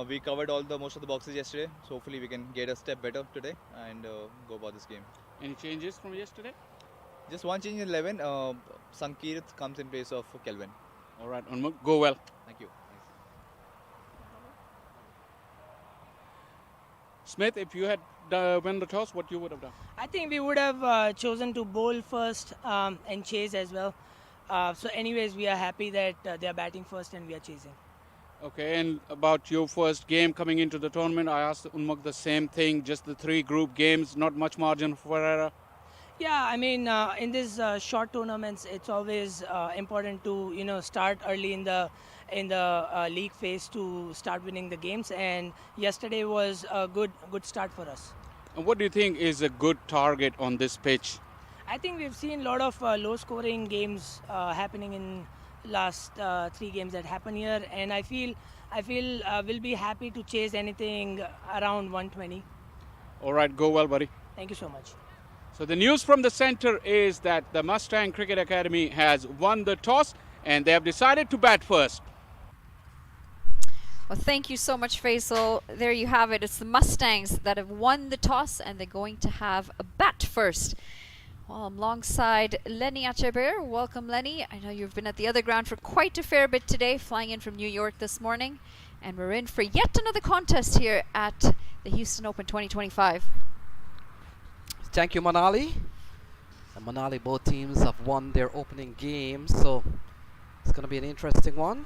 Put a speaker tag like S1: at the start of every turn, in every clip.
S1: We covered all the most of the boxes yesterday, so hopefully we can get a step better today and go about this game.
S2: Any changes from yesterday?
S1: Just one change in 11. Sankirth comes in place of Kelvin.
S2: All right, Unmuk, go well.
S1: Thank you.
S2: Smith, if you had won the toss, what you would have done?
S3: I think we would have chosen to bowl first and chase as well. So, anyways, we are happy that they are batting first and we are chasing.
S2: Okay, and about your first game coming into the tournament, I asked Unmuk the same thing, just the 3 group games, not much margin for error.
S3: Yeah, I mean, in these short tournaments, it's always important to start early in the league phase to start winning the games. And yesterday was a good start for us.
S2: And what do you think is a good target on this pitch?
S3: I think we've seen a lot of low-scoring games happening in last 3 games that happen here, and I feel we'll be happy to chase anything around 120.
S2: All right, go well, buddy.
S3: Thank you so much.
S2: So the news from the center is that the Mustang Cricket Academy has won the toss and they have decided to bat first.
S4: Well, thank you so much, Faisal. There you have it. It's the Mustangs that have won the toss and they're going to have a bat first. Well, alongside Lenny Acheber. Welcome, Lenny. I know you've been at the other ground for quite a fair bit today, flying in from New York this morning. And we're in for yet another contest here at the Houston Open 2025.
S5: Thank you, Manali. And Manali, both teams have won their opening games, so it's going to be an interesting one.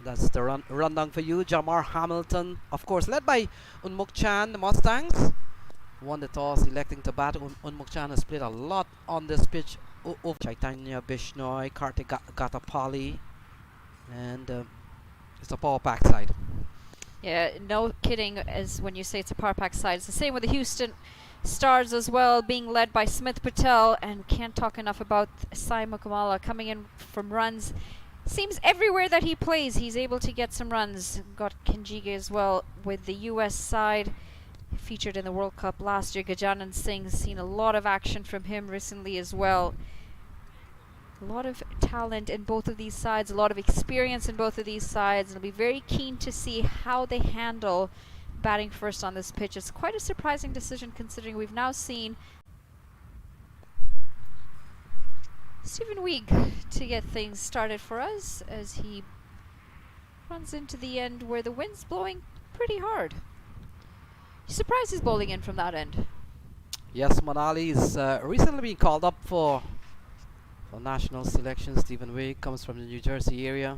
S5: That's the rundown for you. Jamar Hamilton, of course, led by Unmuk Chan, the Mustangs. Won the toss, electing to bat. Unmuk Chan has played a lot on this pitch. Chaitanya Bishnoi, Kartik Gatapali, and it's a power pack side.
S4: Yeah, no kidding, as when you say it's a power pack side. It's the same with the Houston Stars as well, being led by Smith Patel, and can't talk enough about Sai Mukamala coming in from runs. Seems everywhere that he plays, he's able to get some runs. Got Kinjiga as well with the US side. Featured in the World Cup last year. Gajanan Singh's seen a lot of action from him recently as well. A lot of talent in both of these sides, a lot of experience in both of these sides. And I'll be very keen to see how they handle batting first on this pitch. It's quite a surprising decision considering we've now seen Stephen Weig to get things started for us as he runs into the end where the wind's blowing pretty hard. Surprised he's bowling in from that end.
S5: Yes, Manali is recently been called up for national selection. Stephen Weig comes from the New Jersey area.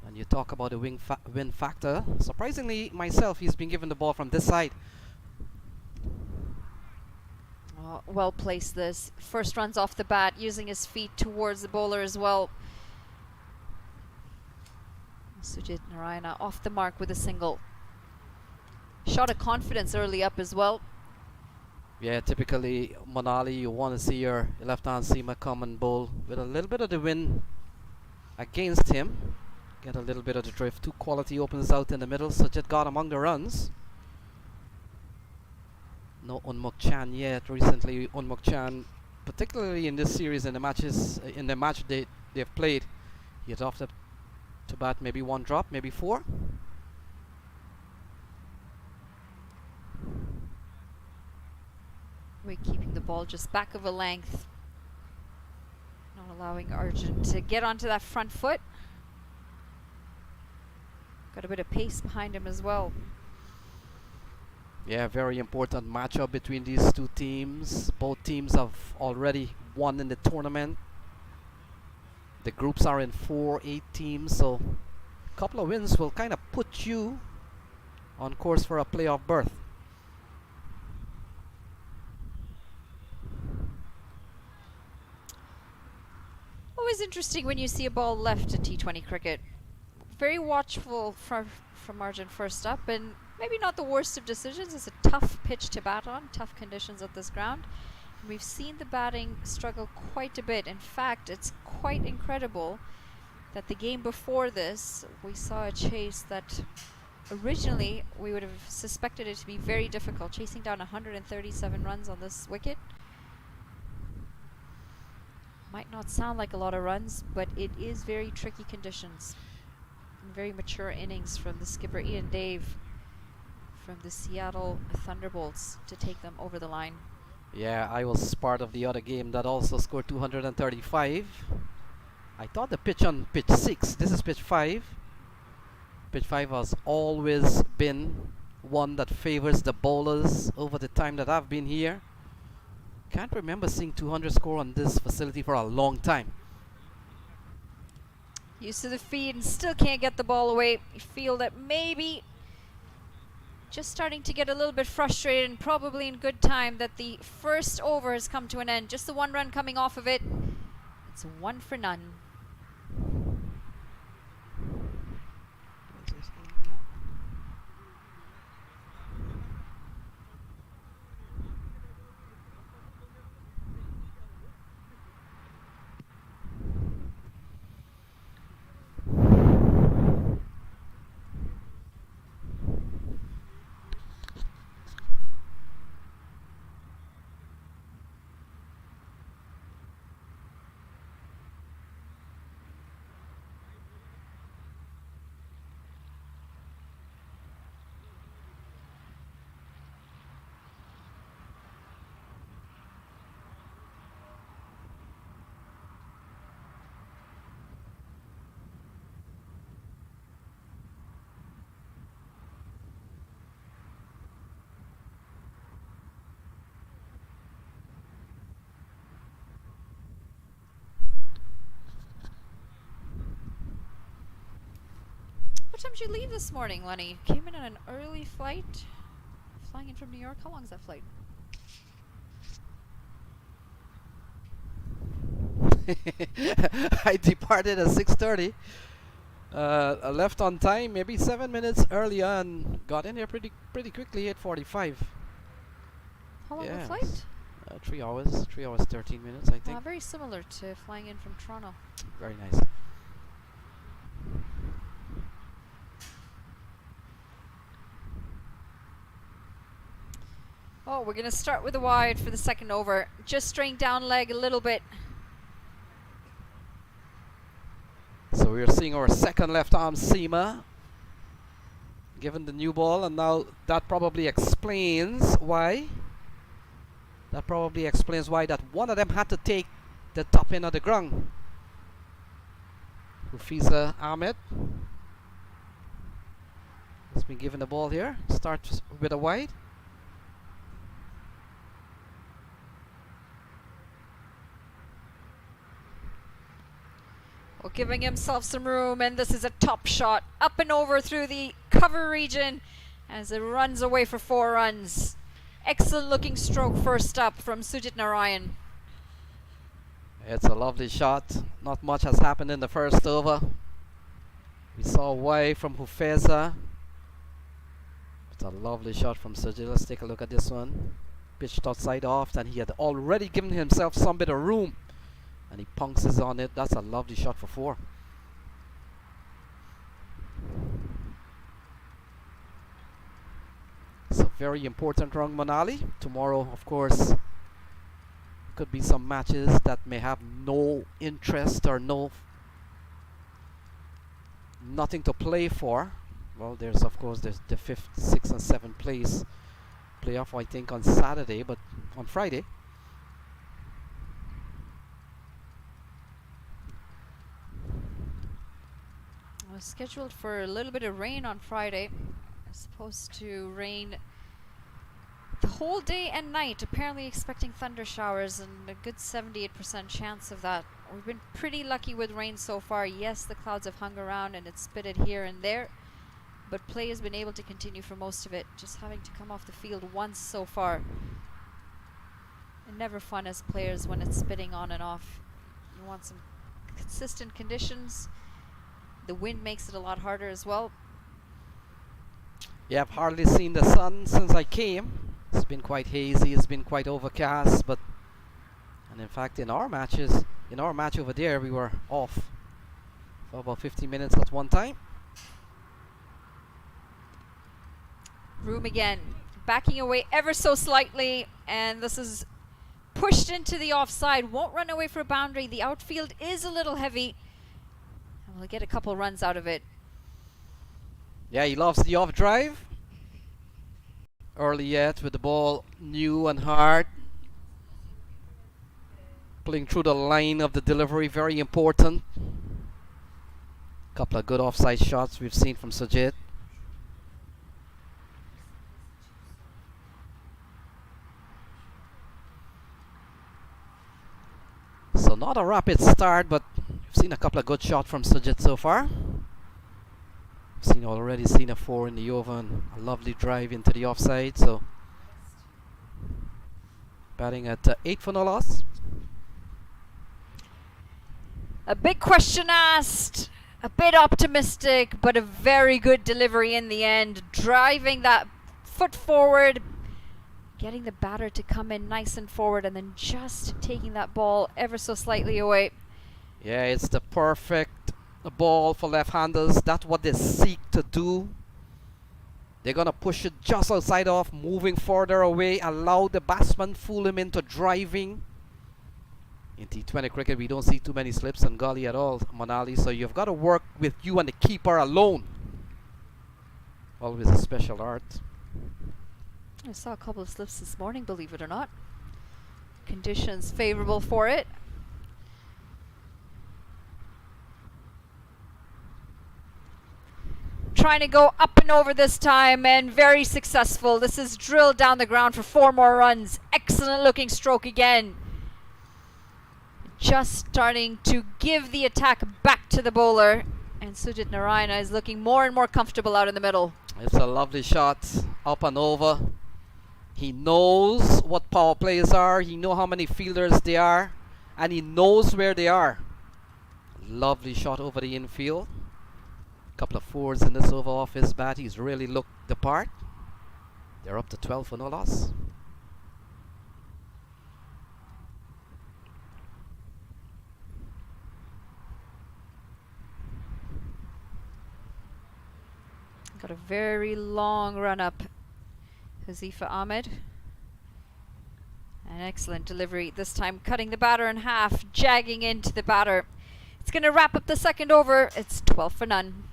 S5: And you talk about the win factor. Surprisingly, myself, he's been given the ball from this side.
S4: Well placed this. First runs off the bat, using his feet towards the bowler as well. Sujit Narayana off the mark with a single. Shot of confidence early up as well.
S5: Yeah, typically, Manali, you want to see your left-hand seamer come and bowl with a little bit of the wind against him. Get a little bit of the drift. 2 quality opens out in the middle. Sujit got among the runs. No Unmuk Chan yet. Recently, Unmuk Chan, particularly in this series, in the matches, in the match they've played, he's off to bat maybe 1 drop, maybe 4.
S4: We're keeping the ball just back of a length. Not allowing Arjun to get onto that front foot. Got a bit of pace behind him as well.
S5: Yeah, very important matchup between these 2 teams. Both teams have already won in the tournament. The groups are in 4-8 teams, so a couple of wins will kind of put you on course for a playoff berth.
S4: Always interesting when you see a ball left in T20 cricket. Very watchful from Arjun first up, and maybe not the worst of decisions. It's a tough pitch to bat on, tough conditions at this ground. And we've seen the batting struggle quite a bit. In fact, it's quite incredible that the game before this, we saw a chase that originally we would have suspected it to be very difficult, chasing down 137 runs on this wicket. Might not sound like a lot of runs, but it is very tricky conditions. Very mature innings from the skipper Ian Dave from the Seattle Thunderbolts to take them over the line.
S5: Yeah, I was part of the other game that also scored 235. I thought the pitch on pitch 6, this is pitch 5. Pitch 5 has always been one that favors the bowlers over the time that I've been here. Can't remember seeing 200 score on this facility for a long time.
S4: Used to the feed and still can't get the ball away. You feel that maybe just starting to get a little bit frustrated, and probably in good time that the first over has come to an end. Just the 1 run coming off of it. It's 1 for none. What time did you leave this morning, Lenny? Came in on an early flight, flying in from New York. How long is that flight?
S5: I departed at 6:30. I left on time, maybe 7 minutes earlier, and got in here pretty quickly at 45.
S4: How long the
S5: Yes.
S4: flight?
S5: 3 hours, 3 hours 13 minutes, I think.
S4: Very similar to flying in from Toronto.
S5: Very nice.
S4: Oh, we're going to start with a wide for the second over. Just straying down leg a little bit.
S5: So we're seeing our second left arm seamer given the new ball, and now that probably explains why. That probably explains why that one of them had to take the top end of the ground. Rufisa Ahmed has been given the ball here. Starts with a wide.
S4: Well, giving himself some room, and this is a top shot up and over through the cover region as it runs away for 4 runs. Excellent looking stroke first up from Sujit Narayan.
S5: It's a lovely shot. Not much has happened in the first over. We saw away from Hufeza. It's a lovely shot from Sujit. Let's take a look at this one. Pitched outside off, and he had already given himself some bit of room, and he punches on it. That's a lovely shot for 4. It's a very important round, Manali. Tomorrow, of course, could be some matches that may have no interest or nothing to play for. Well, there's of course the 5th, 6th and 7th place playoff, I think, on Saturday, but on Friday.
S4: Was scheduled for a little bit of rain on Friday. It's supposed to rain the whole day and night. Apparently expecting thunder showers and a good 78% chance of that. We've been pretty lucky with rain so far. Yes, the clouds have hung around and it's spitted here and there, but play has been able to continue for most of it. Just having to come off the field once so far. And never fun as players when it's spitting on and off. You want some consistent conditions. The wind makes it a lot harder as well.
S5: Yeah, I've hardly seen the sun since I came. It's been quite hazy, it's been quite overcast, and in fact in our match over there, we were off for about 15 minutes at one time.
S4: Room again, backing away ever so slightly, and this is pushed into the offside. Won't run away for a boundary. The outfield is a little heavy, and we'll get a couple runs out of it.
S5: Yeah, he loves the off drive. Early yet with the ball new and hard. Pulling through the line of the delivery, very important. Couple of good offside shots we've seen from Sujit. So not a rapid start, but we've seen a couple of good shots from Sujit so far. Already seen a 4 in the over and a lovely drive into the offside. So batting at 8 for no loss.
S4: A big question asked, a bit optimistic, but a very good delivery in the end. Driving that foot forward, getting the batter to come in nice and forward, and then just taking that ball ever so slightly away.
S5: Yeah, it's the perfect ball for left-handers. That's what they seek to do. They're gonna push it just outside off, moving further away, allow the batsman fool him into driving. In T20 cricket, we don't see too many slips and gully at all, Manali. So you've got to work with you and the keeper alone. Always a special art.
S4: I saw a couple of slips this morning, believe it or not. Conditions favorable for it. Trying to go up and over this time, and very successful. This is drilled down the ground for 4 more runs. Excellent looking stroke again. Just starting to give the attack back to the bowler, and Sujit Narayana is looking more and more comfortable out in the middle.
S5: It's a lovely shot, up and over. He knows what power plays are, he knows how many fielders they are, and he knows where they are. Lovely shot over the infield. Couple of 4s in this over off his bat. He's really looked the part. They're up to 12 for no loss.
S4: Got a very long run up, Hazifa Ahmed. An excellent delivery, this time cutting the batter in half, jagging into the batter. It's going to wrap up the second over. It's 12 for none.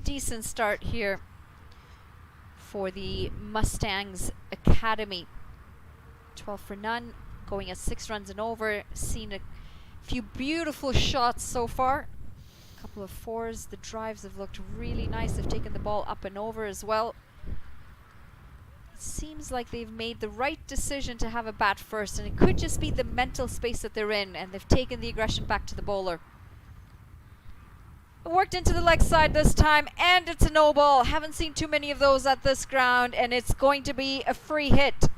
S4: Decent start here for the Mustangs Academy. 12 for none, going at 6 runs and over. Seen a few beautiful shots so far. A couple of 4s. The drives have looked really nice. They've taken the ball up and over as well. It seems like they've made the right decision to have a bat first, and it could just be the mental space that they're in, and they've taken the aggression back to the bowler. Worked into the leg side this time, and it's a no ball. Haven't seen too many of those at this ground, and it's going to be a free hit.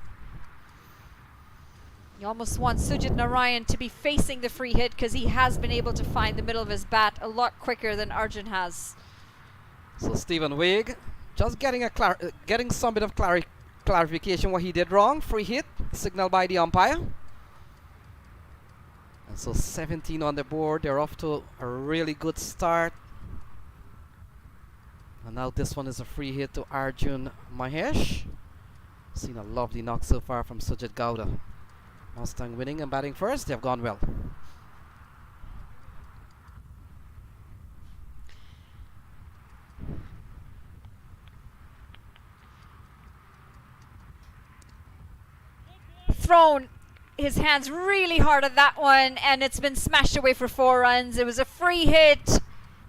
S4: You almost want Sujit Narayan to be facing the free hit, because he has been able to find the middle of his bat a lot quicker than Arjun has.
S5: So Stephen Wigg just getting some bit of clarification what he did wrong. Free hit signaled by the umpire. And so 17 on the board. They're off to a really good start. And now this one is a free hit to Arjun Mahesh. Seen a lovely knock so far from Sujit Gowda. Mustang winning and batting first. They've gone well.
S4: Thrown his hands really hard at that one, and it's been smashed away for 4 runs. It was a free hit.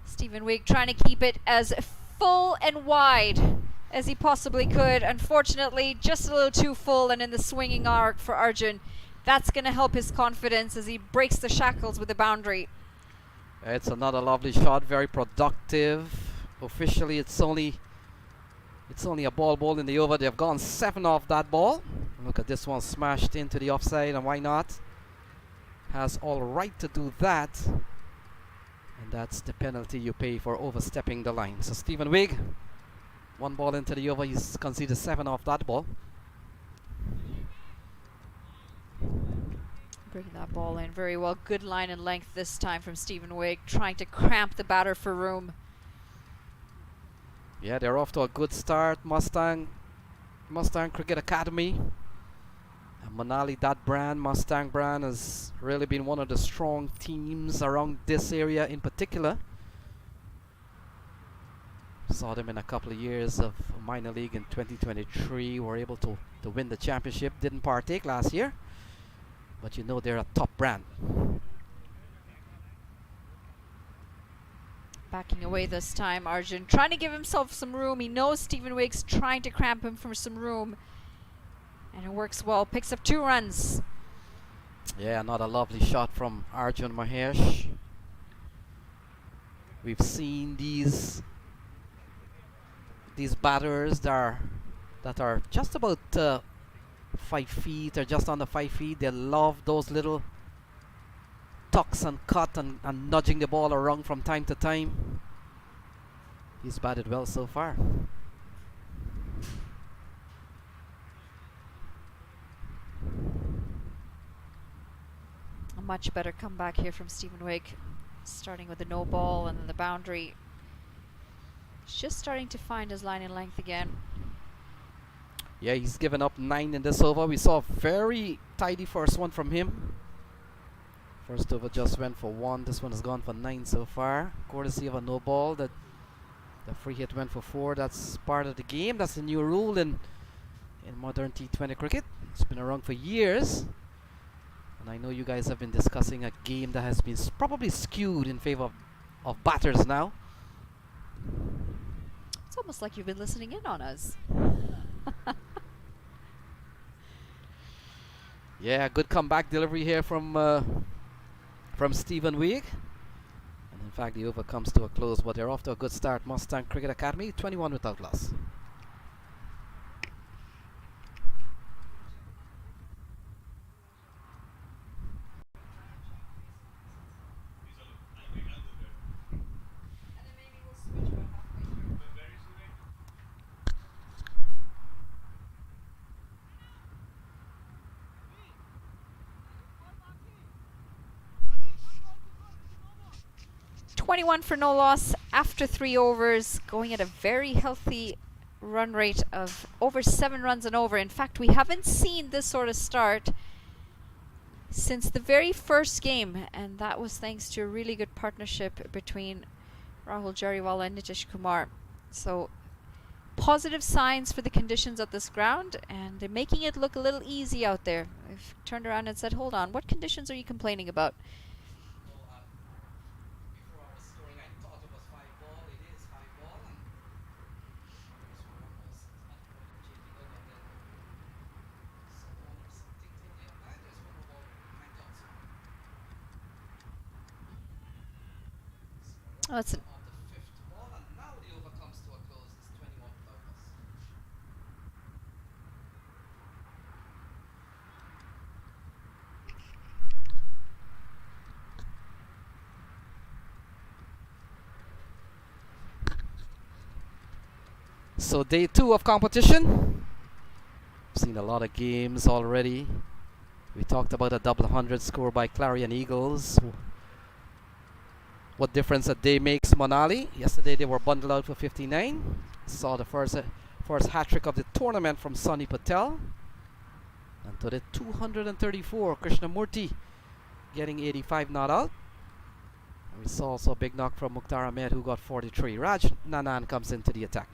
S4: Stephen Wigg trying to keep it as full and wide as he possibly could. Unfortunately, just a little too full and in the swinging arc for Arjun. That's going to help his confidence as he breaks the shackles with the boundary.
S5: It's another lovely shot, very productive. Officially, it's only a ball in the over. They've gone 7 off that ball. Look at this one smashed into the offside, and why not? has all right to do that. And that's the penalty you pay for overstepping the line. So Stephen Wigg, 1 ball into the over, he's conceded 7 off that ball.
S4: Bringing that ball in very well. Good line and length this time from Stephen Wigg, trying to cramp the batter for room.
S5: Yeah, they're off to a good start. Mustang Cricket Academy. And Manali, that brand, Mustang brand, has really been one of the strong teams around this area in particular. Saw them in a couple of years of minor league in 2023. Were able to win the championship. Didn't partake last year. But you know they're a top brand.
S4: Backing away this time, Arjun trying to give himself some room. He knows Stephen Wigg's trying to cramp him for some room. And it works well. Picks up 2 runs.
S5: Yeah, another lovely shot from Arjun Mahesh. We've seen these batters that are just about 5 feet or just under 5 feet. They love those little tucks and cut and nudging the ball around from time to time. He's batted well so far.
S4: A much better comeback here from Stephen Wigg, starting with the no ball and then the boundary. He's just starting to find his line and length again.
S5: Yeah, he's given up 9 in this over. We saw a very tidy first one from him. First over just went for 1. This one has gone for 9 so far. Courtesy of a no ball. That the free hit went for 4. That's part of the game. That's the new rule in modern T20 cricket. It's been around for years. And I know you guys have been discussing a game that has been probably skewed in favor of batters now.
S4: It's almost like you've been listening in on us.
S5: Yeah, good comeback delivery here from Stephen Wigg. And in fact, the over comes to a close, but they're off to a good start. Mustang Cricket Academy, 21 without loss.
S4: .21 for no loss after 3 overs, going at a very healthy run rate of over 7 runs and over. In fact, we haven't seen this sort of start since the very first game, and that was thanks to a really good partnership between Rahul Jariwala and Nitish Kumar. So positive signs for the conditions at this ground, and they're making it look a little easy out there. I've turned around and said, hold on, what conditions are you complaining about? Oh, that's
S5: So day 2 of competition. Seen a lot of games already. We talked about a double 100 score by Clarion Eagles. What difference a day makes, Manali. Yesterday they were bundled out for 59. Saw the first hat-trick of the tournament from Sunny Patel. And to the 234, Krishnamurti getting 85 not out. And we saw also a big knock from Mukhtar Ahmed, who got 43. Raj Nanan comes into the attack.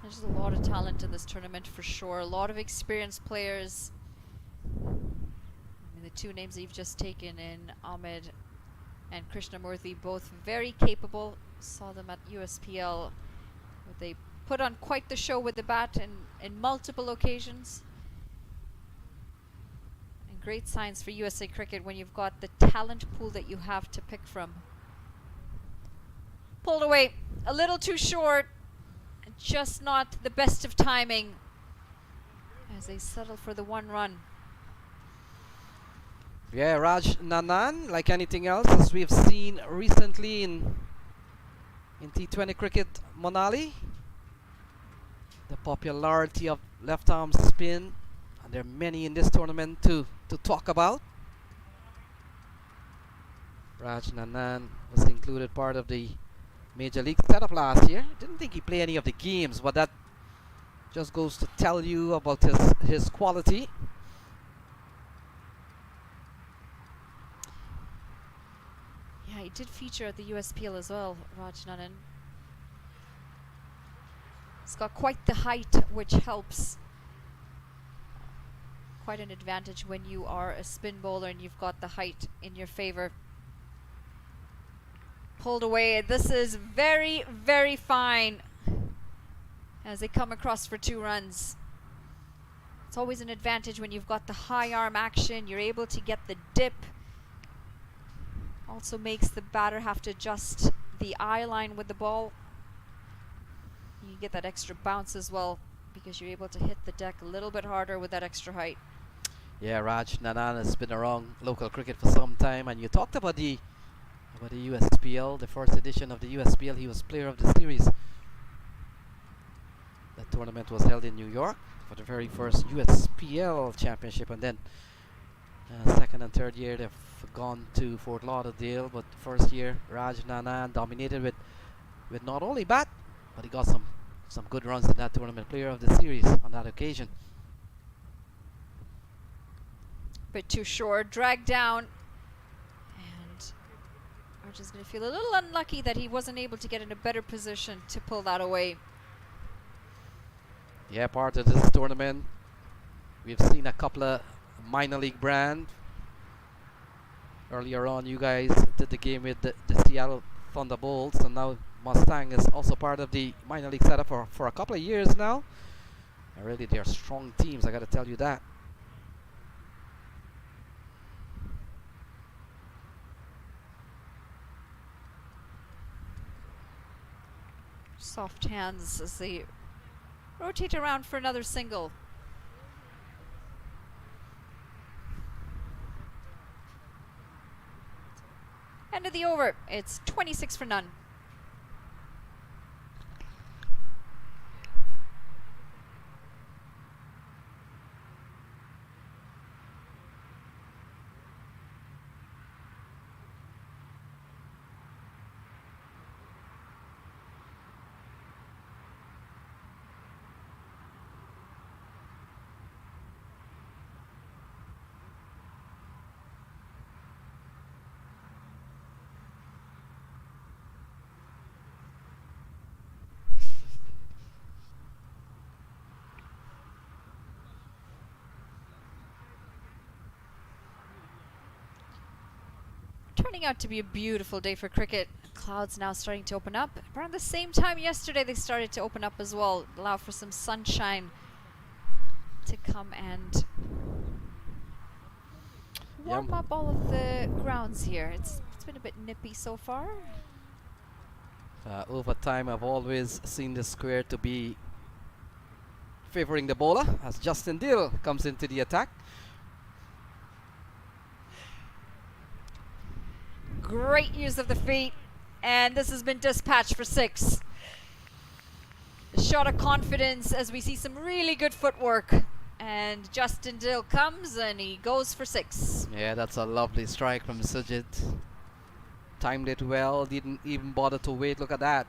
S4: There's a lot of talent in this tournament for sure. A lot of experienced players. I mean, the 2 names that you've just taken in, Ahmed and Krishnamurthy, both very capable. Saw them at USPL. They put on quite the show with the bat in multiple occasions. And great signs for USA Cricket when you've got the talent pool that you have to pick from. Pulled away a little too short. Just not the best of timing. as they settle for the 1 run.
S5: Yeah, Raj Nanan, like anything else, as we've seen recently in T20 cricket, Monali, the popularity of left arm spin, and there are many in this tournament to talk about. Raj Nanan was included part of the Major League setup last year. Didn't think he played any of the games, but that just goes to tell you about his quality.
S4: Yeah, he did feature at the USPL as well, Raj Nanan. He's got quite the height, which helps. Quite an advantage when you are a spin bowler and you've got the height in your favor. Pulled away. This is very, very fine as they come across for 2 runs. It's always an advantage when you've got the high arm action. You're able to get the dip. Also makes the batter have to adjust the eye line with the ball. You get that extra bounce as well because you're able to hit the deck a little bit harder with that extra height.
S5: Yeah, Raj Nanan has been around local cricket for some time, and you talked about the USPL, the first edition of the USPL. He was player of the series. That tournament was held in New York for the very first USPL championship, and then second and third year they've gone to Fort Lauderdale, but first year Raj Nanan dominated with not only bat, but he got some good runs in that tournament, player of the series on that occasion.
S4: Bit too short, dragged down, and Raj is going to feel a little unlucky that he wasn't able to get in a better position to pull that away.
S5: Yeah, part of this tournament, we've seen a couple of minor league brand. Earlier on, you guys did the game with the Seattle Thunderbolts, and now Mustang is also part of the minor league setup for a couple of years now. And really, they're strong teams, I got to tell you that.
S4: Soft hands as they rotate around for another single. End of the over. It's 26 for none. Turning out to be a beautiful day for cricket. Clouds now starting to open up. Around the same time yesterday they started to open up as well, allow for some sunshine to come and warm up all of the grounds here. It's been a bit nippy so far.
S5: Over time, I've always seen the square to be favoring the bowler as Justin Dill comes into the attack.
S4: Great use of the feet, and this has been dispatched for 6. A shot of confidence as we see some really good footwork, and Justin Dill comes and he goes for 6.
S5: Yeah, that's a lovely strike from Sujit. Timed it well, didn't even bother to wait. Look at that.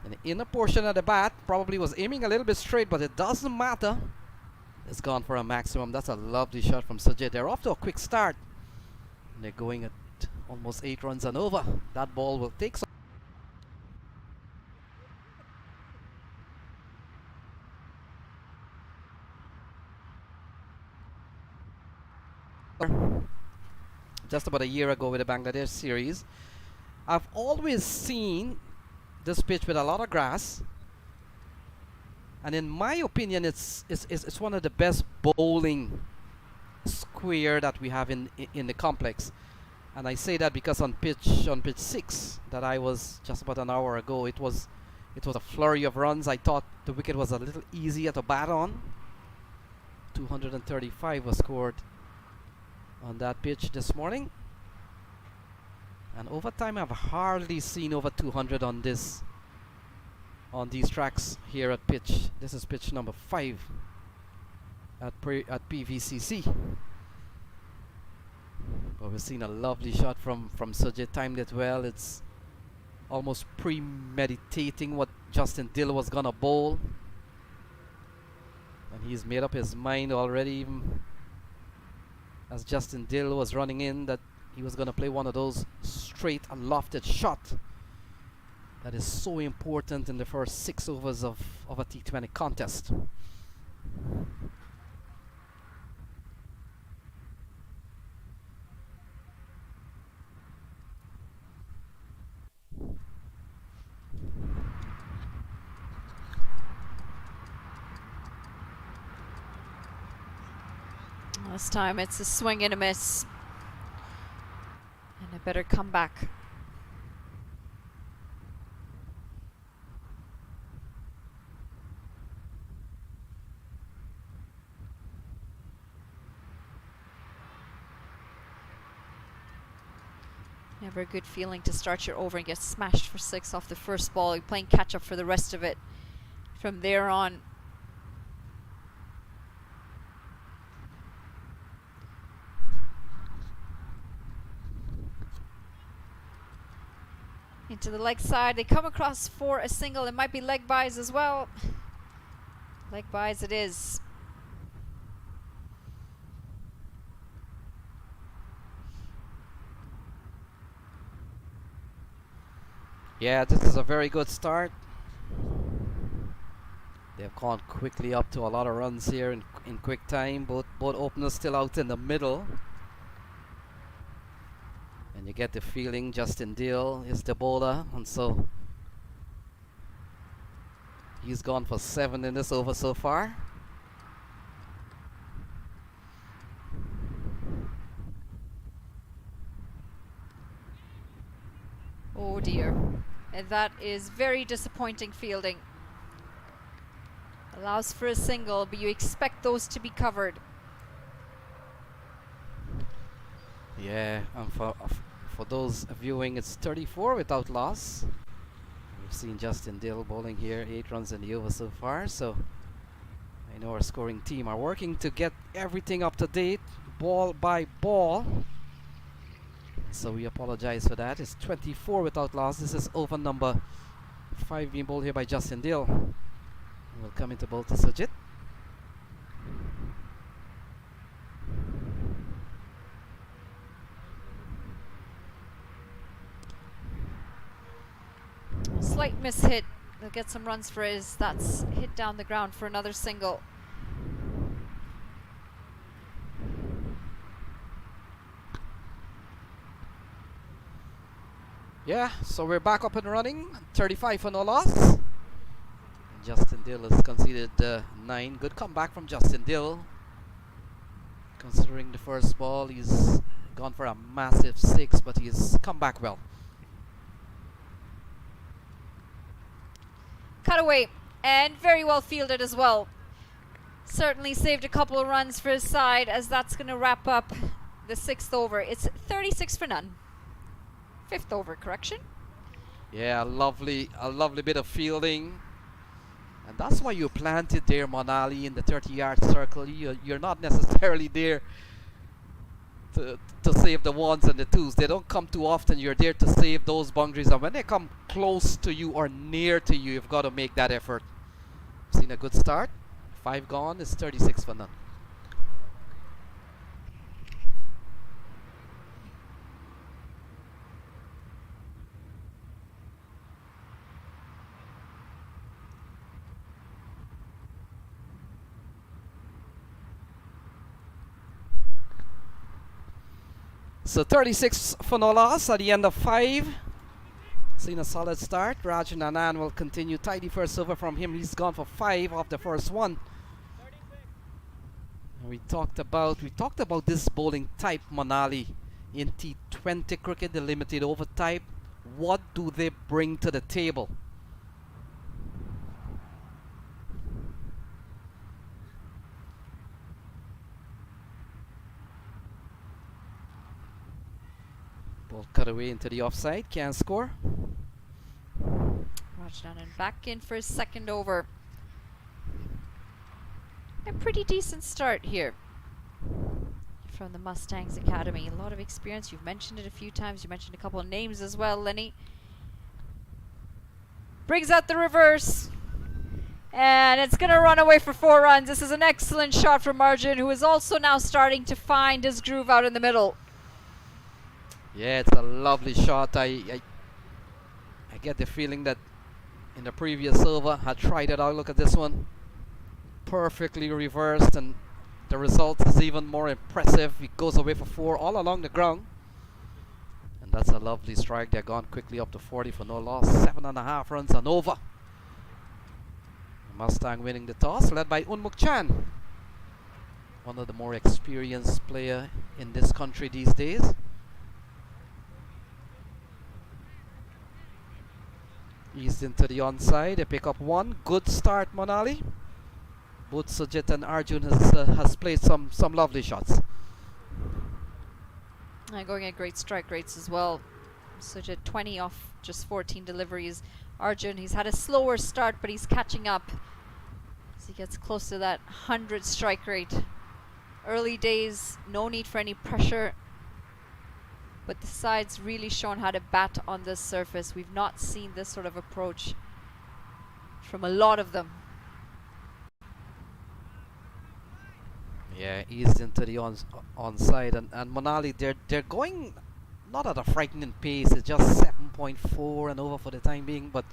S5: And the inner portion of the bat probably was aiming a little bit straight, but it doesn't matter. It's gone for a maximum. That's a lovely shot from Sujit. They're off to a quick start. They're going at almost 8 runs and over. That ball will take some. Just about a year ago with the Bangladesh series. I've always seen this pitch with a lot of grass, and in my opinion it's one of the best bowling square that we have in the complex. And I say that because on pitch 6 that I was just about an hour ago, it was a flurry of runs. I thought the wicket was a little easier to bat on. 235 was scored on that pitch this morning. And over time, I've hardly seen over 200 on these tracks here at pitch. This is pitch number 5 at PVCC. But we've seen a lovely shot from Sujit, timed it well. It's almost premeditating what Justin Dill was gonna bowl. And he's made up his mind already, even as Justin Dill was running in, that he was gonna play one of those straight and lofted shot that is so important in the first 6 overs of a T20 contest.
S4: This time it's a swing and a miss. And a better comeback. Never a good feeling to start your over and get smashed for 6 off the first ball. You're playing catch up for the rest of it from there on. Into the leg side, they come across for a single. It might be leg byes as well. Leg byes it is.
S5: Yeah, this is a very good start. They've gone quickly up to a lot of runs here in quick time. Both openers still out in the middle. And you get the feeling Justin Dill is the bowler, and so he's gone for 7 in this over so far.
S4: Oh dear. And that is very disappointing fielding. Allows for a single, but you expect those to be covered.
S5: Yeah, and for those viewing, it's 34 without loss. We've seen Justin Dill bowling here, 8 runs in the over so far. So I know our scoring team are working to get everything up to date, ball by ball. So we apologize for that. It's 24 without loss. This is over number 5 being bowled here by Justin Dill. We'll come into bowl to Sujit.
S4: Slight mishit. They'll get some runs for his. That's hit down the ground for another single.
S5: Yeah, so we're back up and running. 35 for no loss. Justin Dill has conceded 9. Good comeback from Justin Dill. Considering the first ball, he's gone for a massive 6, but he's come back well.
S4: Cut away, and very well fielded as well. Certainly saved a couple of runs for his side, as that's going to wrap up the 6th over. It's 36 for none. 5th over, correction.
S5: Yeah, a lovely bit of fielding. And that's why you planted there, Manali, in the 30-yard circle. You're not necessarily there to save the 1s and the 2s. They don't come too often. You're there to save those boundaries. And when they come close to you or near to you, you've got to make that effort. Seen a good start. 5 gone. It's 36 for none. So 36 for no loss at the end of 5. Seen a solid start. Raj Nanan will continue. Tidy first over from him. He's gone for 5 off the first one. And we talked about this bowling type, Manali, in T20 cricket, the limited over type. What do they bring to the table? Ball cut away into the offside. Can't score.
S4: Rajnanan back in for his second over. A pretty decent start here from the Mustangs Academy. A lot of experience. You've mentioned it a few times. You mentioned a couple of names as well, Lenny. Brings out the reverse. And it's going to run away for 4 runs. This is an excellent shot from Arjun, who is also now starting to find his groove out in the middle.
S5: Yeah, it's a lovely shot. I get the feeling that in the previous over I tried it out. Look at this one. Perfectly reversed, and the result is even more impressive. It goes away for 4 all along the ground. And that's a lovely strike. They're gone quickly up to 40 for no loss. 7.5 runs and over. Mustang winning the toss, led by Unmuk Chan. One of the more experienced player in this country these days. Eased into the onside. They pick up 1. Good start, Monali. Both Sujit and Arjun has played some lovely shots.
S4: Going at great strike rates as well. Sujit 20 off just 14 deliveries. Arjun, he's had a slower start, but he's catching up as he gets close to that 100 strike rate. Early days, no need for any pressure, but the side's really shown how to bat on this surface. We've not seen this sort of approach from a lot of them.
S5: Yeah, eased into the onside, and Monali, they're going not at a frightening pace. It's just 7.4 and over for the time being, but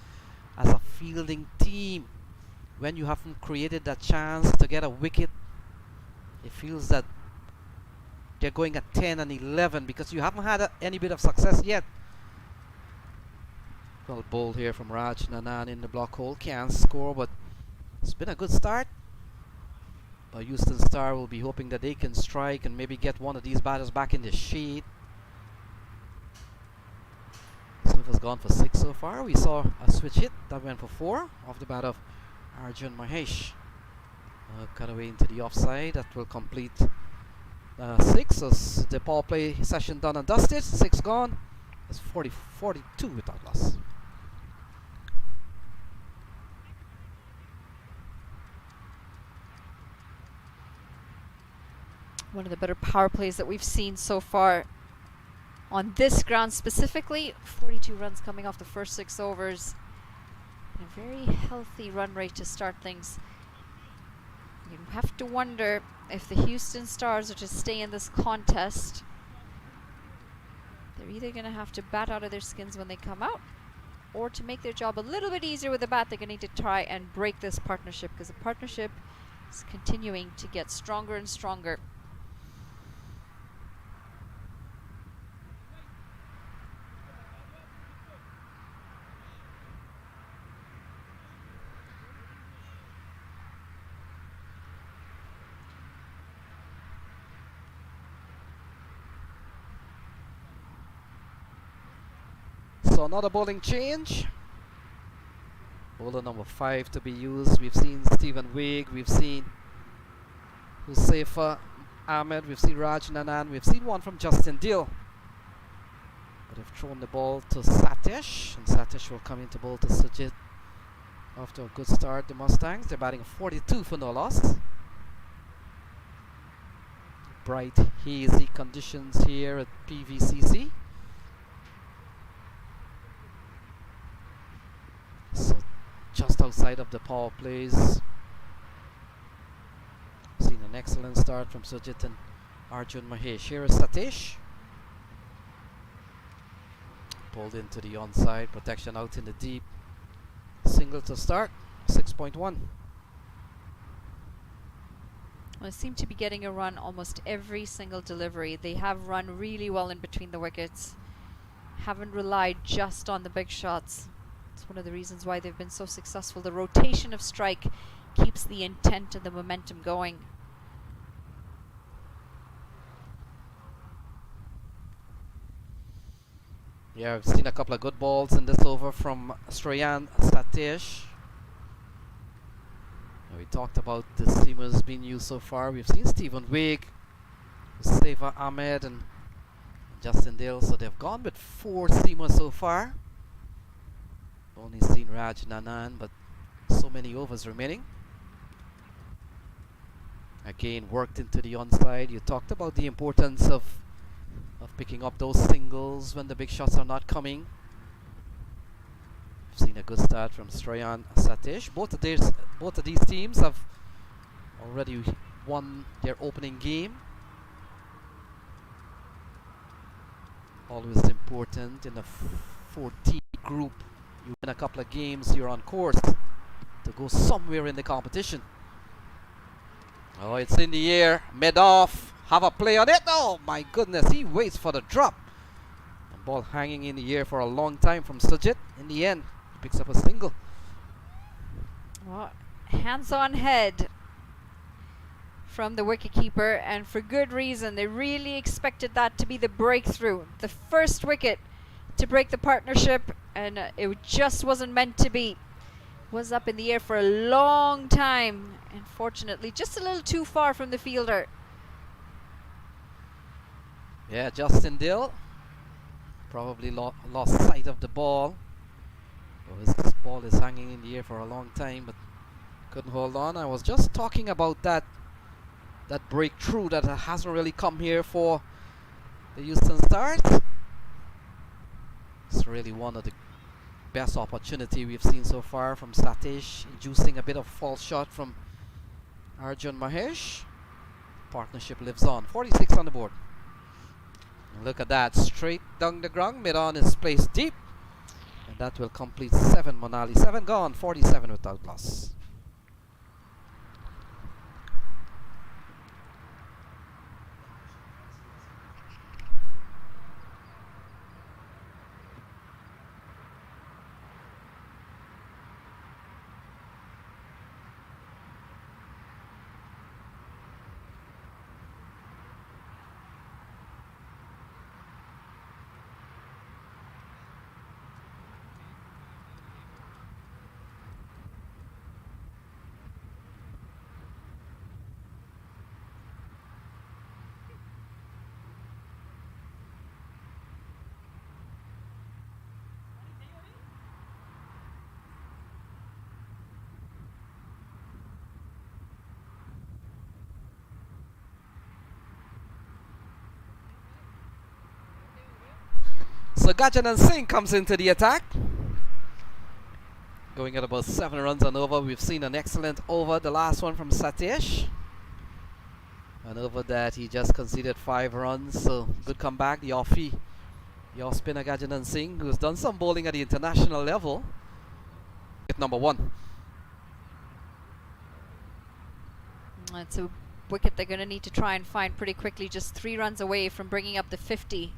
S5: as a fielding team, when you haven't created that chance to get a wicket, it feels that they're going at 10 and 11 because you haven't had any bit of success yet. Well bowled here from Raj Nanan in the block hole. Can't score, but it's been a good start. But Houston Star will be hoping that they can strike and maybe get one of these batters back in the shade. Silver's gone for 6 so far. We saw a switch hit that went for 4 off the bat of Arjun Mahesh. Cut away into the offside. That will complete 6. So the power play session done and dusted. 6 gone. It's 42 without loss.
S4: One of the better power plays that we've seen so far on this ground specifically. 42 runs coming off the first 6 overs. And a very healthy run rate to start things. You have to wonder if the Houston Stars are to stay in this contest. They're either going to have to bat out of their skins when they come out, or to make their job a little bit easier with the bat, they're going to need to try and break this partnership, because the partnership is continuing to get stronger and stronger.
S5: So another bowling change. Bowler number 5 to be used. We've seen Stephen Wigg, we've seen Hussefa Ahmed, we've seen Raj Nanan, we've seen one from Justin Deal. But they've thrown the ball to Satish, and Satish will come into bowl to Sujit. After a good start, the Mustangs, they're batting 42 for no loss. Bright, hazy conditions here at PVCC. So just outside of the power plays. Seen an excellent start from Sujit and Arjun Mahesh. Here is Satish. Pulled into the onside, protection out in the deep. Single to start, 6.1.
S4: Well, they seem to be getting a run almost every single delivery. They have run really well in between the wickets. Haven't relied just on the big shots. It's one of the reasons why they've been so successful. The rotation of strike keeps the intent and the momentum going.
S5: Yeah, I've seen a couple of good balls in this over from Sreyan Satish. We talked about the seamers being used so far. We've seen Stephen Wigg, Seva Ahmed, and Justin Dale. So they've gone with 4 seamers so far. Only seen Raj Nanan, but so many overs remaining. Again, worked into the onside. You talked about the importance of picking up those singles when the big shots are not coming. We've seen a good start from Strayan Satish. Both of these teams have already won their opening game. Always important in a 14 group. You win a couple of games, you're on course to go somewhere in the competition. Oh, it's in the air, mid off, have a play on it. Oh my goodness, he waits for the drop. The ball hanging in the air for a long time from Sujit. In the end, he picks up a single.
S4: Well, hands on head from the wicketkeeper, and for good reason. They really expected that to be the breakthrough, the first wicket to break the partnership, and it just wasn't meant to be. Was up in the air for a long time, and fortunately just a little too far from the fielder.
S5: Yeah, Justin Dill probably lost sight of the ball. Well, his ball is hanging in the air for a long time, but couldn't hold on. I was just talking about that breakthrough that hasn't really come here for the Houston Stars. It's really one of the best opportunity we've seen so far from Satish, inducing a bit of false shot from Arjun Mahesh. Partnership lives on. 46 on the board. And look at that, straight down the ground. Mid-on is placed deep, and that will complete 7. Monali 7 gone, 47 without loss. So Gajanan Singh comes into the attack. Going at about 7 runs and over. We've seen an excellent over, the last one from Satish. And over that he just conceded 5 runs. So good comeback. The off spinner Gajanan Singh, who's done some bowling at the international level. Hit number 1.
S4: It's a wicket they're going to need to try and find pretty quickly. Just 3 runs away from bringing up the 50.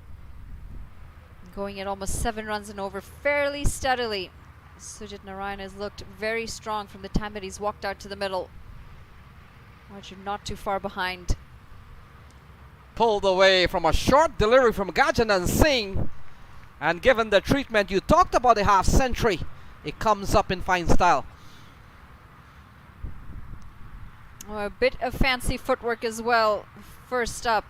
S4: Going at almost 7 runs and over fairly steadily. Sujit Narayan has looked very strong from the time that he's walked out to the middle. Arjun not too far behind.
S5: Pulled away from a short delivery from Gajanan Singh. And given the treatment you talked about, the half century, it comes up in fine style.
S4: Oh, a bit of fancy footwork as well. First up,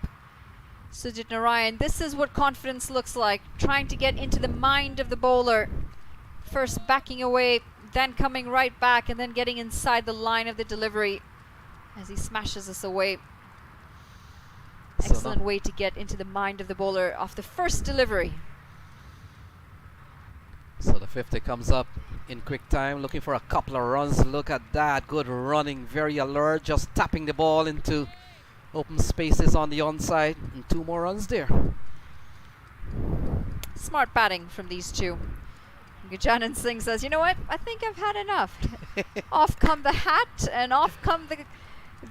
S4: Sujit Narayan. This is what confidence looks like. Trying to get into the mind of the bowler. First backing away, then coming right back, and then getting inside the line of the delivery as he smashes us away. Excellent way to get into the mind of the bowler off the first delivery.
S5: So the 50 comes up in quick time, looking for a couple of runs. Look at that, good running, very alert, just tapping the ball into open spaces on the onside, and 2 more runs there.
S4: Smart batting from these two. Gajanan Singh says, you know what, I think I've had enough. Off come the hat and off come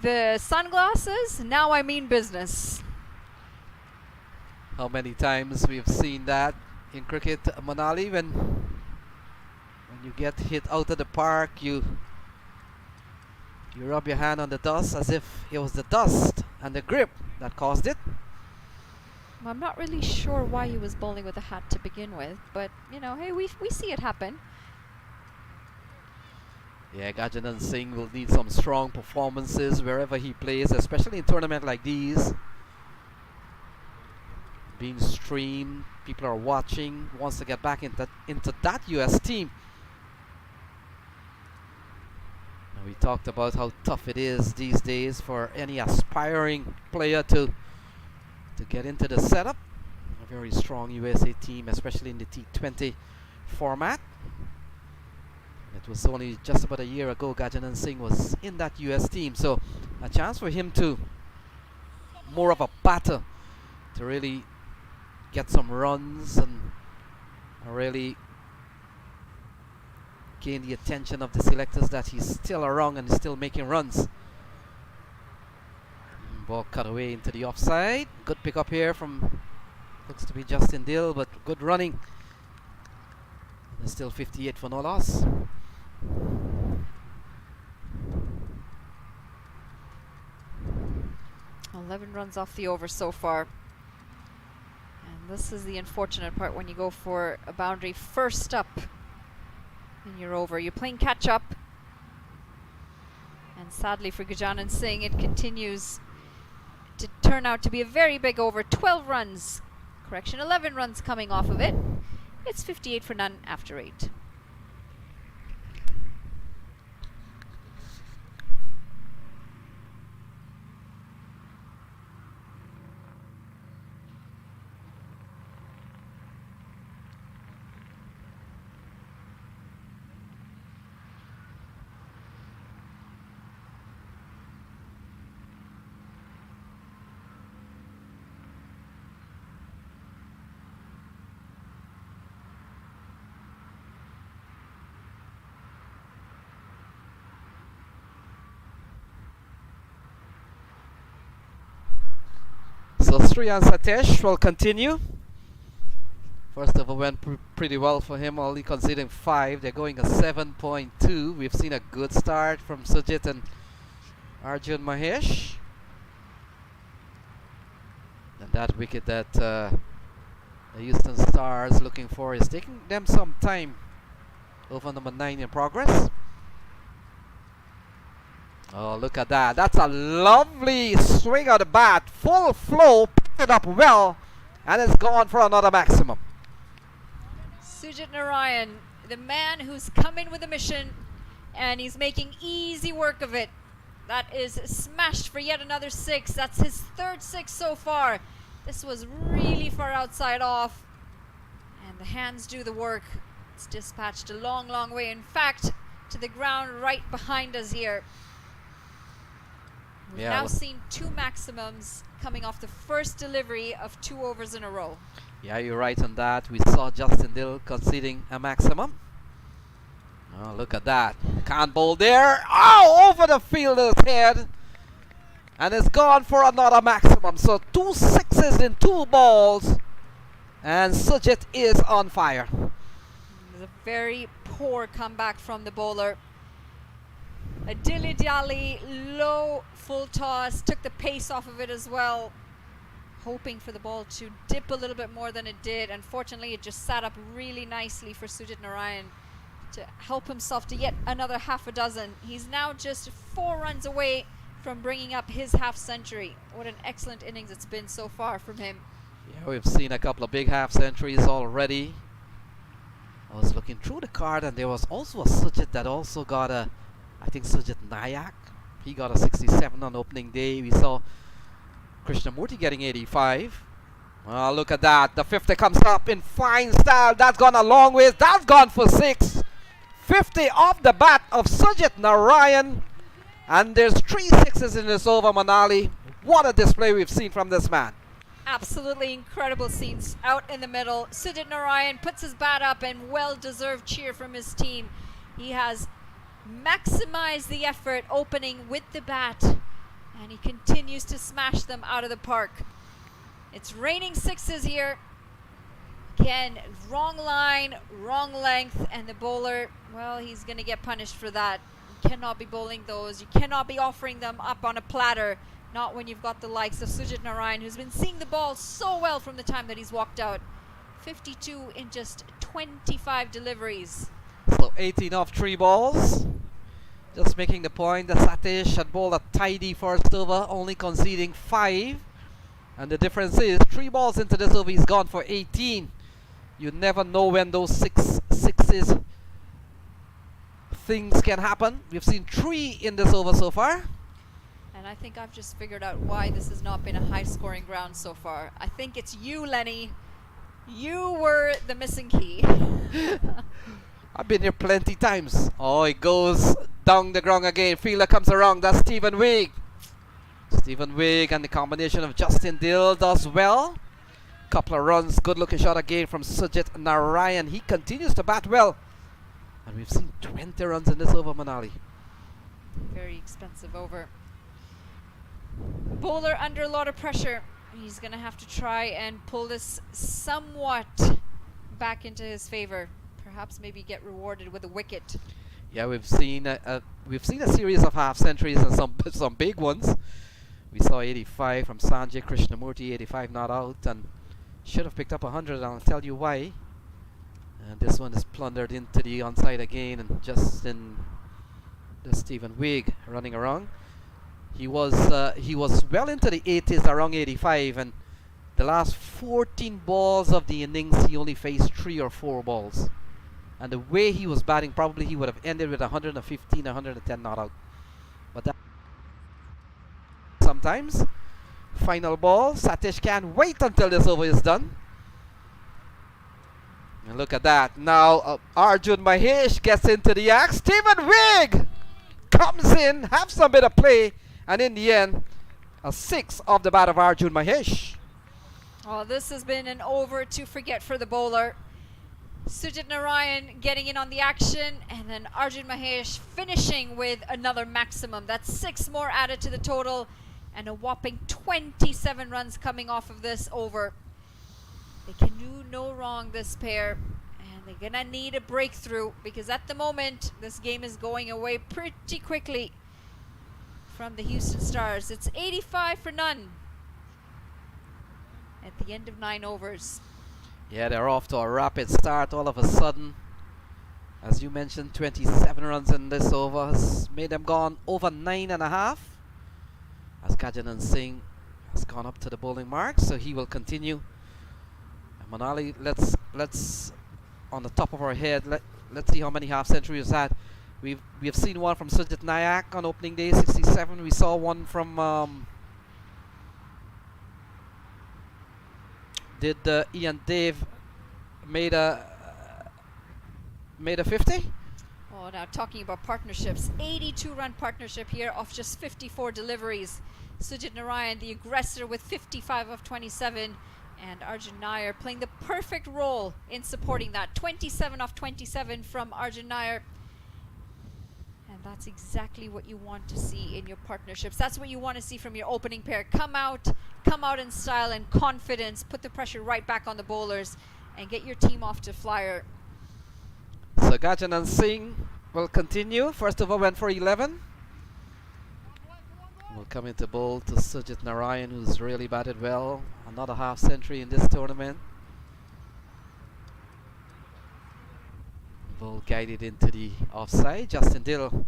S4: the sunglasses. Now I mean business.
S5: How many times we've seen that in cricket, Manali, when you get hit out of the park, you rub your hand on the dust as if it was the dust and the grip that caused it.
S4: I'm not really sure why he was bowling with a hat to begin with, but you know, hey, we see it happen.
S5: Yeah, Gajanan Singh will need some strong performances wherever he plays, especially in tournaments like these. being streamed. People are watching. Wants to get back into that US team. And we talked about how tough it is these days for any aspiring player to get into the setup. A very strong USA team, especially in the T20 format. It was only just about a year ago Gajanan Singh was in that US team, so a chance for him to more of a batter to really get some runs and really gain the attention of the selectors that he's still around and is still making runs. Ball cut away into the offside. Good pick up here from, looks to be Justin Dill, but good running. There's still 58 for no loss.
S4: $11 runs off the over so far. And this is the unfortunate part when you go for a boundary first up in your over. You're playing catch up. And sadly for Gajanan Singh, it continues to turn out to be a very big over. 12 runs. Correction, 11 runs coming off of it. It's 58 for none after 8.
S5: So Sri and Satish will continue. First over went pretty well for him, only conceding 5. They're going a 7.2. We've seen a good start from Sujit and Arjun Mahesh. And that wicket that the Houston Stars looking for is taking them some time. Over number 9 in progress. Oh, look at that. That's a lovely swing of the bat. Full flow, picked it up well, and it's gone for another maximum.
S4: Sujit Narayan, the man who's come in with a mission, and he's making easy work of it. That is smashed for yet another 6. That's his 3rd 6 so far. This was really far outside off, and the hands do the work. It's dispatched a long, long way. In fact, to the ground right behind us here. We've now seen 2 maximums coming off the first delivery of 2 overs in a row.
S5: Yeah, you're right on that. We saw Justin Dill conceding a maximum. Oh, look at that. Can't bowl there. Oh, over the fielder's head. And it's gone for another maximum. So 2 6s in 2 balls. And Sujit is on fire.
S4: It was a very poor comeback from the bowler. A dilly-dally, low full toss, took the pace off of it as well, hoping for the ball to dip a little bit more than it did. Unfortunately, it just sat up really nicely for Sujit Narayan to help himself to yet another half a dozen. He's now just 4 runs away from bringing up his half century. What an excellent innings it's been so far from him.
S5: Yeah, we've seen a couple of big half centuries already. I was looking through the card, and there was also a Sujit that also got a, I think Sujit Nayak, he got a 67 on opening day. We saw Krishnamurti getting 85. Oh, look at that. The 50 comes up in fine style. That's gone a long ways. That's gone for 6. 50 off the bat of Sujit Narayan. And there's 3 6s in this over, Manali. What a display we've seen from this man.
S4: Absolutely incredible scenes out in the middle. Sujit Narayan puts his bat up, and well-deserved cheer from his team. He has maximize the effort opening with the bat, and he continues to smash them out of the park. It's raining 6s here. Again, wrong line, wrong length, and the bowler, well, he's going to get punished for that. You cannot be bowling those. You cannot be offering them up on a platter, not when you've got the likes of Sujit Narayan, who's been seeing the ball so well from the time that he's walked out. 52 in just 25 deliveries.
S5: So 18 off 3 balls. Just making the point that Satish had bowled a tidy first over, only conceding 5. And the difference is 3 balls into this over, he's gone for 18. You never know when those sixes things can happen. We've seen 3 in this over so far.
S4: And I think I've just figured out why this has not been a high-scoring ground so far. I think it's you, Lenny. You were the missing key.
S5: I've been here plenty times. Oh, it goes down the ground again. Fielder comes around. That's Stephen Wigg. Stephen Wigg and the combination of Justin Dill does well. Couple of runs. Good looking shot again from Sujit Narayan. He continues to bat well. And we've seen 20 runs in this over, Manali.
S4: Very expensive over. Bowler under a lot of pressure. He's going to have to try and pull this somewhat back into his favor. Perhaps maybe get rewarded with a wicket.
S5: Yeah, we've seen a series of half centuries and some big ones. We saw 85 from Sanjay Krishnamurti, 85 not out, and should have picked up 100, and I'll tell you why. And this one is plundered into the onside again, and Justin, the Stephen Wigg running around. He was well into the 80s, around 85, and the last 14 balls of the innings he only faced 3 or 4 balls. And the way he was batting, probably he would have ended with 115, 110 not out. But that sometimes. Final ball. Satish can't wait until this over is done. And look at that. Now Arjun Mahesh gets into the act. Stephen Wigg comes in, have some bit of play, and in the end, a 6 off the bat of Arjun Mahesh.
S4: Oh, this has been an over to forget for the bowler. Sujit Narayan getting in on the action, and then Arjun Mahesh finishing with another maximum. That's 6 more added to the total, and a whopping 27 runs coming off of this over. They can do no wrong, this pair, and they're gonna need a breakthrough, because at the moment this game is going away pretty quickly from the Houston Stars. It's 85 for none at the end of 9 overs.
S5: Yeah, they're off to a rapid start all of a sudden. As you mentioned, 27 runs in this over has made them gone over 9.5. As Gajanan Singh has gone up to the bowling mark, so he will continue. And Manali, let's on the top of our head, let's see how many half centuries had. We've seen one from Sujit Nayak on opening day, 67. We saw one from did Ian Dave made a 50?
S4: Oh, now talking about partnerships, 82-run partnership here off just 54 deliveries. Sujit Narayan, the aggressor, with 55 of 27, and Arjun Nair playing the perfect role in supporting that. 27 of 27 from Arjun Nair. And that's exactly what you want to see in your partnerships. That's what you want to see from your opening pair. Come out in style and confidence, put the pressure right back on the bowlers, and get your team off to flyer.
S5: So Gajanan Singh will continue. First over went for 11. Will come into bowl to Sujit Narayan, who's really batted well. Another half century in this tournament. Ball guided into the offside. Justin Dill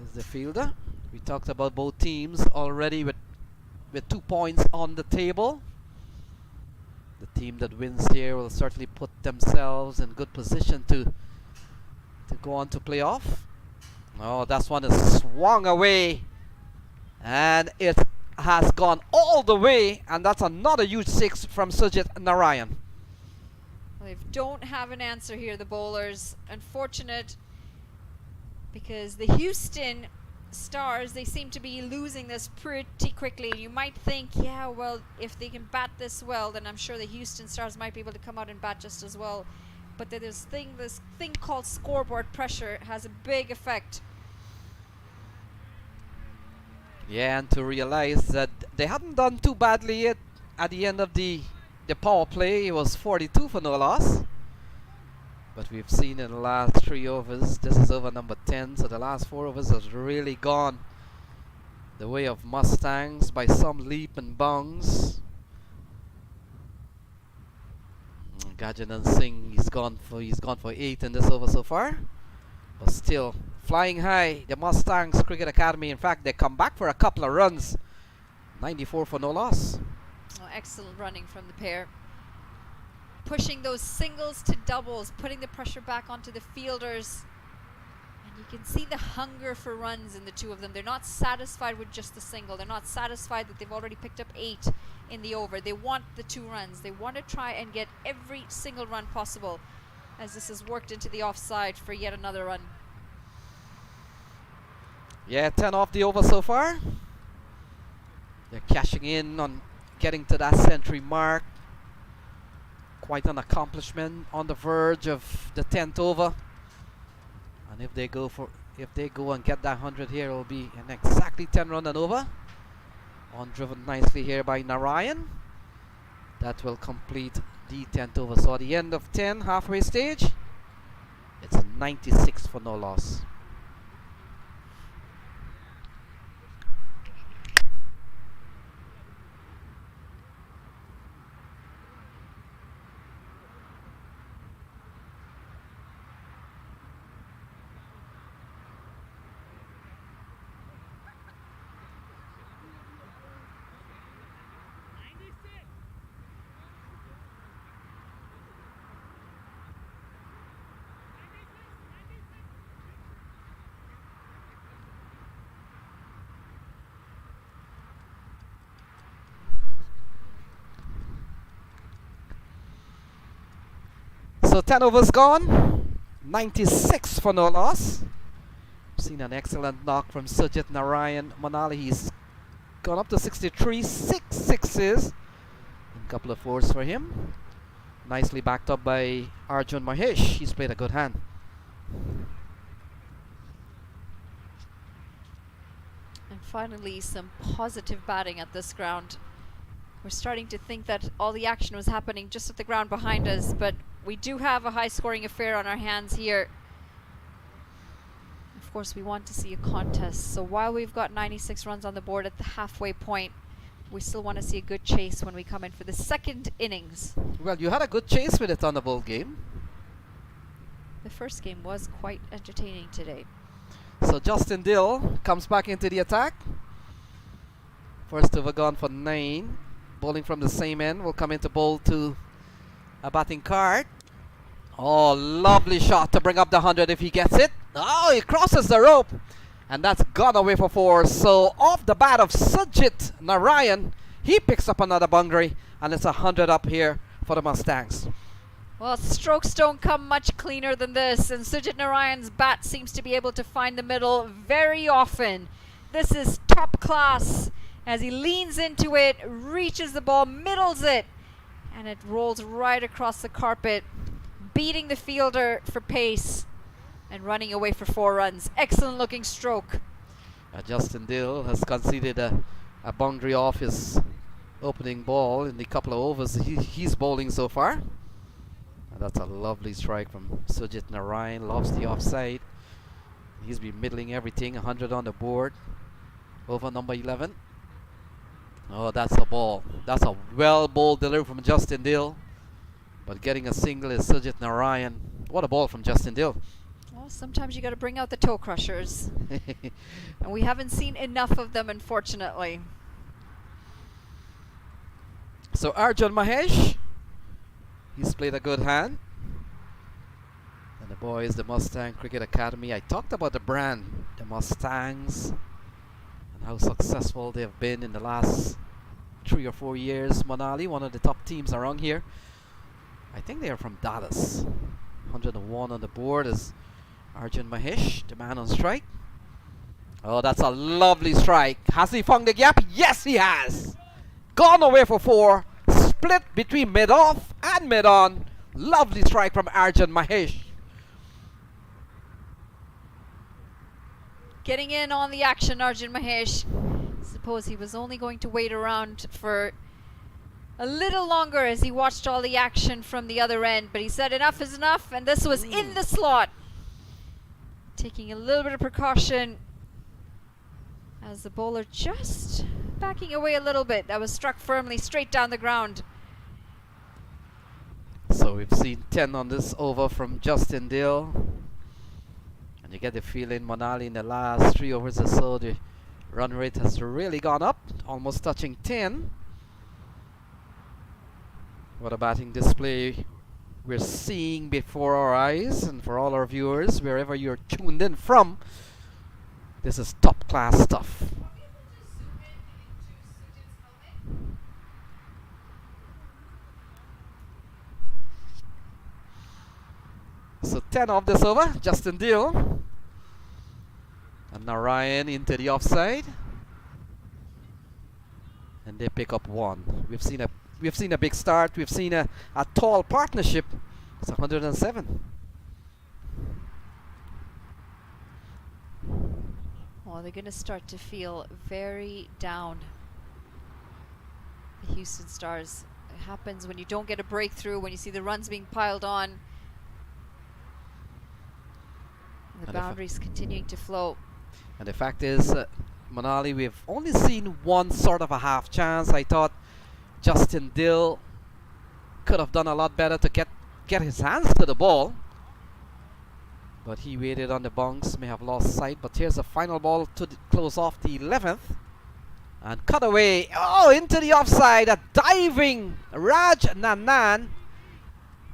S5: is the fielder. We talked about both teams already with 2 points on the table. The team that wins here will certainly put themselves in good position to go on to playoff. Oh, that one is swung away, and it has gone all the way, and that's another huge 6 from Sujit Narayan.
S4: Well, they don't have an answer here, the bowlers. Unfortunate, because the Houston Stars, they seem to be losing this pretty quickly. You might think, yeah, well, if they can bat this well, then I'm sure the Houston Stars might be able to come out and bat just as well. But this thing called scoreboard pressure has a big effect.
S5: Yeah, and to realize that they hadn't done too badly yet at the end of the power play. It was 42 for no loss. But we've seen in the last 3 overs, this is over number 10, so the last 4 overs has really gone the way of Mustangs by some leap and bounds. Gajanan Singh, he's gone for 8 in this over so far. But still flying high, the Mustangs Cricket Academy. In fact, they come back for a couple of runs. 94 for no loss.
S4: Oh, excellent running from the pair. Pushing those singles to doubles, putting the pressure back onto the fielders. And you can see the hunger for runs in the two of them. They're not satisfied with just the single. They're not satisfied that they've already picked up 8 in the over. They want the 2 runs. They want to try and get every single run possible, as this has worked into the offside for yet another run.
S5: Yeah, 10 off the over so far. They're cashing in on getting to that century mark. Quite an accomplishment, on the verge of the 10th over. And if they go and get that 100 here, it will be an exactly 10 run and over. On driven nicely here by Narayan. That will complete the 10th over. So at the end of 10, halfway stage, it's 96 for no loss. So 10 overs gone, 96 for no loss. Seen an excellent knock from Sujit Narayan. Manali, he's gone up to 63, 6 sixes. A couple of fours for him. Nicely backed up by Arjun Mahesh. He's played a good hand.
S4: And finally, some positive batting at this ground. We're starting to think that all the action was happening just at the ground behind us, but we do have a high-scoring affair on our hands here. Of course, we want to see a contest. So while we've got 96 runs on the board at the halfway point, we still want to see a good chase when we come in for the second innings.
S5: Well, you had a good chase with it on the ball game.
S4: The first game was quite entertaining today.
S5: So Justin Dill comes back into the attack. First over gone for 9. Bowling from the same end will come into bowl to a batting card. Oh, lovely shot to bring up the 100 if he gets it. Oh, he crosses the rope. And that's gone away for 4. So off the bat of Sujit Narayan, he picks up another boundary. And it's 100 up here for the Mustangs.
S4: Well, strokes don't come much cleaner than this. And Sujit Narayan's bat seems to be able to find the middle very often. This is top class as he leans into it, reaches the ball, middles it. And it rolls right across the carpet, beating the fielder for pace and running away for 4 runs. Excellent looking stroke.
S5: Justin Dill has conceded a boundary off his opening ball in the couple of overs he's bowling so far. And that's a lovely strike from Sujit Narayan. Loves the offside. He's been middling everything. 100 on the board. Over number 11. Oh, that's a ball. That's a well bowled delivery from Justin Dill. But getting a single is Sujit Narayan. What a ball from Justin Dill.
S4: Well, sometimes you got to bring out the toe crushers. And we haven't seen enough of them, unfortunately.
S5: So Arjun Mahesh, he's played a good hand. And the boys, the Mustang Cricket Academy. I talked about the brand, the Mustangs, and how successful they have been in the last 3 or 4 years. Manali, one of the top teams around here. I think they are from Dallas. 101 on the board is Arjun Mahesh, the man on strike. Oh, that's a lovely strike. Has he found the gap? Yes, he has. Gone away for 4. Split between mid-off and mid-on. Lovely strike from Arjun Mahesh.
S4: Getting in on the action, Arjun Mahesh. Suppose he was only going to wait around for a little longer as he watched all the action from the other end, but he said enough is enough, and this was in the slot. Taking a little bit of precaution as the bowler just backing away a little bit. That was struck firmly straight down the ground.
S5: So we've seen 10 on this over from Justin Dill. And you get the feeling Manali in the last 3 overs or so, the run rate has really gone up, almost touching 10. What a batting display we're seeing before our eyes, and for all our viewers, wherever you're tuned in from, this is top class stuff. So 10 off this over, Justin Deal. And Narayan into the offside. And they pick up 1. We've seen a big start. We've seen a tall partnership. It's 107.
S4: Oh, they're going to start to feel very down. The Houston Stars. It happens when you don't get a breakthrough, when you see the runs being piled on. And the boundaries continuing to flow.
S5: And the fact is, Manali, we've only seen one sort of a half chance. I thought Justin Dill could have done a lot better to get his hands to the ball. But he waited on the bunks, may have lost sight. But here's the final ball to close off the 11th. And cut away. Oh, into the offside. A diving Raj Nanan.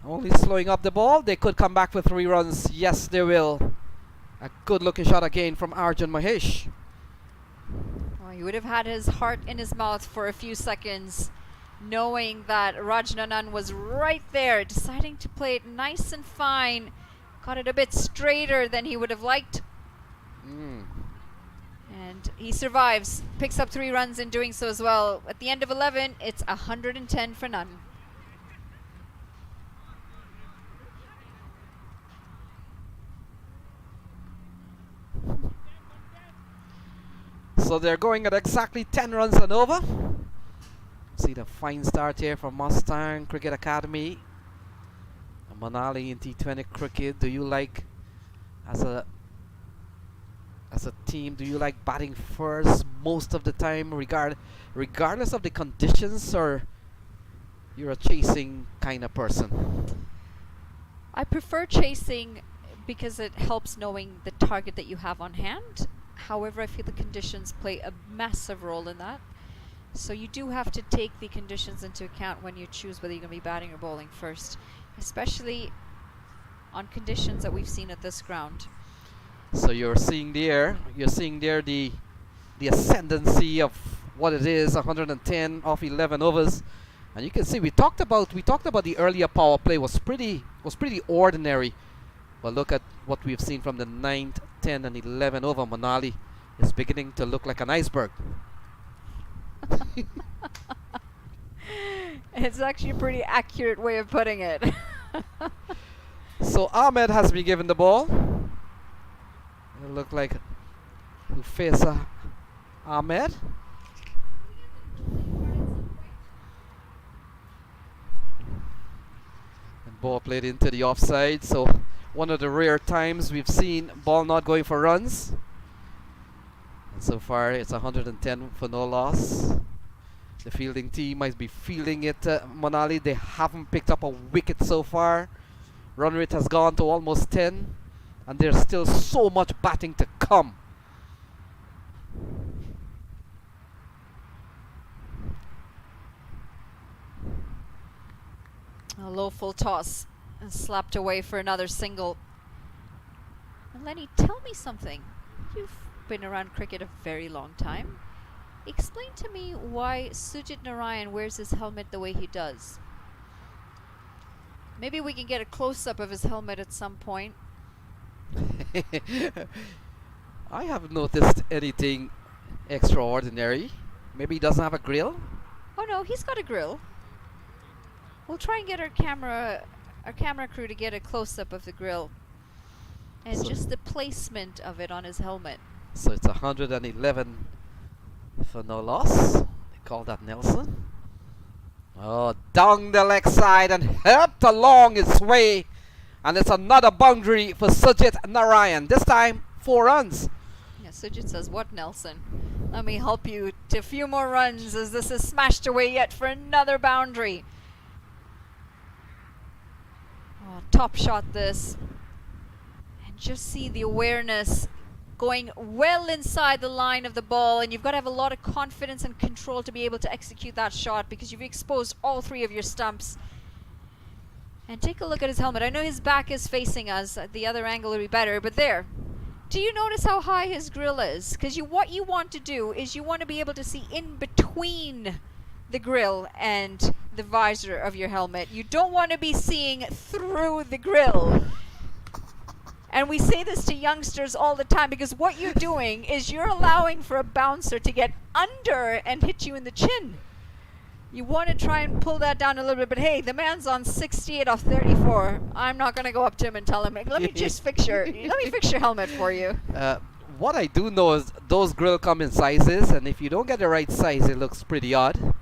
S5: Only slowing up the ball. They could come back with 3 runs. Yes, they will. A good looking shot again from Arjun Mahesh.
S4: Oh, he would have had his heart in his mouth for a few seconds, knowing that Rajnanan was right there, deciding to play it nice and fine. Got it a bit straighter than he would have liked. And he survives, picks up 3 runs in doing so as well. At the end of 11, it's 110 for none.
S5: So they're going at exactly 10 runs and over. See the fine start here from Mustang Cricket Academy. Manali in T20 cricket. Do you like, as a team, do you like batting first most of the time, regardless of the conditions, or you're a chasing kind of person?
S4: I prefer chasing because it helps knowing the target that you have on hand. However, I feel the conditions play a massive role in that. So you do have to take the conditions into account when you choose whether you're going to be batting or bowling first, especially on conditions that we've seen at this ground.
S5: So you're seeing there the ascendancy of what it is, 110 off 11 overs. And you can see we talked about the earlier power play was pretty ordinary. But look at what we've seen from the 9th, 10 and 11 over. Manali is beginning to look like an iceberg.
S4: It's actually a pretty accurate way of putting it.
S5: So Ahmed has been given the ball. It looked like Hufesa Ahmed. And ball played into the offside. So one of the rare times we've seen ball not going for runs. And so far it's 110 for no loss. The fielding team might be feeling it, Manali. They haven't picked up a wicket so far. Run rate has gone to almost 10. And there's still so much batting to come.
S4: A low full toss and slapped away for another single. And Lenny, tell me something. You've been around cricket a very long time. Explain to me why Sujit Narayan wears his helmet the way he does. Maybe we can get a close-up of his helmet at some point.
S5: I haven't noticed anything extraordinary. Maybe he doesn't have a grill?
S4: Oh no, he's got a grill. We'll try and get our camera crew to get a close-up of the grill. And
S5: So-
S4: just the placement of it on his helmet.
S5: So it's 111 for no loss. They call that Nelson. Oh, down the leg side and helped along its way. And it's another boundary for Sujit Narayan. This time, 4 runs.
S4: Yeah, Sujit says, what, Nelson? Let me help you to a few more runs as this is smashed away yet for another boundary. Oh, top shot this. And just see the awareness going well inside the line of the ball, and you've got to have a lot of confidence and control to be able to execute that shot because you've exposed all 3 of your stumps. And take a look at his helmet. I know his back is facing us. The other angle would be better, but there. Do you notice how high his grill is? Because what you want to do is you want to be able to see in between the grill and the visor of your helmet. You don't want to be seeing through the grill. And we say this to youngsters all the time because what you're doing is you're allowing for a bouncer to get under and hit you in the chin. You want to try and pull that down a little bit, but hey, the man's on 68 off 34. I'm not going to go up to him and tell him, let me fix your helmet for you.
S5: What I do know is those grill come in sizes, and if you don't get the right size, it looks pretty odd.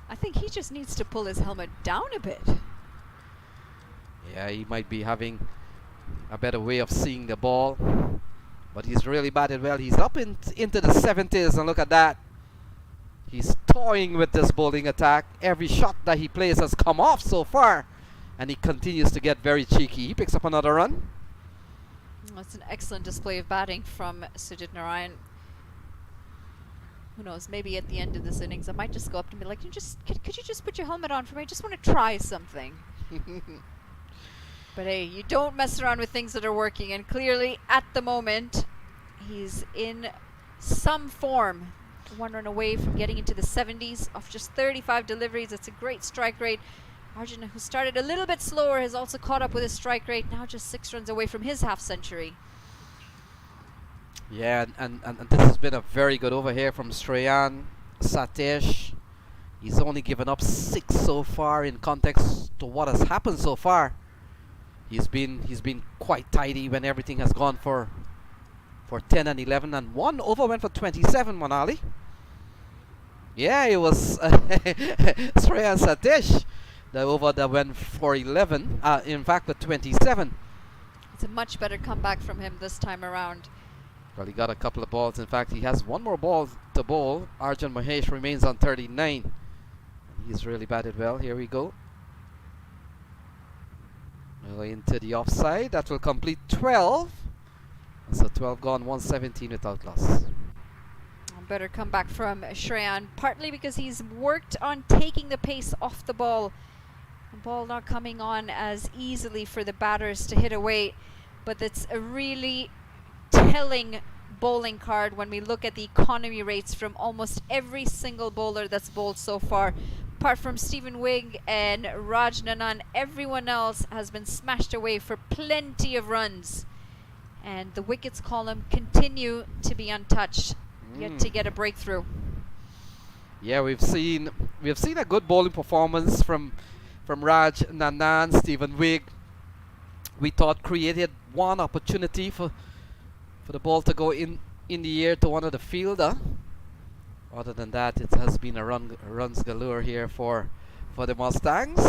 S4: I think he just needs to pull his helmet down a bit.
S5: Yeah, he might be having a better way of seeing the ball, but he's really batted well. He's up into the 70s, and look at that. He's toying with this bowling attack. Every shot that he plays has come off so far, and he continues to get very cheeky. He picks up another run.
S4: That's an excellent display of batting from Sujit Narayan. Who knows, maybe at the end of this innings I might just go up to him and be like, could you just put your helmet on for me? I just want to try something. But hey, you don't mess around with things that are working, and clearly at the moment he's in some form. One run away from getting into the 70s off just 35 deliveries. That's a great strike rate. Arjun, who started a little bit slower, has also caught up with his strike rate, now just 6 runs away from his half century.
S5: Yeah, and this has been a very good over here from Shreyan Satish. He's only given up 6 so far in context to what has happened so far. He's been quite tidy when everything has gone for 10 and 11, and one over went for 27, Manali. Yeah, it was Shreyan Satish, the over that went for 11, in fact for 27.
S4: It's a much better comeback from him this time around.
S5: Well, he got a couple of balls. In fact, he has one more ball to bowl. Arjun Mahesh remains on 39. He's really batted well. Here we go. Into the offside. That will complete 12. So 12 gone, 117 without loss.
S4: Better comeback from Shreyan, partly because he's worked on taking the pace off the ball. The ball not coming on as easily for the batters to hit away, but that's a really telling bowling card when we look at the economy rates from almost every single bowler that's bowled so far. Apart from Stephen Wigg and Raj Nanan, everyone else has been smashed away for plenty of runs. And the wickets column continue to be untouched, yet to get a breakthrough.
S5: Yeah, we've seen a good bowling performance from Raj Nanan. Stephen Wigg, we thought, created one opportunity for the ball to go in the air to one of the fielder. Other than that, it has been a runs galore here for the Mustangs.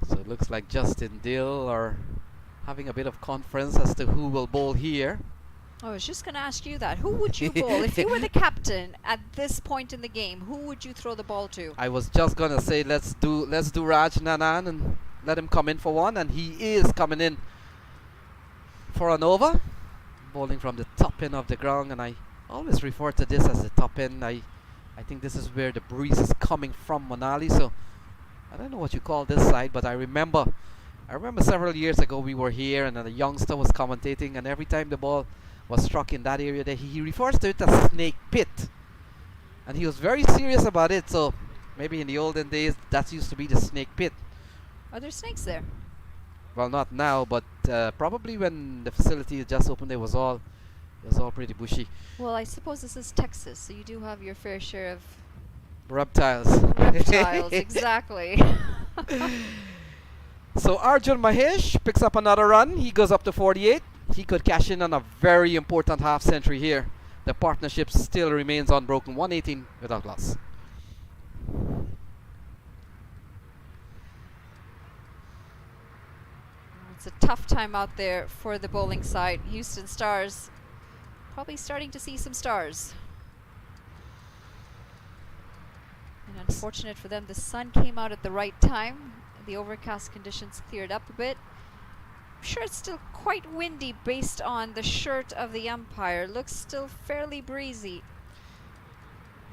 S5: So it looks like Justin Dill are having a bit of conference as to who will bowl here.
S4: I was just going to ask you that. Who would you bowl? If you were the captain at this point in the game, who would you throw the ball to?
S5: I was just going to say let's do Raj Nanan and let him come in for one, and he is coming in for an over. Bowling from the top end of the ground, and I always refer to this as the top end. I think this is where the breeze is coming from, Manali. So I don't know what you call this side, but I remember several years ago we were here and a youngster was commentating, and every time the ball was struck in that area there, he refers to it as snake pit, and he was very serious about it. So maybe in the olden days that used to be the snake pit.
S4: Are there snakes there?
S5: Well, not now, but probably when the facility just opened, it was all pretty bushy.
S4: Well, I suppose this is Texas, so you do have your fair share of
S5: Reptiles.
S4: reptiles. Exactly.
S5: So Arjun Mahesh picks up another run. He goes up to 48. He could cash in on a very important half century here. The partnership still remains unbroken, 118 without loss.
S4: It's a tough time out there for the bowling side. Houston Stars probably starting to see some stars. And unfortunate for them, the sun came out at the right time. The overcast conditions cleared up a bit. I'm sure it's still quite windy based on the shirt of the umpire. Looks still fairly breezy.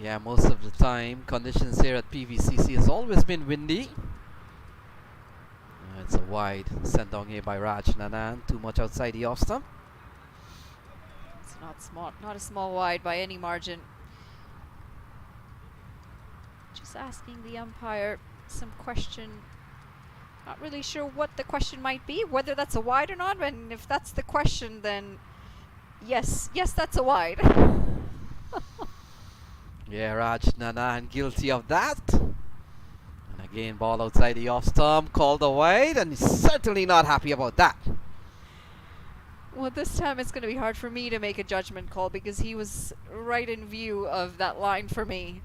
S5: Yeah, most of the time, conditions here at PVCC has always been windy. It's a wide sent down here by Raj Nanan. Too much outside the off stump.
S4: It's not small, not a small wide by any margin. Just asking the umpire some question. Not really sure what the question might be, whether that's a wide or not. And if that's the question, then yes, that's a wide.
S5: Yeah, Raj Nanan guilty of that. And again, ball outside the off stump, called a wide, and he's certainly not happy about that.
S4: Well, this time it's going to be hard for me to make a judgment call because he was right in view of that line for me.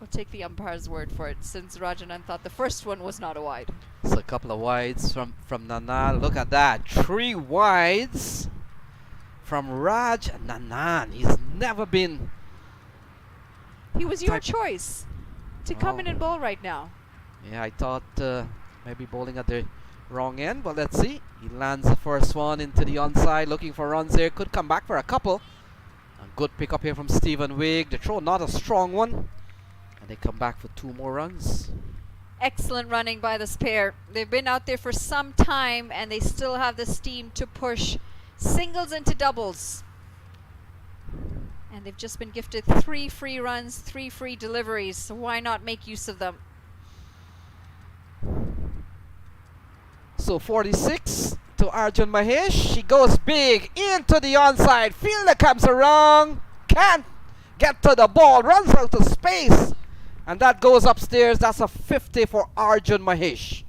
S4: We'll take the umpire's word for it, since Rajanan thought the first one was not a wide.
S5: So a couple of wides from Nanan. Look at that. 3 wides from Raj Nanan. He's never been...
S4: He was your choice to come in and bowl right now.
S5: Yeah, I thought maybe bowling at the wrong end, but let's see. He lands the first one into the onside, looking for runs here. Could come back for a couple. A good pick up here from Stephen Wigg. The throw, not a strong one. And they come back for 2 more runs.
S4: Excellent running by this pair. They've been out there for some time and they still have the steam to push singles into doubles. And they've just been gifted 3 free runs, 3 free deliveries, so why not make use of them?
S5: So 46 to Arjun Mahesh. She goes big into the onside. Fielder comes around. Can't get to the ball. Runs out of space. And that goes upstairs. That's a 50 for Arjun Mahesh.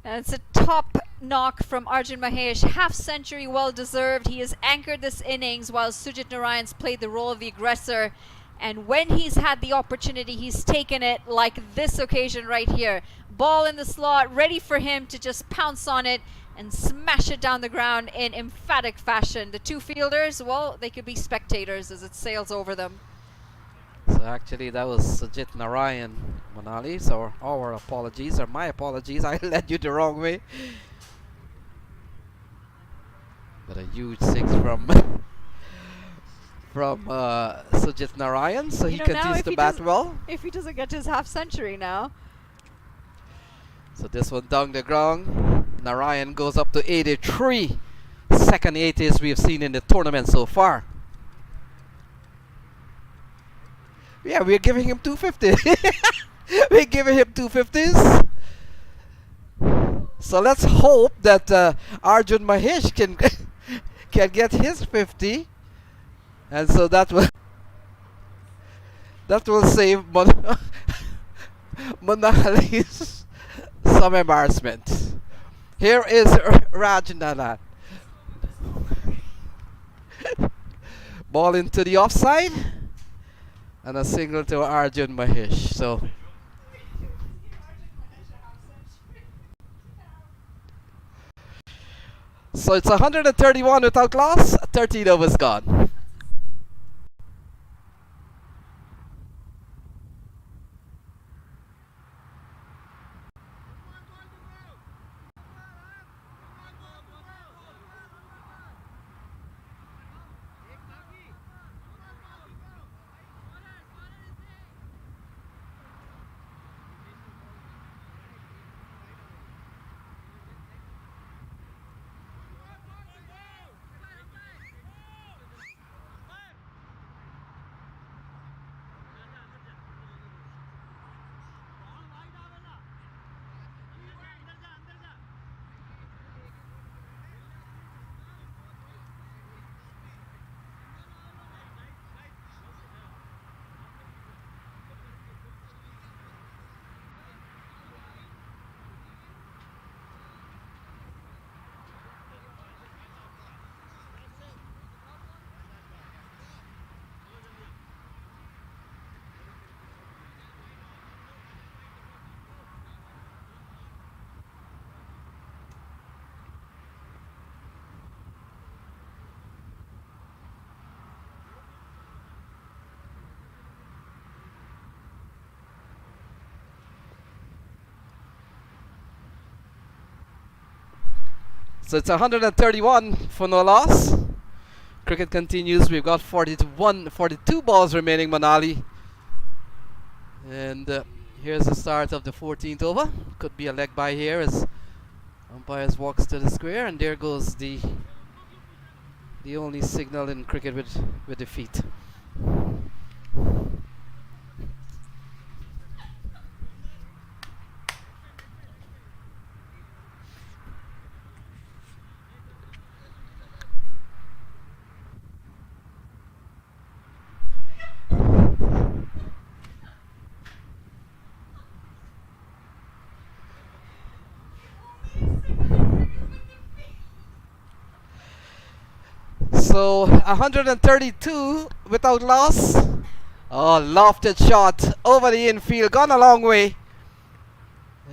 S4: And it's a top knock from Arjun Mahesh. Half century well deserved. He has anchored this innings while Sujit Narayan's played the role of the aggressor. And when he's had the opportunity, he's taken it, like this occasion right here. Ball in the slot, ready for him to just pounce on it and smash it down the ground in emphatic fashion. The 2 fielders, well, they could be spectators as it sails over them.
S5: So actually that was Sujit Narayan, Manali. So our apologies, or my apologies. I led you the wrong way. But a huge 6 from Sujit Narayan. So he continues to bat well.
S4: If he doesn't get to his half century now.
S5: So this one down the ground. Narayan goes up to 83. Second 80s we've seen in the tournament so far. Yeah, we're giving him 250. We're giving him 250s. So let's hope that Arjun Mahesh can can get his 50, and so that will save Manali's some embarrassment. Here is Rajnanan. Ball into the offside. And a single to Arjun Mahesh. So it's 131 without loss, 13 overs gone. So it's 131 for no loss. Cricket continues. We've got 42 balls remaining, Manali. And here's the start of the 14th over. Could be a leg by here as umpires walks to the square, and there goes the only signal in cricket with defeat. So 132 without loss. Oh, lofted shot over the infield, gone a long way.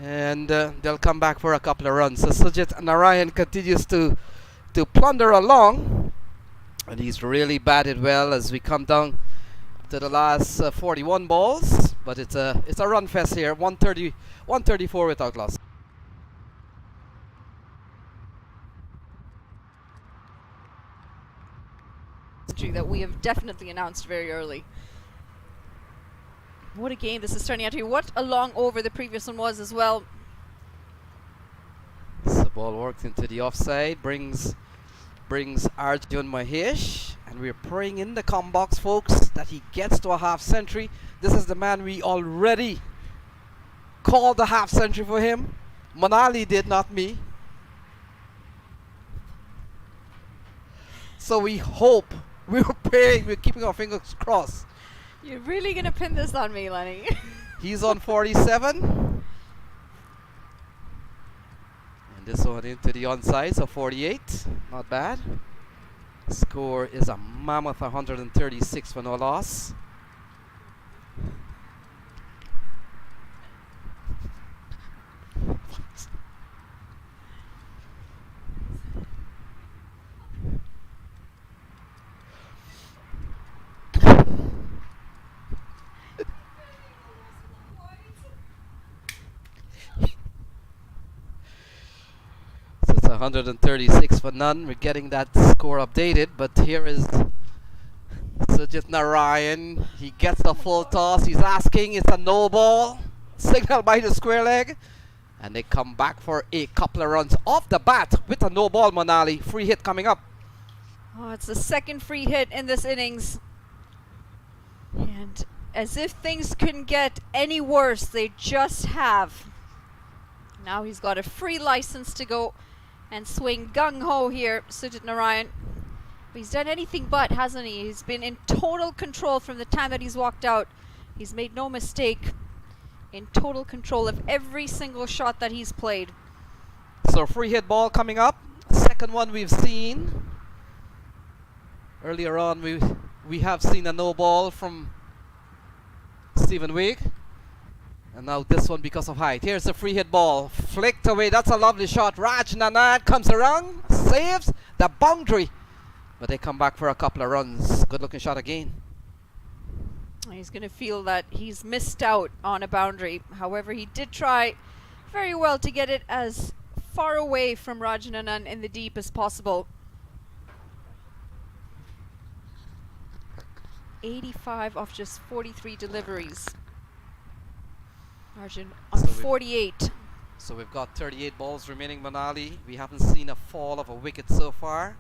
S5: And they'll come back for a couple of runs. So Sujit Narayan continues to plunder along. And he's really batted well as we come down to the last 41 balls. But it's a run fest here. 134 without loss.
S4: That we have definitely announced very early. What a game this is turning out to be. What a long over the previous one was as well.
S5: So the ball works into the offside, brings Arjun Mahesh, and we're praying in the com box, folks, that he gets to a half century. This is the man we already called the half century for him. Manali did, not me. So we hope, we're praying, we're keeping our fingers crossed.
S4: You're really going to pin this on me, Lenny.
S5: He's on 47. And this one into the onside, so 48. Not bad. Score is a mammoth 136 for no loss. So it's 136 for none. We're getting that score updated, but here is Sujit Narayan. He gets the full toss. He's asking, it's a no ball. Signal by the square leg. And they come back for a couple of runs off the bat with a no ball, Manali. Free hit coming up.
S4: Oh, it's the second free hit in this innings. And as if things couldn't get any worse, they just have. Now he's got a free license to go and swing gung-ho here, Sujit Narayan. But he's done anything but, hasn't he? He's been in total control from the time that he's walked out. He's made no mistake. In total control of every single shot that he's played.
S5: So free hit ball coming up. Second one we've seen. Earlier on we have seen a no ball from Stephen Wigg. And now this one because of height. Here's the free hit ball. Flicked away. That's a lovely shot. Raj Nanad comes around. Saves the boundary. But they come back for a couple of runs. Good looking shot again.
S4: He's going to feel that he's missed out on a boundary. However, he did try very well to get it as far away from Rajananan in the deep as possible. 85 off just 43 deliveries. Arjun on
S5: So
S4: 48.
S5: So we've got 38 balls remaining, Manali. We haven't seen a fall of a wicket so far.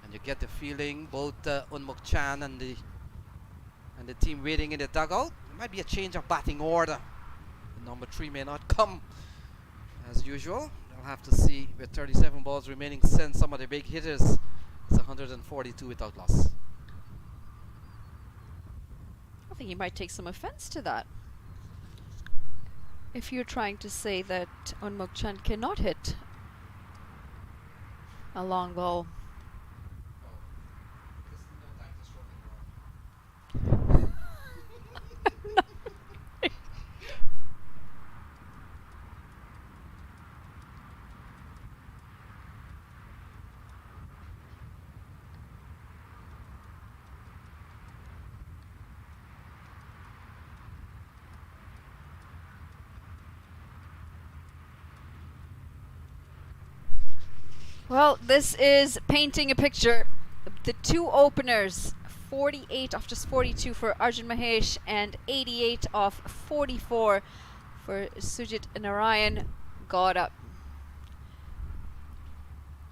S5: And you get the feeling both Unmuk Chan and the team waiting in the dugout. There might be a change of batting order. The number 3 may not come as usual. They'll have to see with 37 balls remaining, send some of the big hitters. It's 142 without loss.
S4: I think you might take some offense to that. If you're trying to say that Unmuk Chan cannot hit a long ball. Well, this is painting a picture. The two openers, 48 off just 42 for Arjun Mahesh and 88 off 44 for Sujit Narayan Gowda.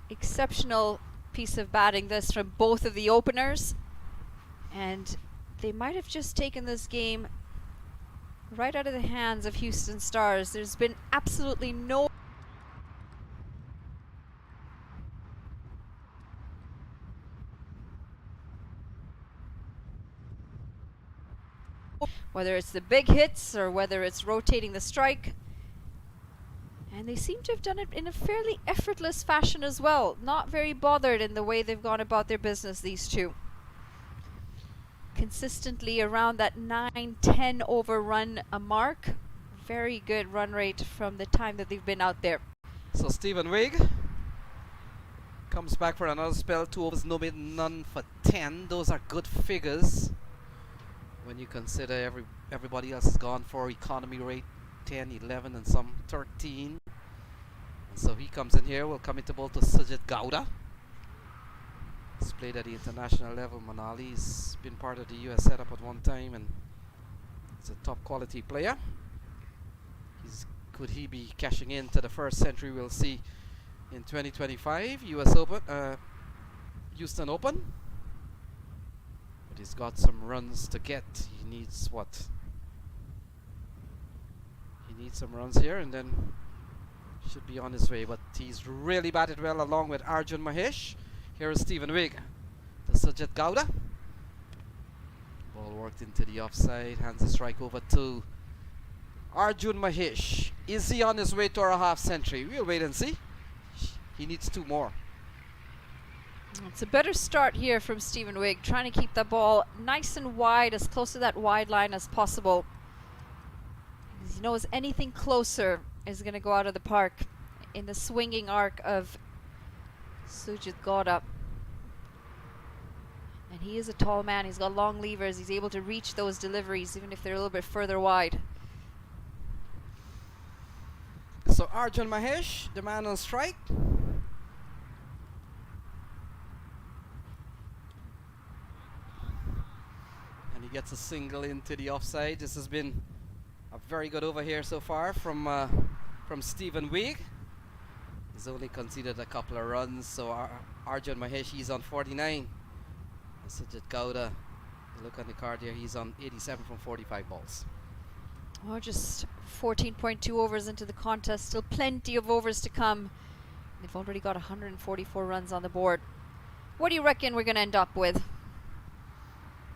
S4: Exceptional piece of batting this from both of the openers, and they might have just taken this game right out of the hands of Houston Stars. There's been absolutely no whether it's the big hits or whether it's rotating the strike. And they seem to have done it in a fairly effortless fashion as well. Not very bothered in the way they've gone about their business, these two. Consistently around that 9-10 over run a mark. Very good run rate from the time that they've been out there.
S5: So Stephen Wigg comes back for another spell. 2 overs, no bid, none for 10. Those are good figures when you consider everybody else has gone for economy rate 10, 11 and some 13. And so he comes in here. Will come into ball to Sujit Gowda. He's played at the international level. Manali's been part of the US setup at one time and he's a top quality player. Could he be cashing into the first century? We'll see in 2025 US Open, Houston Open. But he's got some runs to get. He needs what? He needs some runs here and then should be on his way. But he's really batted well along with Arjun Mahesh. Here is Stephen Wigg to Sujit Gowda. Ball worked into the offside. Hands the strike over to Arjun Mahesh. Is he on his way to a half century? We'll wait and see. He needs 2 more.
S4: It's a better start here from Stephen Wigg, trying to keep the ball nice and wide, as close to that wide line as possible. He knows anything closer is going to go out of the park in the swinging arc of Sujit Gowda. And he is a tall man. He's got long levers. He's able to reach those deliveries even if they're a little bit further wide.
S5: So Arjun Mahesh, the man on strike. And he gets a single into the offside. This has been a very good over here so far from Stephen Wigg. He's only conceded a couple of runs, so Arjun Mahesh, he's on 49. And Sujit Gowda, look on the card here, he's on 87 from 45 balls.
S4: Oh, just 14.2 overs into the contest. Still plenty of overs to come. They've already got 144 runs on the board. What do you reckon we're going to end up with?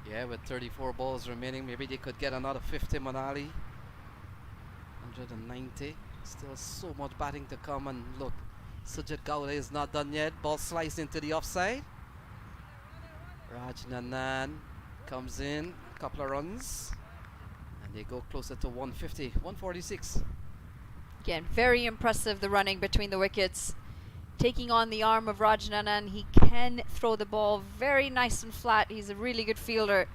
S5: Yeah, with 34 balls remaining, maybe they could get another 50 Manali. 190. Still so much batting to come, and look, Sujit Gowda is not done yet. Ball sliced into the offside. Rajnanan comes in, a couple of runs, and they go closer to 150, 146.
S4: Again, very impressive, the running between the wickets. Taking on the arm of Rajnanan, he can throw the ball very nice and flat. He's a really good fielder.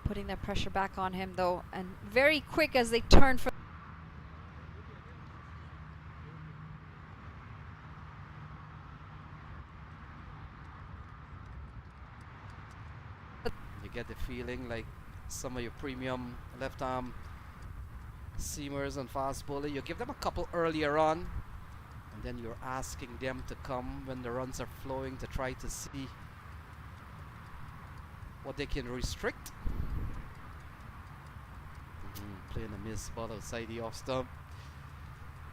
S4: Putting that pressure back on him though, and very quick as they turn for
S5: You get the feeling like some of your premium left arm seamers and fast bowler, you give them a couple earlier on, and then you're asking them to come when the runs are flowing to try to see what they can restrict. Playing a miss ball outside the off stump.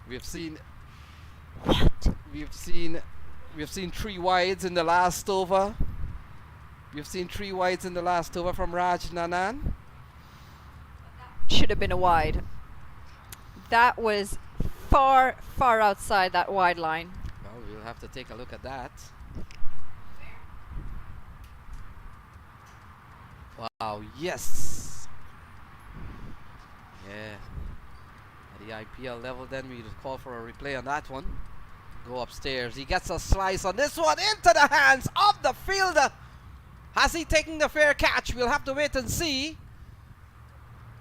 S5: We've seen 3 wides in the last over. We've seen 3 wides in the last over from Rajnanan.
S4: should have been a wide. That was far, far outside that wide line.
S5: Well, we'll have to take a look at that. Wow, yes. Yeah. At the IPL level, then we'd call for a replay on that one. Go upstairs. He gets a slice on this one into the hands of the fielder. Has he taken the fair catch? We'll have to wait and see.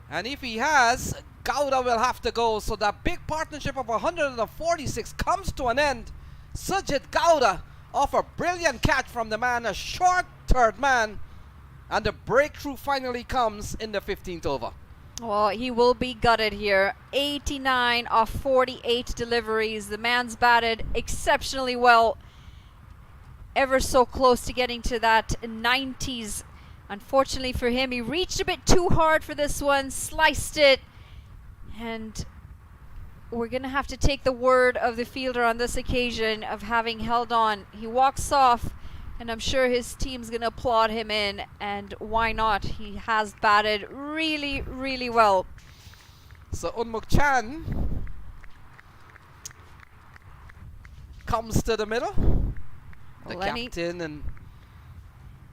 S5: And if he has, Gowda will have to go. So that big partnership of 146 comes to an end. Sujit Gowda off a brilliant catch from the man, a short third man, and the breakthrough finally comes in the 15th over.
S4: Well, he will be gutted here. 89 off 48 deliveries. The man's batted exceptionally well. Ever so close to getting to that 90s. Unfortunately for him, he reached a bit too hard for this one, sliced it, and we're going to have to take the word of the fielder on this occasion of having held on. He walks off, and I'm sure his team's going to applaud him in, and why not? He has batted really, really well.
S5: So Unmuk Chan comes to the middle. The
S4: Lenny.
S5: captain, and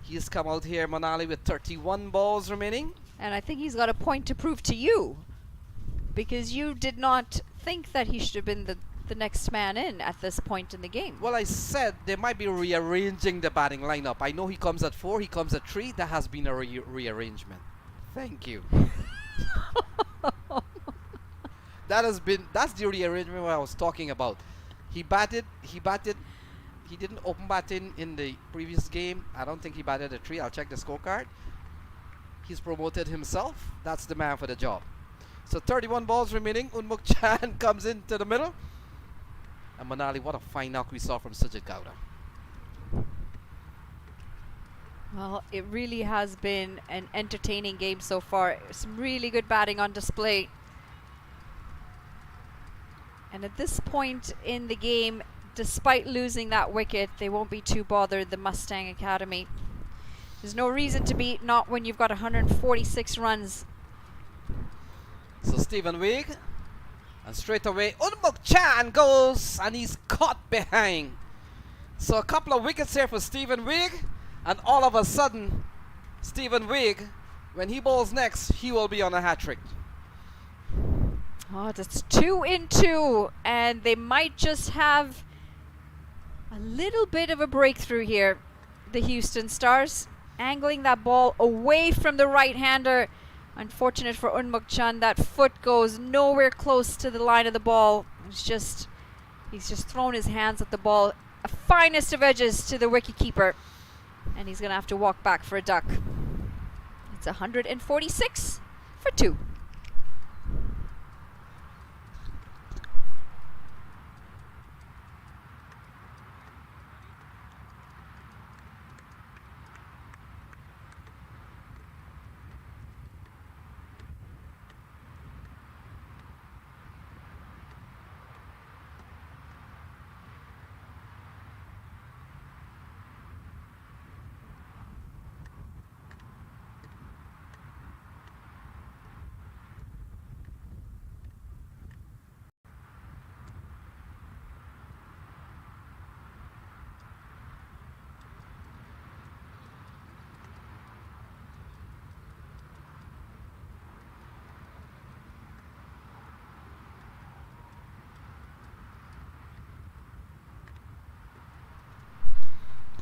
S5: he's come out here, Manali, with 31 balls remaining.
S4: And I think he's got a point to prove to you, because you did not think that he should have been the next man in at this point in the game.
S5: Well, I said they might be rearranging the batting lineup. I know he comes at 4, he comes at 3. There has been a rearrangement. Thank you. That's the rearrangement I was talking about. He didn't open batting in the previous game. I don't think he batted at 3. I'll check the scorecard. He's promoted himself. That's the man for the job. So 31 balls remaining. Unmuk Chan comes into the middle. And Manali, what a fine knock we saw from Sujit Gowda.
S4: Well, it really has been an entertaining game so far. Some really good batting on display. And at this point in the game, despite losing that wicket, they won't be too bothered, the Mustang Academy. There's no reason to be, not when you've got 146 runs.
S5: So Stephen Wigg, and straight away Unmuk Chan goes, and he's caught behind. So a couple of wickets here for Stephen Wigg, and all of a sudden, Stephen Wigg, when he bowls next, he will be on a hat-trick.
S4: Oh, that's 2 in 2, and they might just have a little bit of a breakthrough here. The Houston Stars angling that ball away from the right-hander. Unfortunate for Unmuk Chan, that foot goes nowhere close to the line of the ball. He's just thrown his hands at the ball. A finest of edges to the wicketkeeper, and he's gonna have to walk back for a duck. It's 146 for 2.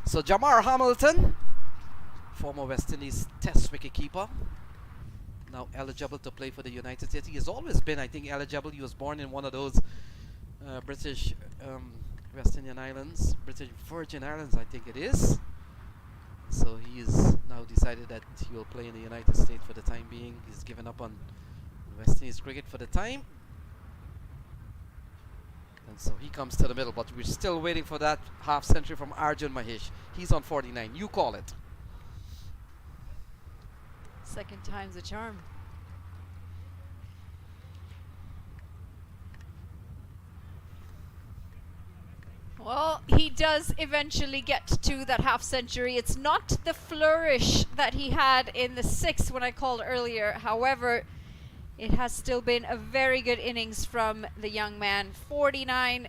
S5: So Jamar Hamilton, former West Indies Test wicketkeeper, now eligible to play for the United States. He has always been, I think, eligible. He was born in one of those British West Indian Islands, British Virgin Islands, I think it is. So he's now decided that he will play in the United States for the time being. He's given up on West Indies cricket for the time. And so he comes to the middle, but we're still waiting for that half century from Arjun Mahesh. He's on 49. You call it.
S4: Second time's a charm. Well, he does eventually get to that half century. It's not the flourish that he had in the 6th when I called earlier. However, it has still been a very good innings from the young man. 49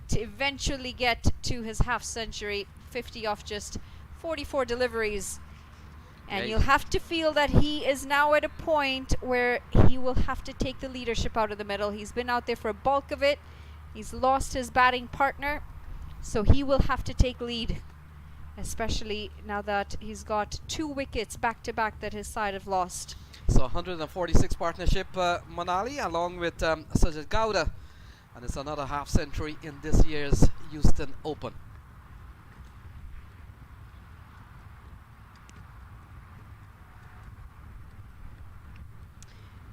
S4: to eventually get to his half century. 50 off just 44 deliveries. And you'll have to feel that he is now at a point where he will have to take the leadership out of the middle. He's been out there for a bulk of it. He's lost his batting partner. So he will have to take lead, especially now that he's got 2 wickets back-to-back that his side have lost.
S5: So 146 partnership, Manali, along with Sajid Gowda. And it's another half century in this year's Houston Open.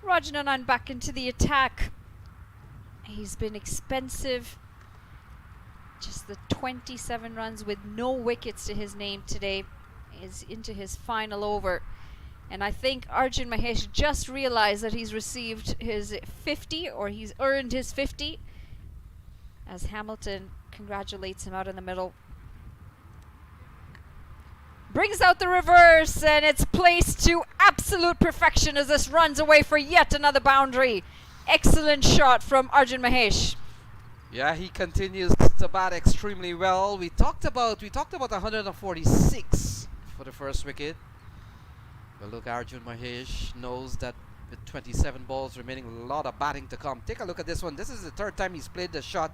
S4: Rajananan back into the attack. He's been expensive. Just the 27 runs with no wickets to his name today is into his final over. And I think Arjun Mahesh just realized that he's received his 50, or he's earned his 50, as Hamilton congratulates him out in the middle. Brings out the reverse, and it's placed to absolute perfection as this runs away for yet another boundary. Excellent shot from Arjun Mahesh.
S5: Yeah, he continues to bat extremely well. We talked about 146 for the first wicket. But look, Arjun Mahesh knows that with 27 balls remaining, a lot of batting to come. Take a look at this one. This is the third time he's played the shot.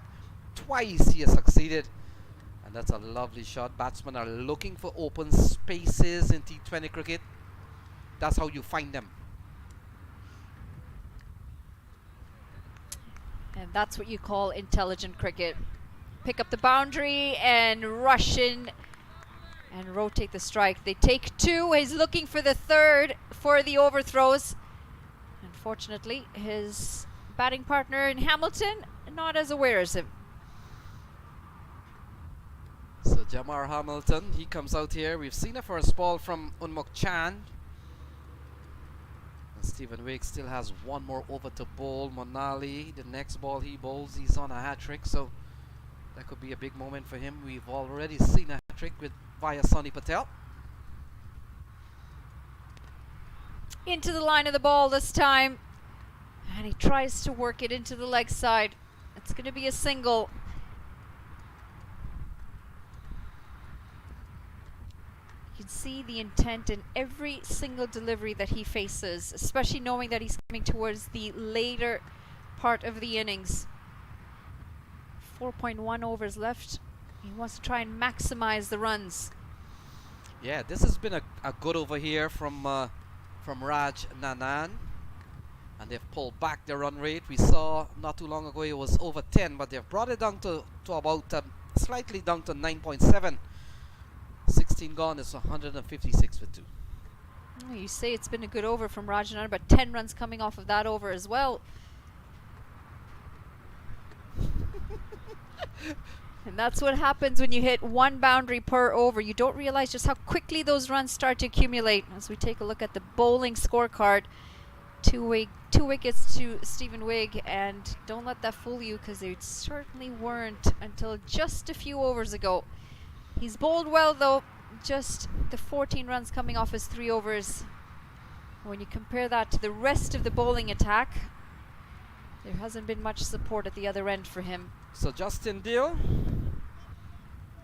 S5: Twice he has succeeded. And that's a lovely shot. Batsmen are looking for open spaces in T20 cricket. That's how you find them.
S4: And that's what you call intelligent cricket. Pick up the boundary and rush in and rotate the strike. They take two. He's looking for the third for the overthrows. Unfortunately, his batting partner in Hamilton not as aware as him.
S5: So Jamar Hamilton, he comes out here. We've seen a first ball from Unmuk Chan. And Stephen Wake still has one more over to bowl. Monali, the next ball he bowls, he's on a hat-trick. So that could be a big moment for him. We've already seen a hat-trick via Sonny Patel.
S4: Into the line of the ball this time. And he tries to work it into the leg side. It's going to be a single. You can see the intent in every single delivery that he faces, especially knowing that he's coming towards the later part of the innings. 4.1 overs left. He wants to try and maximize the runs.
S5: Yeah, this has been a good over here from Raj Nanan. And they've pulled back their run rate. We saw not too long ago it was over 10, but they've brought it down to about slightly down to 9.7. 16 gone, it's 156 for 2.
S4: You say it's been a good over from Rajanan, but 10 runs coming off of that over as well. And that's what happens when you hit one boundary per over. You don't realize just how quickly those runs start to accumulate. As we take a look at the bowling scorecard, two wickets to Stephen Wigg, and don't let that fool you, because they certainly weren't until just a few overs ago. He's bowled well though, just the 14 runs coming off his 3 overs. When you compare that to the rest of the bowling attack, there hasn't been much support at the other end for him.
S5: So Justin Deal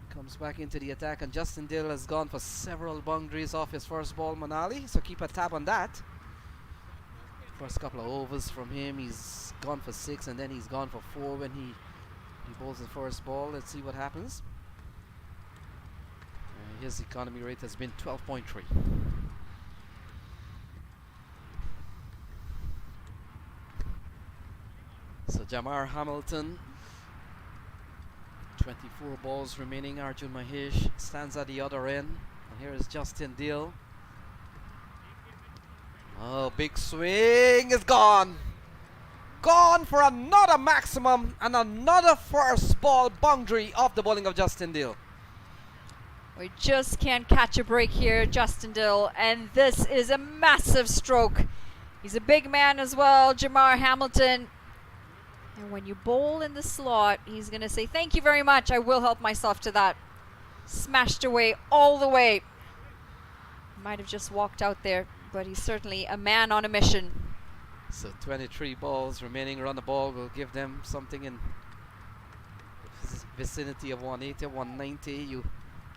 S5: comes back into the attack, and Justin Deal has gone for several boundaries off his first ball, Manali, so keep a tab on that. First couple of overs from him, he's gone for 6, and then he's gone for 4 when he bowls his first ball. Let's see what happens. His economy rate has been 12.3. So Jamar Hamilton, 24 balls remaining. Arjun Mahesh stands at the other end. And here is Justin Deal. Oh, big swing is gone. Gone for another maximum and another first ball boundary of the bowling of Justin Deal.
S4: We just can't catch a break here, Justin Dill, and this is a massive stroke. He's a big man as well, Jamar Hamilton. And when you bowl in the slot, he's going to say, thank you very much, I will help myself to that. Smashed away all the way. Might have just walked out there, but he's certainly a man on a mission.
S5: So 23 balls remaining around the ball will give them something in vicinity of 180, 190.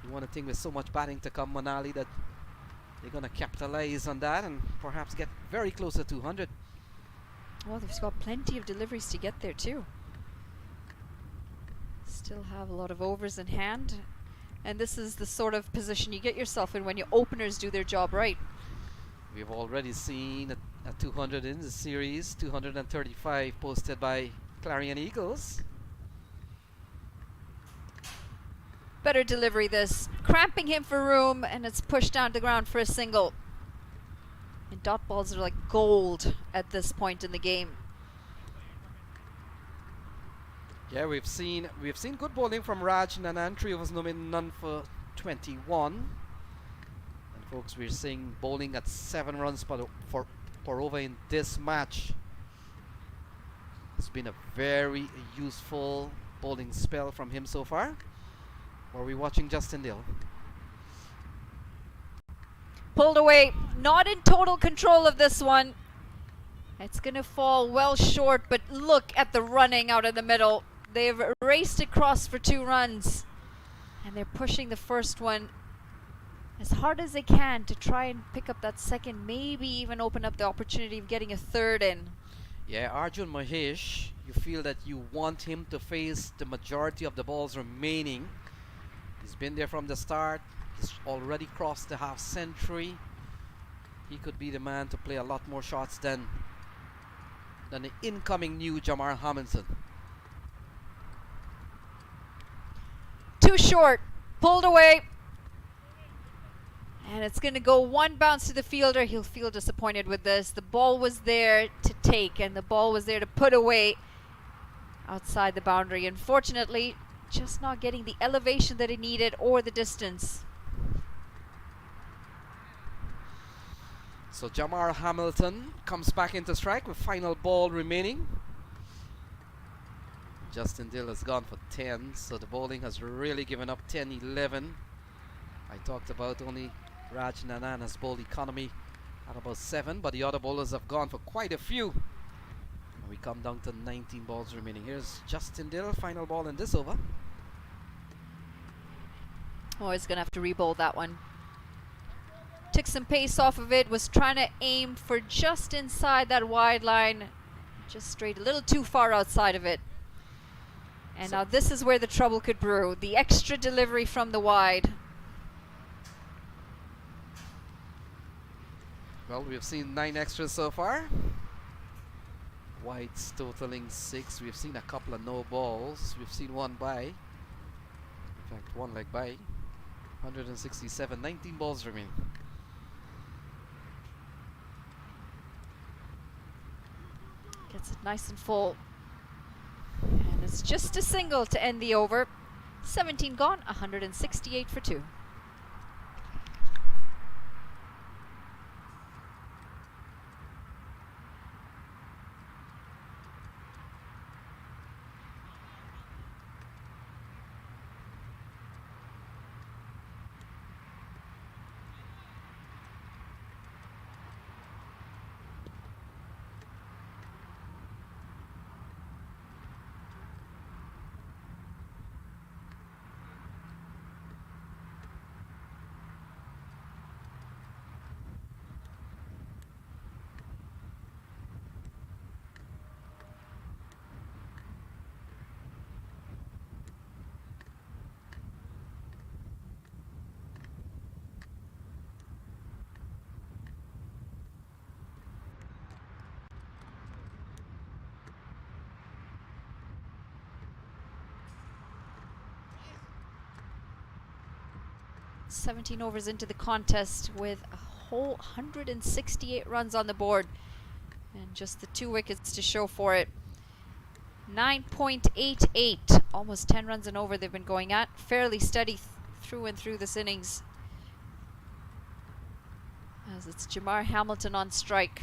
S5: You want to think with so much batting to come, Manali, that they're going to capitalize on that and perhaps get very close to 200.
S4: Well, they've got plenty of deliveries to get there too. Still have a lot of overs in hand. And this is the sort of position you get yourself in when your openers do their job right.
S5: We've already seen a 200 in the series, 235 posted by Clarion Eagles.
S4: Better delivery this. Cramping him for room, and it's pushed down to the ground for a single. And dot balls are like gold at this point in the game.
S5: Yeah, we've seen good bowling from Raj Nanan. 3 overs, no min, none for 21. And folks, we're seeing bowling at 7 runs per over in this match. It's been a very useful bowling spell from him so far. Or are we watching Justin Dill?
S4: Pulled away, not in total control of this one. It's going to fall well short, but look at the running out of the middle. They've raced across for 2 runs, and they're pushing the first one as hard as they can to try and pick up that second, maybe even open up the opportunity of getting a third in.
S5: Yeah, Arjun Mahesh, you feel that you want him to face the majority of the balls remaining. He's been there from the start. He's already crossed the half century. He could be the man to play a lot more shots than the incoming new Jamar Hamilton.
S4: Too short, pulled away. And it's going to go 1 bounce to the fielder. He'll feel disappointed with this. The ball was there to take, and the ball was there to put away outside the boundary. Unfortunately, just not getting the elevation that he needed or the distance.
S5: So Jamar Hamilton comes back into strike with final ball remaining. Justin Dill has gone for 10, so the bowling has really given up 10-11. I talked about only Raj Nanan has bowled economy at about 7, but the other bowlers have gone for quite a few. And we come down to 19 balls remaining. Here's Justin Dill, final ball in this over.
S4: Oh, he's going to have to re-bowl that one. Took some pace off of it, was trying to aim for just inside that wide line. Just strayed a little too far outside of it. And now this is where the trouble could brew. The extra delivery from the wide.
S5: Well, we've seen 9 extras so far. Wides totaling 6. We've seen a couple of no balls. We've seen 1 by. In fact, 1 leg by. 167. 19 balls remaining.
S4: Gets it nice and full. And it's just a single to end the over. 17 gone, 168 for 2. .17 overs into the contest with a whole 168 runs on the board and just the 2 wickets to show for it. 9.88, almost 10 runs and over they've been going at. Fairly steady through and through this innings. As it's Jamar Hamilton on strike.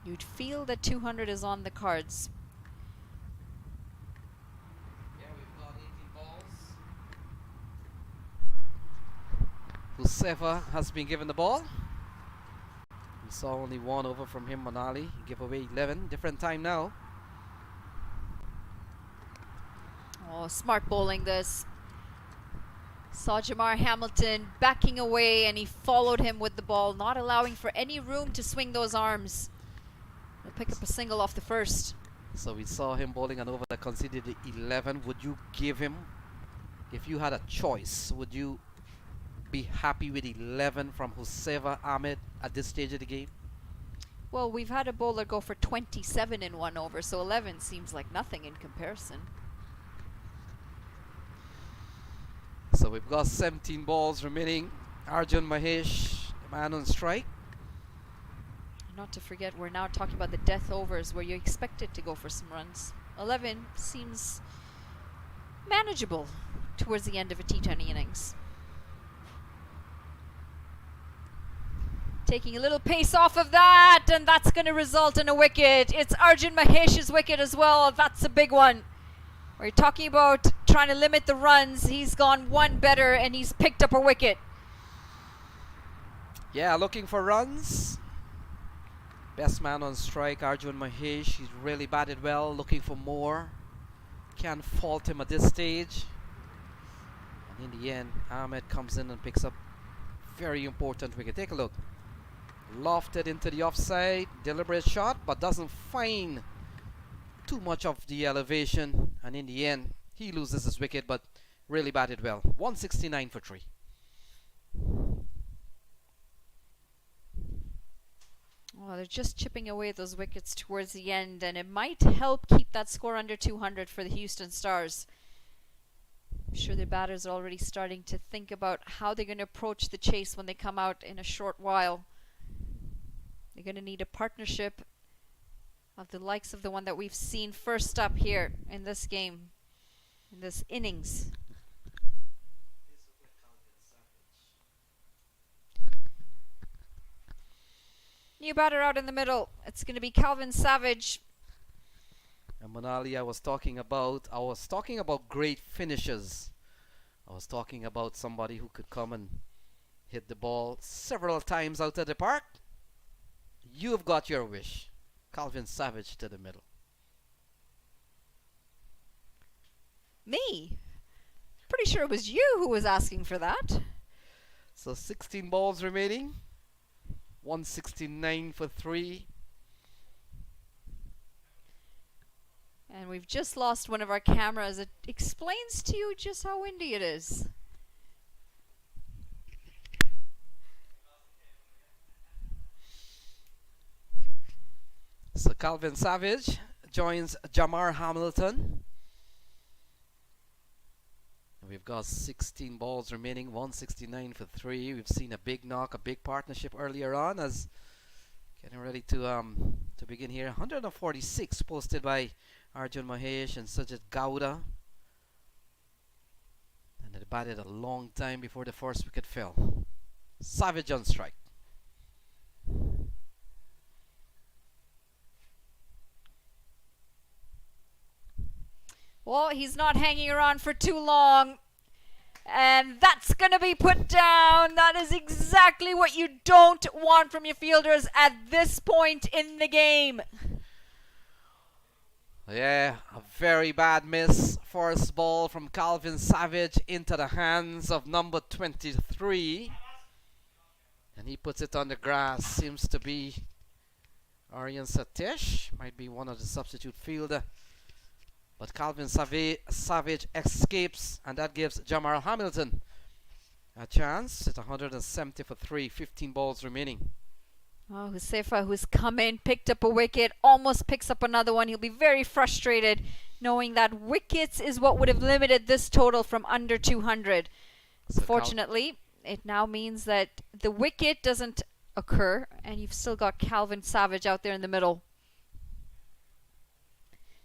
S4: You'd feel that 200 is on the cards.
S5: Whoever has been given the ball. We saw only 1 over from him, Manali. He gave away 11. Different time now.
S4: Oh, smart bowling this. Saw Jamar Hamilton backing away and he followed him with the ball, not allowing for any room to swing those arms. He'll pick up a single off the first.
S5: So we saw him bowling an over that conceded 11. Would you give him, if you had a choice, would you be happy with 11 from Hussein Ahmed at this stage of the game?
S4: Well, we've had a bowler go for 27 in 1 over, so 11 seems like nothing in comparison.
S5: So we've got 17 balls remaining Arjun Mahesh, the man on strike.
S4: Not to forget, we're now talking about the death overs where you expect it to go for some runs. 11 seems manageable towards the end of a T20 innings. Taking a little pace off of that, and that's going to result in a wicket. It's Arjun Mahesh's wicket as well. That's a big one. We're talking about trying to limit the runs. He's gone one better, and he's picked up a wicket.
S5: Yeah, looking for runs. Best man on strike, Arjun Mahesh. He's really batted well, looking for more. Can't fault him at this stage. And in the end, Ahmed comes in and picks up very important wicket. Take a look. Lofted into the offside, deliberate shot, but doesn't find too much of the elevation. And in the end, he loses his wicket, but really batted well. 169 for 3.
S4: Well, they're just chipping away at those wickets towards the end, and it might help keep that score under 200 for the Houston Stars. I'm sure the batters are already starting to think about how they're going to approach the chase when they come out in a short while. They're going to need a partnership of the likes of the one that we've seen first up here in this game, in this innings. New batter out in the middle. It's going to be Calvin Savage.
S5: And Manali, I was talking about great finishes. I was talking about somebody who could come and hit the ball several times out of the park. You've got your wish. Calvin Savage to the middle.
S4: Me? Pretty sure it was you who was asking for that.
S5: So 16 balls remaining. 169 for 3.
S4: And we've just lost one of our cameras. It explains to you just how windy it is.
S5: So Calvin Savage joins Jamar Hamilton. We've got 16 balls remaining, 169 for 3. We've seen a big knock, a big partnership earlier on as getting ready to begin here. 146 posted by Arjun Mahesh and Sajid Gowda. And they batted a long time before the first wicket fell. Savage on strike.
S4: Well, he's not hanging around for too long. And that's going to be put down. That is exactly what you don't want from your fielders at this point in the game.
S5: Yeah, a very bad miss. First ball from Calvin Savage into the hands of number 23. And he puts it on the grass. Seems to be Aryan Satish. Might be one of the substitute fielder. But Calvin Savage escapes, and that gives Jamar Hamilton a chance. It's 170 for 3, 15 balls remaining.
S4: Oh, Husefa, who's come in, picked up a wicket, almost picks up another one. He'll be very frustrated knowing that wickets is what would have limited this total from under 200.
S5: So
S4: Fortunately, it now means that the wicket doesn't occur, and you've still got Calvin Savage out there in the middle.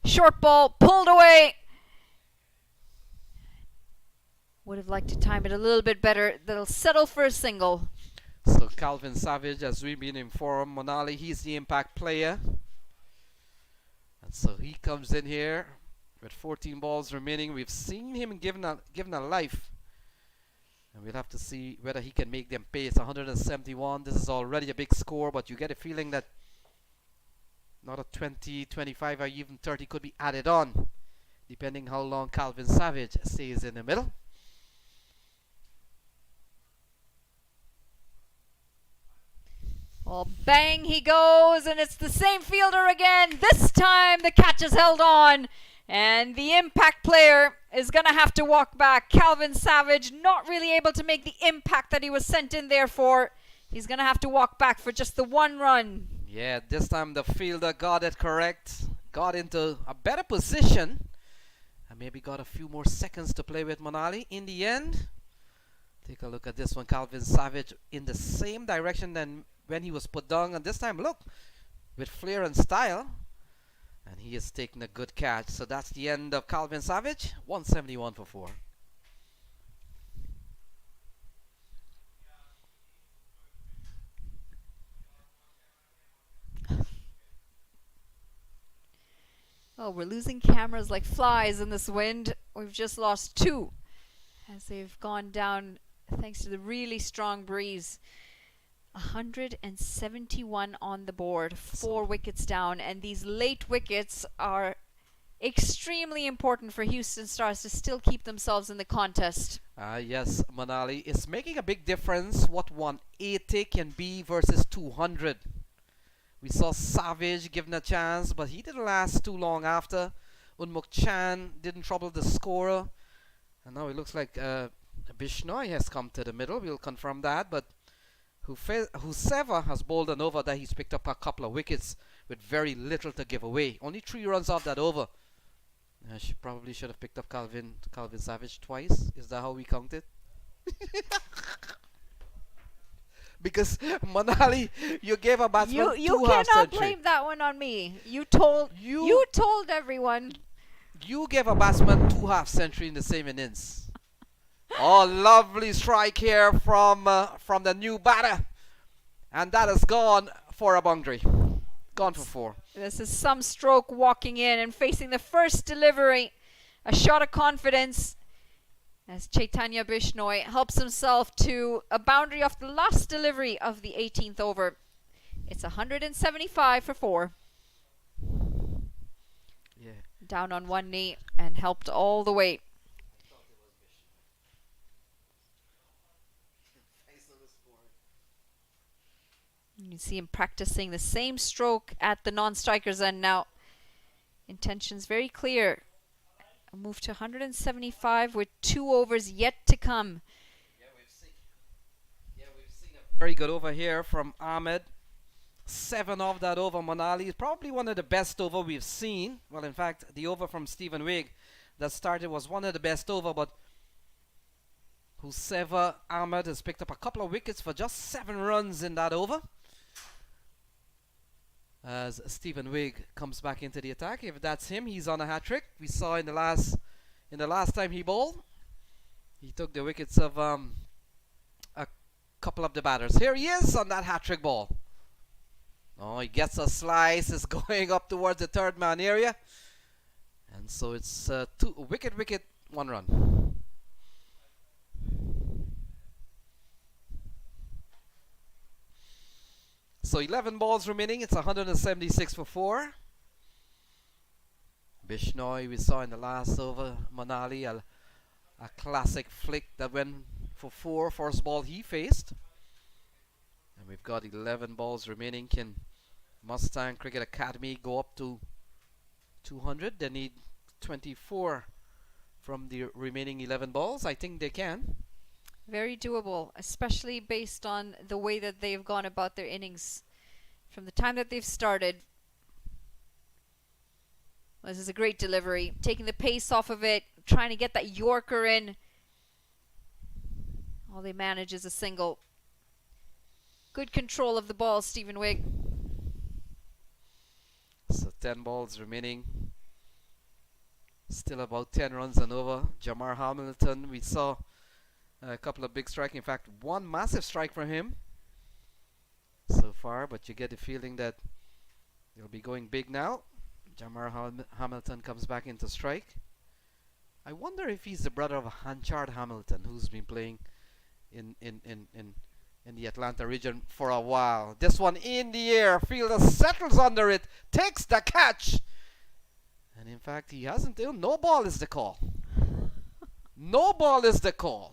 S4: Short ball, pulled away. Would have liked to time it a little bit better. They'll settle for a single.
S5: So Calvin Savage, as we've been informed, Monali, he's the impact player. And so he comes in here with 14 balls remaining. We've seen him given a life. And we'll have to see whether he can make them pay. It's 171. This is already a big score, but you get a feeling that not a 20, 25, or even 30 could be added on, depending how long Calvin Savage stays in the middle.
S4: Well, bang he goes, and it's the same fielder again. This time the catch is held on, and the impact player is going to have to walk back. Calvin Savage not really able to make the impact that he was sent in there for. He's going to have to walk back for just the one run.
S5: Yeah, this time the fielder got it correct, got into a better position, and maybe got a few more seconds to play with Monali. In the end, Take a look at this one. Calvin Savage in the same direction than when he was put down. And this time, look, with flair and style. And he is taking a good catch. So that's the end of Calvin Savage. 171 for 4.
S4: Oh, we're losing cameras like flies in this wind. We've just lost 2 as they've gone down thanks to the really strong breeze. 171 on the board, 4 wickets down, and these late wickets are extremely important for Houston Stars to still keep themselves in the contest.
S5: Yes, Manali. It's making a big difference what 180 can be versus 200. We saw Savage given a chance, but he didn't last too long after. Unmuk Chan didn't trouble the scorer. And now it looks like Bishnoi has come to the middle. We'll confirm that. But Huseva has bowled an over that he's picked up a couple of wickets with very little to give away. Only 3 runs off that over. She probably should have picked up Calvin Savage twice. Is that how we count it? Because Manali, you gave a batsman
S4: You
S5: two half
S4: cannot
S5: century.
S4: blame that one on me. You told everyone.
S5: You gave a batsman 2 half century in the same innings. Oh, lovely strike here from the new batter, and that has gone for a boundary. Gone for 4.
S4: This is some stroke walking in and facing the first delivery. A shot of confidence as Chaitanya Bishnoi helps himself to a boundary off the last delivery of the 18th over. It's 175 for 4.
S5: Yeah.
S4: Down on one knee and helped all the way. You see him practicing the same stroke at the non-strikers end now. Intentions very clear. A move to 175 with 2 overs yet to come.
S5: We've seen a very good over here from Ahmed. 7 of that over, Manali. Is probably one of the best over we've seen. Well, in fact, the over from Stephen Wigg that started was one of the best over, but Huseva Ahmed has picked up a couple of wickets for just 7 runs in that over. As Stephen Wigg comes back into the attack. If that's him, he's on a hat-trick. We saw in the last time he bowled, he took the wickets of a couple of the batters. Here he is on that hat-trick ball. Oh, he gets a slice. Is going up towards the 3rd man area, and so it's 2 wicket, 1 run. So 11 balls remaining. It's 176 for 4. Bishnoi, we saw in the last over. Manali, a classic flick that went for 4. First ball he faced. And we've got 11 balls remaining. Can Mustang Cricket Academy go up to 200? They need 24 from the remaining 11 balls. I think they can.
S4: Very doable, especially based on the way that they've gone about their innings from the time that they've started. This is a great delivery, taking the pace off of it, trying to get that Yorker in. All they manage is a single. Good control of the ball, Stephen Wigg.
S5: So 10 balls remaining. Still about 10 runs and over. Jamar Hamilton, we saw a couple of big strikes. In fact, 1 massive strike from him so far, but you get the feeling that he'll be going big now. Jamar Hamilton comes back into strike. I wonder if he's the brother of Hanchard Hamilton, who's been playing in the Atlanta region for a while. This one in the air. Fielder settles under it, takes the catch. And in fact, he hasn't. No ball is the call. No ball is the call.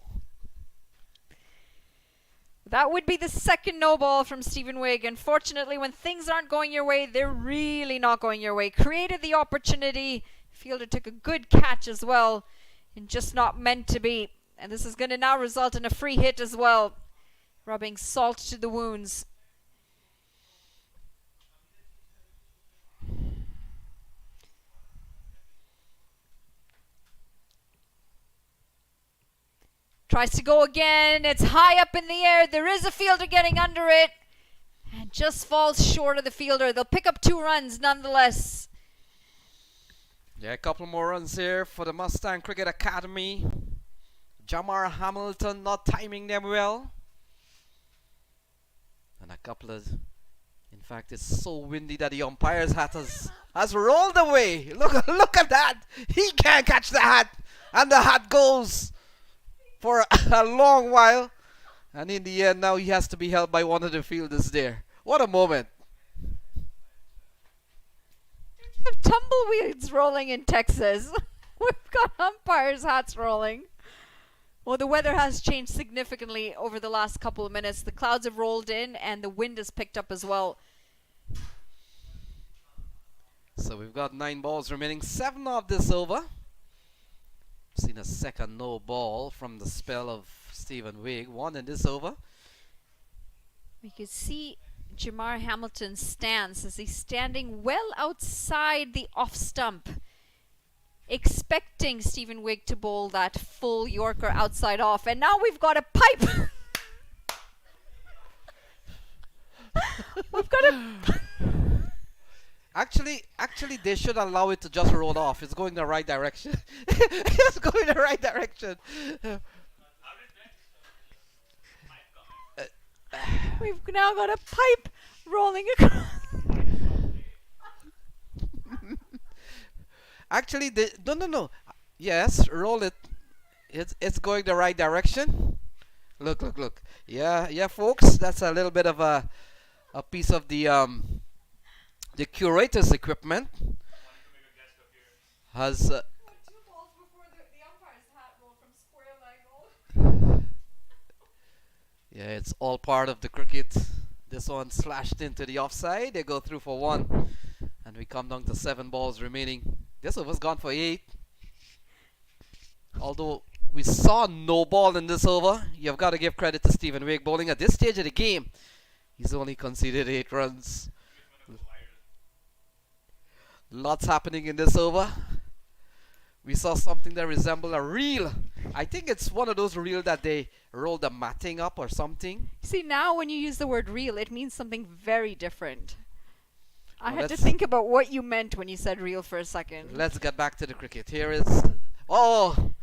S4: That would be the second no ball from Stephen Wigg. Unfortunately, when things aren't going your way, they're really not going your way. Created the opportunity. Fielder took a good catch as well, and just not meant to be. And this is going to now result in a free hit as well, rubbing salt to the wounds. Tries to go again. It's high up in the air. There is a fielder getting under it. And just falls short of the fielder. They'll pick up 2 runs nonetheless.
S5: Yeah, a couple more runs here for the Mustang Cricket Academy. Jamar Hamilton not timing them well. And a couple of... In fact, it's so windy that the umpire's hat has rolled away. Look at that. He can't catch the hat. And the hat goes for a long while. And in the end, now he has to be held by one of the fielders there. What a moment.
S4: We have tumbleweeds rolling in Texas. We've got umpires' hats rolling. Well, the weather has changed significantly over the last couple of minutes. The clouds have rolled in and the wind has picked up as well.
S5: So we've got 9 balls remaining, 7 of this over. Seen a second no ball from the spell of Stephen Wigg, 1 in this over.
S4: We could see Jamar Hamilton's stance as he's standing well outside the off stump, expecting Stephen Wigg to bowl that full Yorker outside off. And now we've got a pipe. We've got a...
S5: Actually, they should allow it to just roll off. It's going the right direction. It's going the right direction.
S4: We've now got a pipe rolling across.
S5: Actually, no. Yes, roll it. It's going the right direction. Look. Yeah, folks. That's a little bit of a piece of the curator's equipment. Has.
S4: 2 balls before the umpire's hat roll from square leg.
S5: Yeah, it's all part of the cricket. This one slashed into the offside. They go through for 1. And we come down to 7 balls remaining. This over's gone for 8. Although we saw no ball in this over, you've got to give credit to Stephen Wigg bowling at this stage of the game. He's only conceded 8 runs. Lots happening in this over. We saw something that resembled a reel. I think it's one of those reels that they roll the matting up or something.
S4: See, now when you use the word reel, it means something very different. I
S5: Well,
S4: had to think about what you meant when you said reel for a second.
S5: Let's get back to the cricket. Here is... Oh!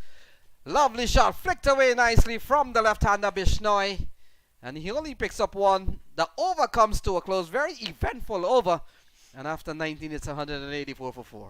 S5: Lovely shot. Flicked away nicely from the left-hander Bishnoi. And he only picks up 1. The over comes to a close. Very eventful over. And after 19, it's 184 for 4.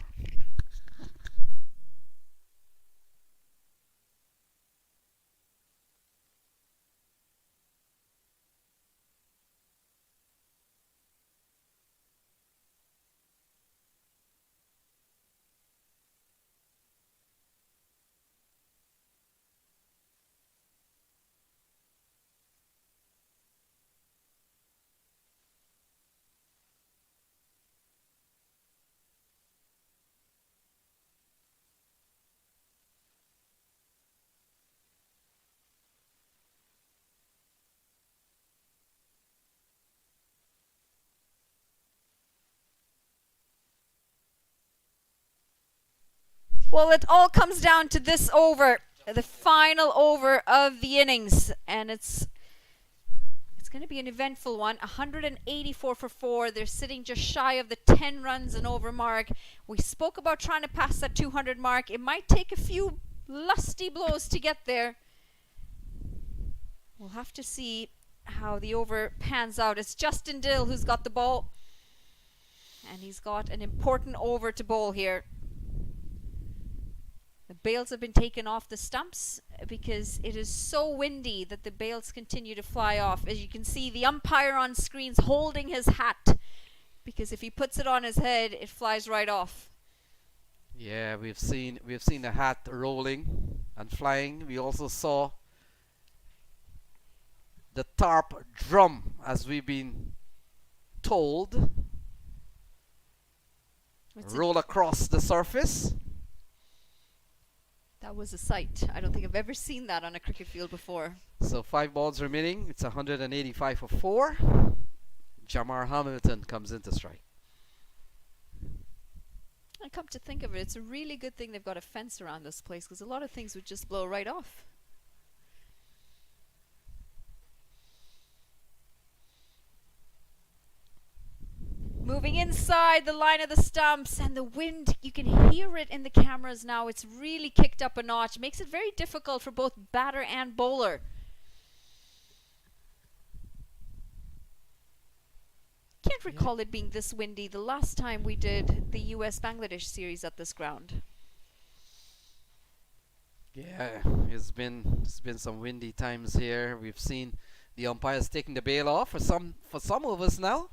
S4: Well, it all comes down to this over, the final over of the innings, and it's going to be an eventful one. 184 for 4. They're sitting just shy of the 10 runs and over mark. We spoke about trying to pass that 200 mark. It might take a few lusty blows to get there. We'll have to see how the over pans out. It's Justin Dill who's got the ball, and he's got an important over to bowl here. The bails have been taken off the stumps because it is so windy that the bails continue to fly off. As you can see, the umpire on screen's holding his hat because if he puts it on his head, it flies right off.
S5: Yeah, we've seen the hat rolling and flying. We also saw the tarp drum, as we've been told, roll across the surface.
S4: That was a sight. I don't think I've ever seen that on a cricket field before.
S5: So 5 balls remaining. It's 185 for 4. Jamar Hamilton comes into strike.
S4: And come to think of it, it's a really good thing they've got a fence around this place because a lot of things would just blow right off. inside the line of the stumps, and the wind, you can hear it in the cameras now. It's really kicked up a notch. Makes it very difficult for both batter and bowler. Can't recall it being this windy the last time we did the US Bangladesh series at this ground.
S5: Yeah, it's been some windy times here. We've seen the umpires taking the bail off for some overs now.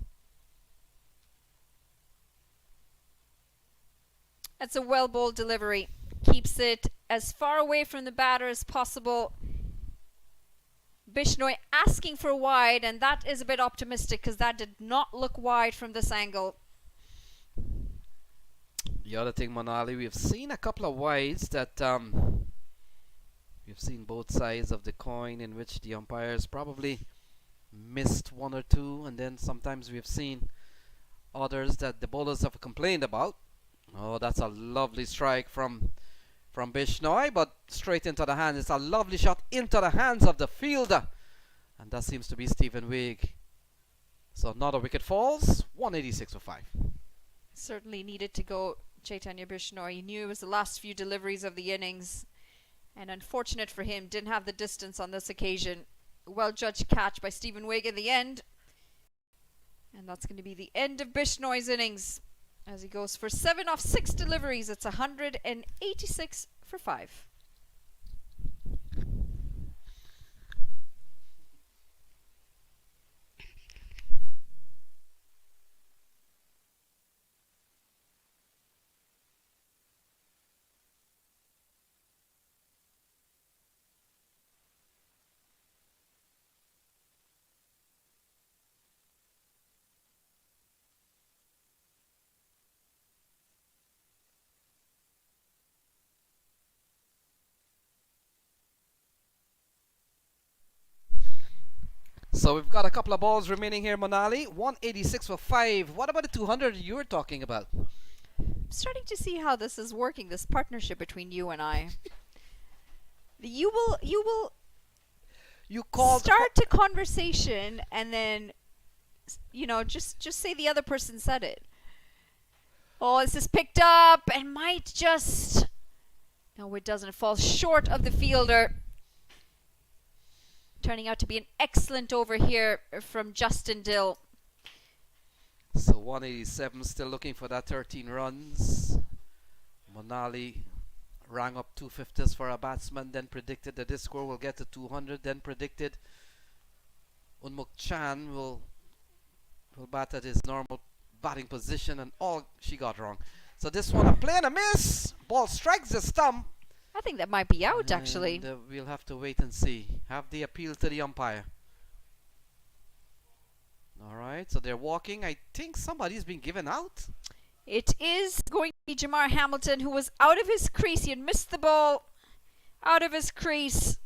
S4: That's a well bowled delivery. Keeps it as far away from the batter as possible. Bishnoi asking for wide, and that is a bit optimistic because that did not look wide from this angle.
S5: The other thing, Manali, we've seen a couple of wides that we've seen both sides of the coin in which the umpires probably missed one or two, and then sometimes we've seen others that the bowlers have complained about. Oh, that's a lovely strike from Bishnoi, but straight into the hand. It's a lovely shot into the hands of the fielder, and that seems to be Stephen Wigg. So another wicket falls, 186 for 5.
S4: Certainly needed to go, Chaitanya Bishnoi. He knew it was the last few deliveries of the innings, and unfortunate for him, didn't have the distance on this occasion. Well judged catch by Stephen Wigg in the end, and that's going to be the end of Bishnoi's innings. As he goes for 7 off 6 deliveries, it's 186 for 5.
S5: So we've got a couple of balls remaining here, Manali. 186 for 5. What about the 200 you were talking about?
S4: I'm starting to see how this is working, this partnership between you and I. You will start a conversation and then, just say the other person said it. Oh, this is picked up and might just... No, it doesn't. It falls short of the fielder. Turning out to be an excellent over here from Justin Dill.
S5: So 187, still looking for that 13 runs. Manali rang up 250s for a batsman, then predicted that this score will get to 200, then predicted Unmuk Chan will bat at his normal batting position, and all she got wrong. So this one, a play and a miss. Ball strikes the stump.
S4: I think that might be out, actually.
S5: We'll have to wait and see. Have the appeal to the umpire. Alright, so they're walking. I think somebody's been given out.
S4: It is going to be Jamar Hamilton, who was out of his crease. He had missed the ball out of his crease.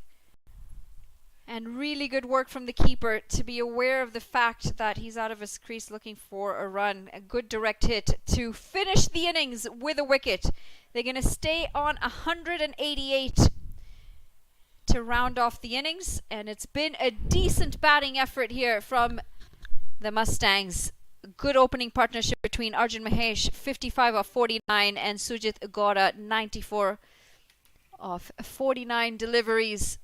S4: And really good work from the keeper to be aware of the fact that he's out of his crease looking for a run. A good direct hit to finish the innings with a wicket. They're going to stay on 188 to round off the innings. And it's been a decent batting effort here from the Mustangs. Good opening partnership between Arjun Mahesh, 55 off 49, and Sujit Agora, 94 off 49 deliveries.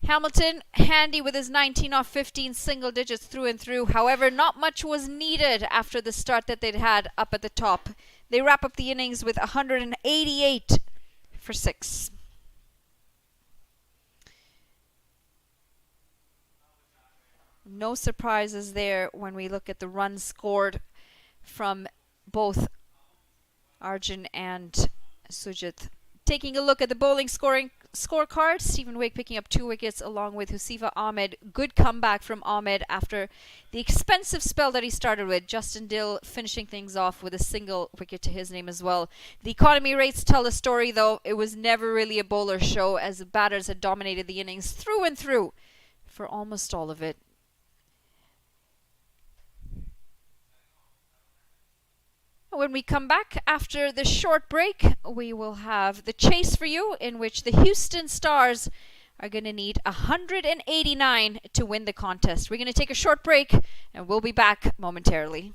S4: Hamilton, handy with his 19 off 15 single digits through and through. However, not much was needed after the start that they'd had up at the top. They wrap up the innings with 188 for 6. No surprises there when we look at the runs scored from both Arjun and Sujit. Taking a look at the bowling scorecard, Stephen Wigg picking up 2 wickets along with Husifa Ahmed. Good comeback from Ahmed after the expensive spell that he started with. Justin Dill finishing things off with a single wicket to his name as well. The economy rates tell a story, though. It was never really a bowler show, as the batters had dominated the innings through and through for almost all of it. When we come back after the short break, we will have the chase for you, in which the Houston Stars are going to need 189 to win the contest. We're going to take a short break, and we'll be back momentarily.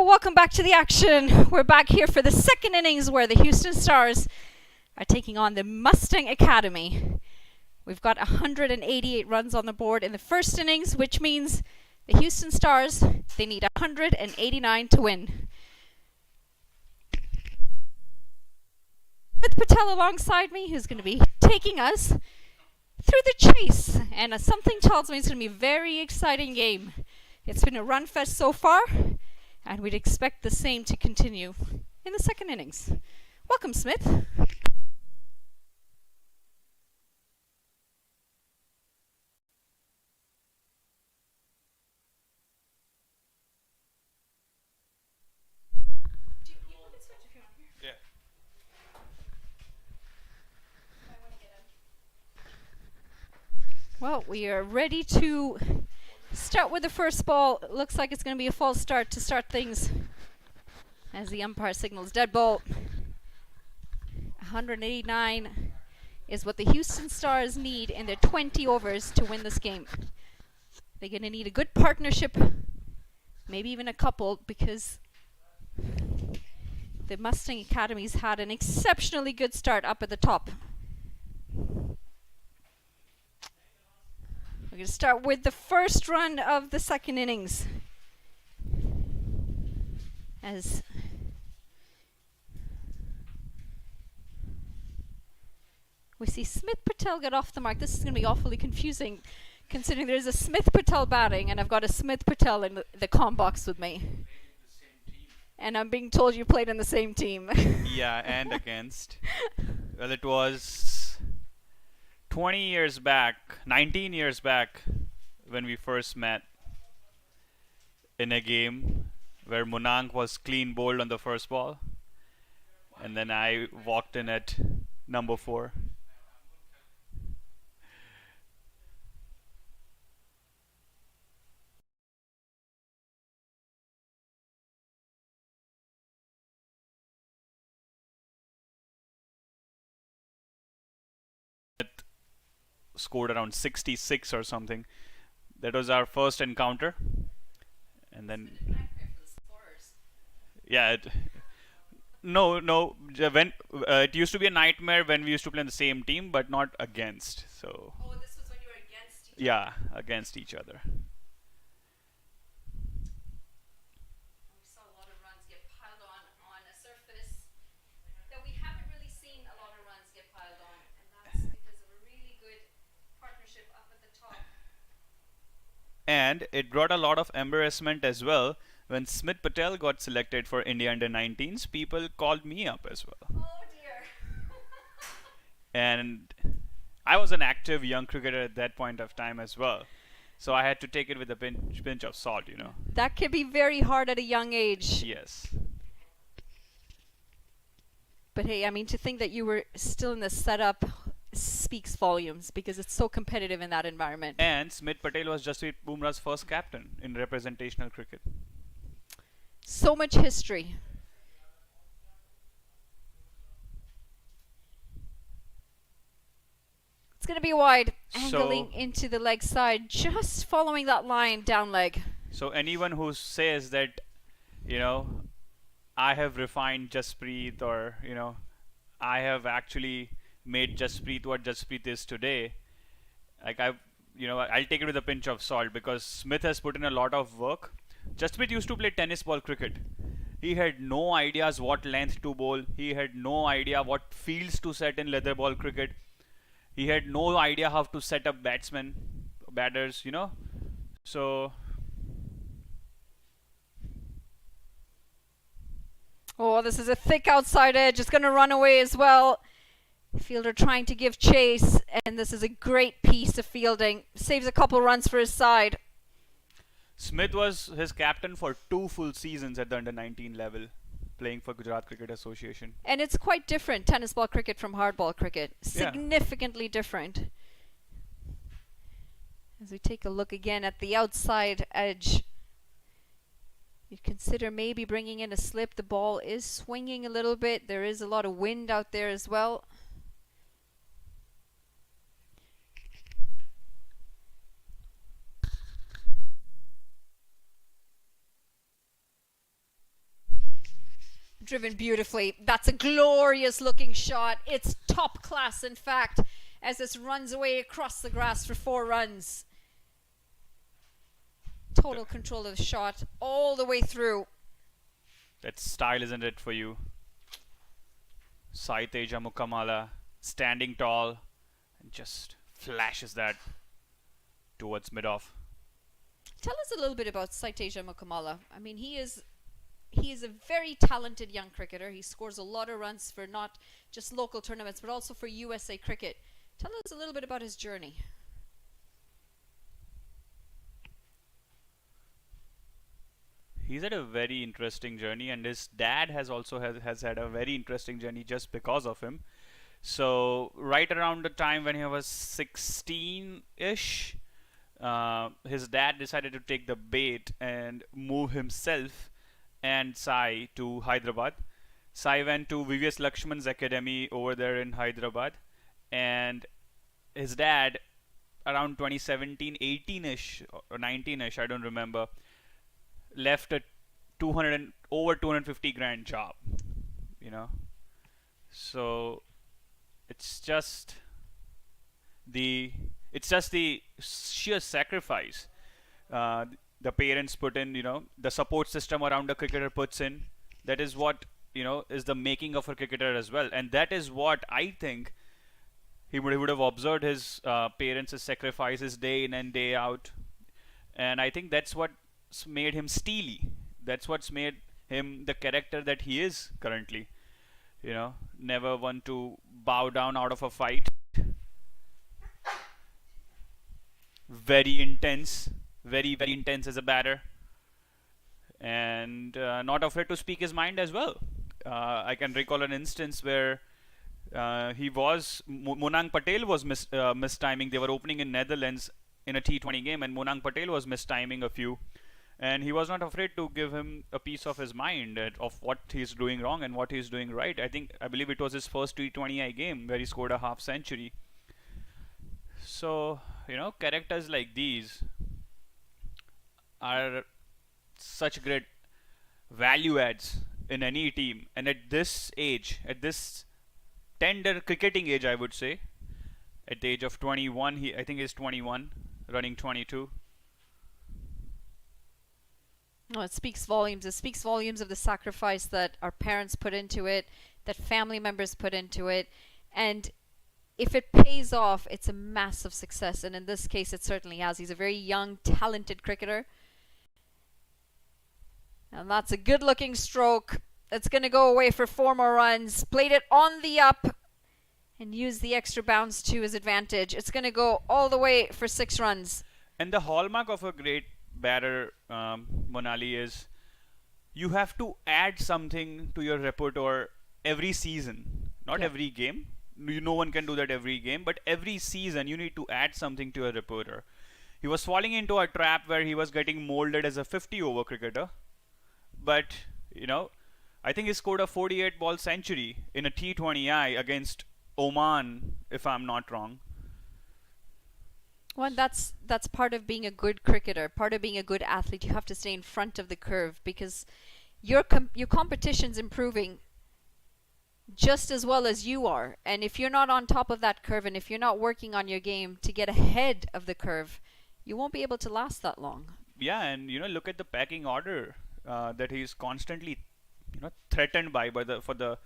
S4: Well, welcome back to the action. We're back here for the second innings where the Houston Stars are taking on the Mustang Academy. We've got 188 runs on the board in the first innings, which means the Houston Stars, they need 189 to win. With Patel alongside me, who's going to be taking us through the chase. And something tells me it's going to be a very exciting game. It's been a run fest so far, and we'd expect the same to continue in the second innings. Welcome, Smith. Well, we are ready to start with the first ball. It looks like it's going to be a false start to start things as the umpire signals dead ball. 189 is what the Houston Stars need in their 20 overs to win this game. They're going to need a good partnership, maybe even a couple, because the Mustang Academy's had an exceptionally good start up at the top. We're going to start with the first run of the second innings. As we see Smith Patel get off the mark. This is going to be awfully confusing, considering there's a Smith Patel batting, and I've got a Smith Patel in the comm box with me. And I'm being told you played in the same team.
S6: Yeah, and against. Well, it was 20 years back, 19 years back, when we first met in a game where Munang was clean bowled on the first ball, and then I walked in at number 4. Scored around 66 or something. That was our first encounter, and then yeah, when it used to be a nightmare when we used to play in the same team, but not against. So
S4: this was when you were against each
S6: yeah, against each other.
S4: We saw a lot of runs get piled on a surface that we haven't really seen a lot of runs get piled on, and that's because of a really good partnership up at the top.
S6: And it brought a lot of embarrassment as well. When Smith Patel got selected for India under 19s, people called me up as well.
S4: Oh dear.
S6: And I was an active young cricketer at that point of time as well. So I had to take it with a pinch of salt, you know.
S4: That can be very hard at a young age.
S6: Yes.
S4: But hey, I mean, to think that you were still in the setup speaks volumes, because it's so competitive in that environment.
S6: And Smith Patel was Jasprit Bumrah's first captain in representational cricket.
S4: So much history. It's going to be wide, angling into the leg side, just following that line down leg.
S6: So anyone who says that, you know, I have refined Jasprit, or, you know, I have actually made Jasprit what Jasprit is today, like I'll take it with a pinch of salt, because Smith has put in a lot of work. Jasprit used to play tennis ball cricket. He had no ideas what length to bowl. He had no idea what fields to set in leather ball cricket. He had no idea how to set up batters, you know. So
S4: oh, this is a thick outside edge. It's going to run away as well. Fielder trying to give chase, and this is a great piece of fielding. Saves a couple runs for his side.
S6: Smith was his captain for 2 full seasons at the under 19 level, playing for Gujarat Cricket Association.
S4: And it's quite different, tennis ball cricket from hardball cricket.
S6: Yeah.
S4: Significantly different. As we take a look again at the outside edge, you'd consider maybe bringing in a slip. The ball is swinging a little bit. There is a lot of wind out there as well. Driven beautifully. That's a glorious looking shot. It's top class, in fact, as this runs away across the grass for 4 runs. Total control of the shot all the way through.
S6: That style, isn't it, for you? Sai Teja Mukamala standing tall and just flashes that towards mid-off.
S4: Tell us a little bit about Saiteja Mukamala. I mean, he is a very talented young cricketer. He scores a lot of runs for not just local tournaments, but also for USA cricket. Tell us a little bit about his journey.
S6: He's had a very interesting journey, and his dad has also has had a very interesting journey just because of him. So right around the time when he was 16-ish, his dad decided to take the bait and move himself and Sai to Hyderabad. Sai went to VVS Lakshman's academy over there in Hyderabad, and his dad, around 2017, 18-ish or 19-ish, I don't remember, left a over 250 grand job, you know. So it's just the sheer sacrifice the parents put in, you know, the support system around the cricketer puts in. That is what, you know, is the making of a cricketer as well, and that is what I think he would have observed his parents' sacrifices day in and day out, and I think that's what's made him steely. That's what's made him the character that he is currently. You know, never one to bow down out of a fight. Very intense, very intense as a batter, and not afraid to speak his mind as well. I can recall an instance where Monang Patel was mistiming. They were opening in Netherlands in a T20 game, and Monang Patel was mistiming a few, and he was not afraid to give him a piece of his mind of what he's doing wrong and what he's doing right. I believe it was his first T20I game where he scored a half century. So, you know, characters like these are such great value adds in any team, and at this age, at this tender cricketing age, I would say, at the age of 21, I think he's 21, running 22.
S4: No, it speaks volumes. It speaks volumes of the sacrifice that our parents put into it, that family members put into it, and if it pays off, it's a massive success, and in this case, it certainly has. He's a very young, talented cricketer, and that's a good-looking stroke. It's going to go away for 4 more runs. Played it on the up and used the extra bounce to his advantage. It's going to go all the way for 6 runs.
S6: And the hallmark of a great batter, Monali, is you have to add something to your repertoire every season, not every game. No one can do that every game, but every season you need to add something to your repertoire. He was falling into a trap where he was getting molded as a 50-over cricketer, but, you know, I think he scored a 48-ball century in a T20I against Oman, if I'm not wrong.
S4: Well, that's part of being a good cricketer, part of being a good athlete. You have to stay in front of the curve because your competition's improving just as well as you are. And if you're not on top of that curve, and if you're not working on your game to get ahead of the curve, you won't be able to last that long.
S6: Yeah, and, you know, look at the pecking order that he's constantly, you know, threatened by for the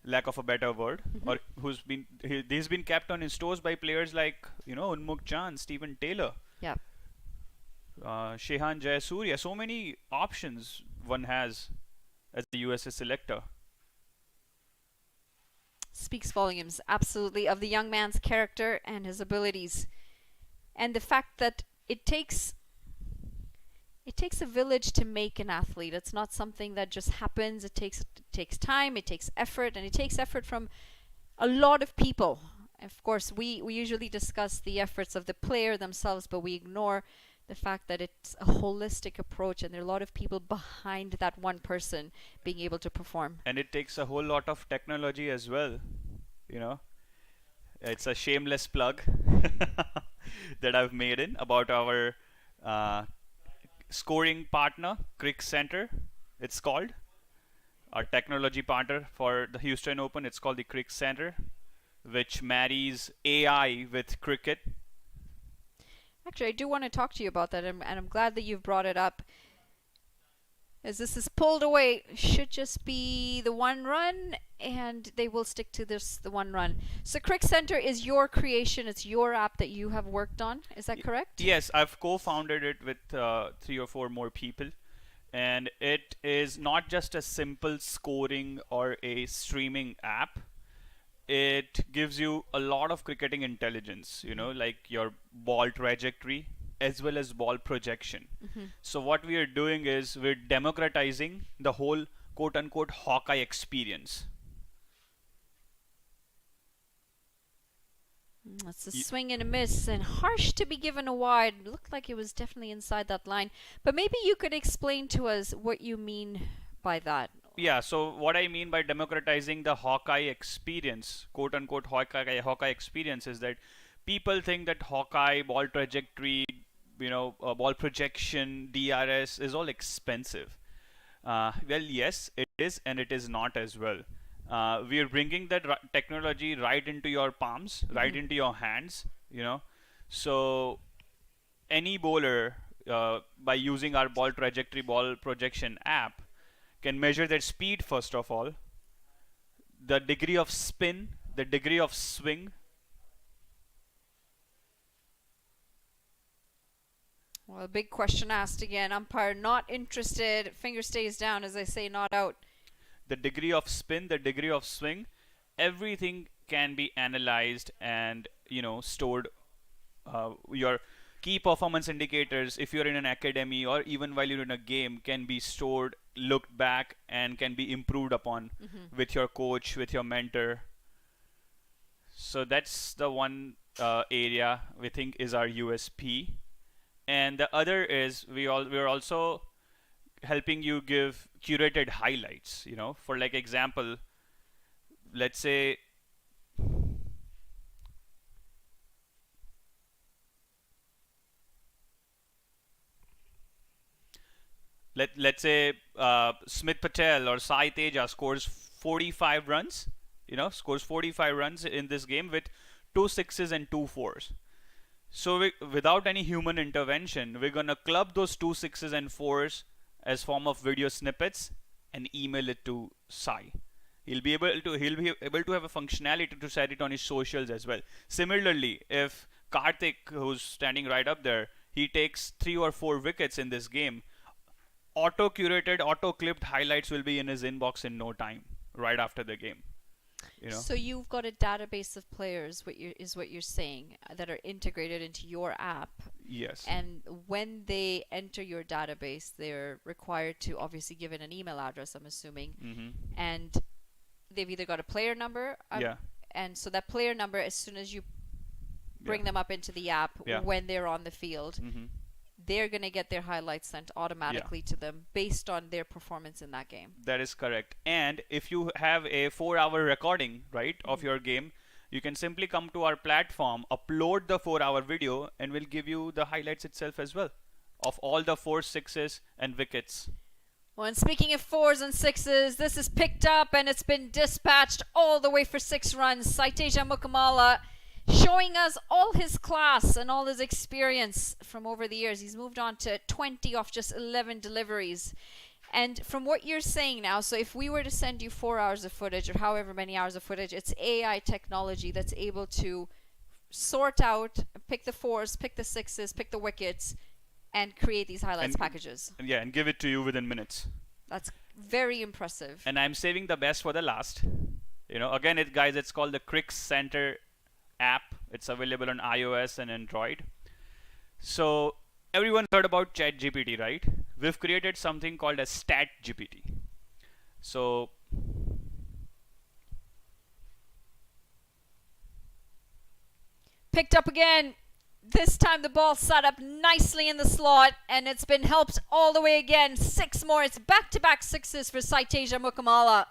S6: lack of a better word, or he's been kept on his toes by players like, you know, Unmukh Chand, Stephen Taylor,
S4: Yeah.
S6: Shehan Jayasuriya. So many options one has as the USA selector.
S4: Speaks volumes, absolutely, of the young man's character and his abilities, and the fact that it takes a village to make an athlete. It's not something that just happens. It takes time, it takes effort, and it takes effort from a lot of people. Of course, we usually discuss the efforts of the player themselves, but we ignore the fact that it's a holistic approach, and there are a lot of people behind that one person being able to perform.
S6: And it takes a whole lot of technology as well, you know. It's a shameless plug that I've made in about our scoring partner, Crick Center, it's called. our technology partner for the Houston Open. It's called the Crick Center, which marries AI with cricket.
S4: Actually, I do want to talk to you about that, and I'm glad that you've brought it up. As this is pulled away, should just be the one run, and they will stick to the one run. So Crick Center is your creation. It's your app that you have worked on. Is that correct?
S6: Yes, I've co-founded it with 3 or 4 more people. And it is not just a simple scoring or a streaming app. It gives you a lot of cricketing intelligence, like your ball trajectory as well as ball projection. So what we are doing is we're democratizing the whole quote unquote Hawkeye experience.
S4: It's a swing and a miss, and harsh to be given a wide. Looked like it was definitely inside that line. But maybe you could explain to us what you mean by that.
S6: Yeah, so what I mean by democratizing the Hawkeye experience, quote unquote Hawkeye experience, is that people think that Hawkeye, ball trajectory, ball projection, DRS is all expensive. Well, yes, it is, and it is not as well. We are bringing that technology right into your palms, right into your hands, So any bowler, by using our ball trajectory, ball projection app, can measure their speed first of all, the degree of spin, the degree of swing.
S4: Well, a big question asked again. Umpire not interested. Finger stays down as I say, not out.
S6: The degree of spin, the degree of swing, everything can be analyzed and stored. Your key performance indicators, if you're in an academy or even while you're in a game, can be stored, looked back, and can be improved upon with your coach, with your mentor. So that's the one area we think is our USP. And the other is we're also helping you give curated highlights, for like example, let's say let's say Smith Patel or Sai Teja scores 45 runs, scores 45 runs in this game with 2 sixes and 2 fours. So without any human intervention, we're gonna club those 2 sixes and 4s as form of video snippets and email it to Sai. He'll be able to have a functionality to set it on his socials as well. Similarly, if Karthik, who's standing right up there, he takes 3 or 4 wickets in this game, auto-curated, auto-clipped highlights will be in his inbox in no time, right after the game.
S4: So you've got a database of players, what you're saying, that are integrated into your app.
S6: Yes.
S4: And when they enter your database, they're required to obviously give it an email address, I'm assuming. And they've either got a player number. And so that player number, as soon as you bring them up into the app, when they're on the field, they're going to get their highlights sent automatically to them based on their performance in that game.
S6: That is correct. And if you have a 4-hour recording, right, of your game, you can simply come to our platform, upload the 4-hour video, and we'll give you the highlights itself as well of all the 4 sixes and wickets.
S4: Well, and speaking of 4s and 6s, this is picked up and it's been dispatched all the way for 6 runs. Saiteja Mukamala showing us all his class and all his experience from over the years. He's moved on to 20 off just 11 deliveries. And from what you're saying now, so if we were to send you 4 hours of footage or however many hours of footage, it's AI technology that's able to sort out, pick the 4s, pick the 6s, pick the wickets, and create these highlights packages.
S6: And give it to you within minutes.
S4: That's very impressive.
S6: And I'm saving the best for the last. Again, guys, it's called the Crick Center app. It's available on iOS and Android. So everyone heard about ChatGPT, right? We've created something called a StatGPT. So
S4: picked up again. This time the ball sat up nicely in the slot, and it's been helped all the way again. 6 more. It's back-to-back 6s for Saiteja Mukamala.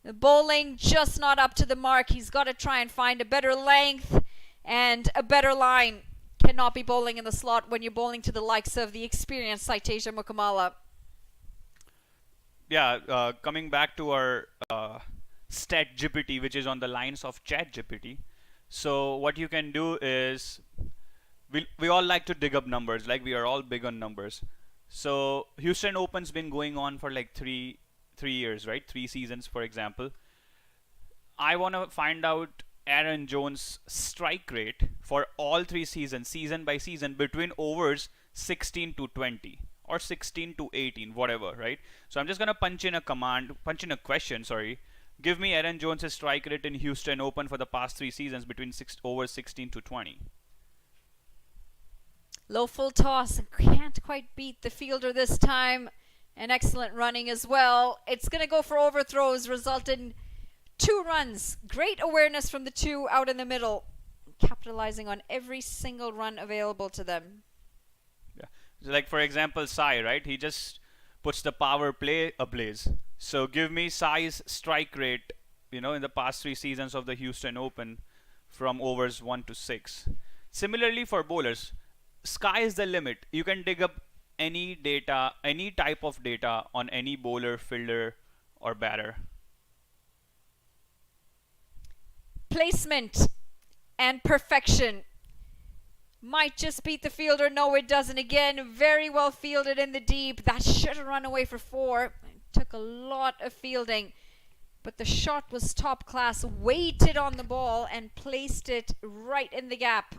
S4: The bowling just not up to the mark. He's got to try and find a better length and a better line. Cannot be bowling in the slot when you're bowling to the likes of the experienced Saiteja Mukamala.
S6: yeah, coming back to our Stat GPT, which is on the lines of Chat GPT. So what you can do is we all like to dig up numbers, like we are all big on numbers. So Houston Open's been going on for like three years, right? 3 seasons, for example. I want to find out Aaron Jones' strike rate for all 3 seasons, season by season, between overs 16 to 20 or 16 to 18, whatever, right? So I'm just gonna punch in a question, sorry. Give me Aaron Jones' strike rate in Houston Open for the past 3 seasons between over 16 to 20.
S4: Low full toss. Can't quite beat the fielder this time. And excellent running as well. It's going to go for overthrows, result in 2 runs. Great awareness from the 2 out in the middle. Capitalizing on every single run available to them.
S6: Yeah. So like for example, Sai, right? He just puts the power play ablaze. So give me Sai's strike rate, in the past 3 seasons of the Houston Open from overs 1 to 6. Similarly for bowlers, sky is the limit. You can dig up any data, any type of data on any bowler, fielder, or batter.
S4: Placement and perfection. Might just beat the fielder. No, it doesn't. Again, very well fielded in the deep. That should have run away for 4. Took a lot of fielding. But the shot was top class. Waited on the ball and placed it right in the gap.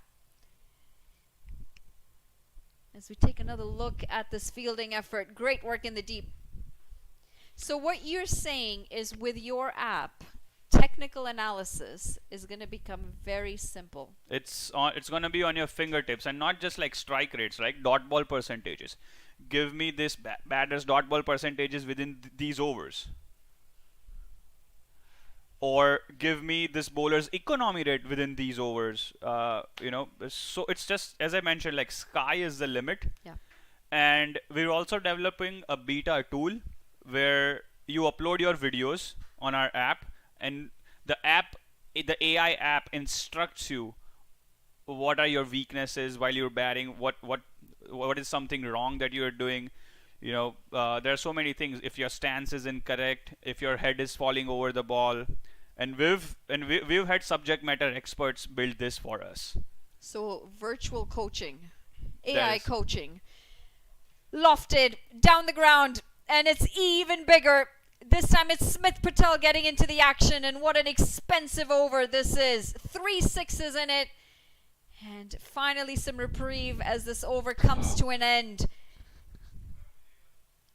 S4: As we take another look at this fielding effort, great work in the deep. So what you're saying is with your app, technical analysis is going to become very simple.
S6: It's going to be on your fingertips, and not just like strike rates, right? Dot ball percentages. Give me this batter's dot ball percentages within these overs. Or give me this bowler's economy rate within these overs. So it's just, as I mentioned, like sky is the limit.
S4: Yeah.
S6: And we're also developing a beta tool where you upload your videos on our app, and the AI app instructs you what are your weaknesses while you're batting, what is something wrong that you're doing. There are so many things. If your stance is incorrect, if your head is falling over the ball, and we've had subject matter experts build this for us.
S4: So virtual coaching, AI coaching, lofted down the ground, and it's even bigger. This time it's Smith Patel getting into the action, and what an expensive over this is. 3 sixes in it, and finally some reprieve as this over comes to an end.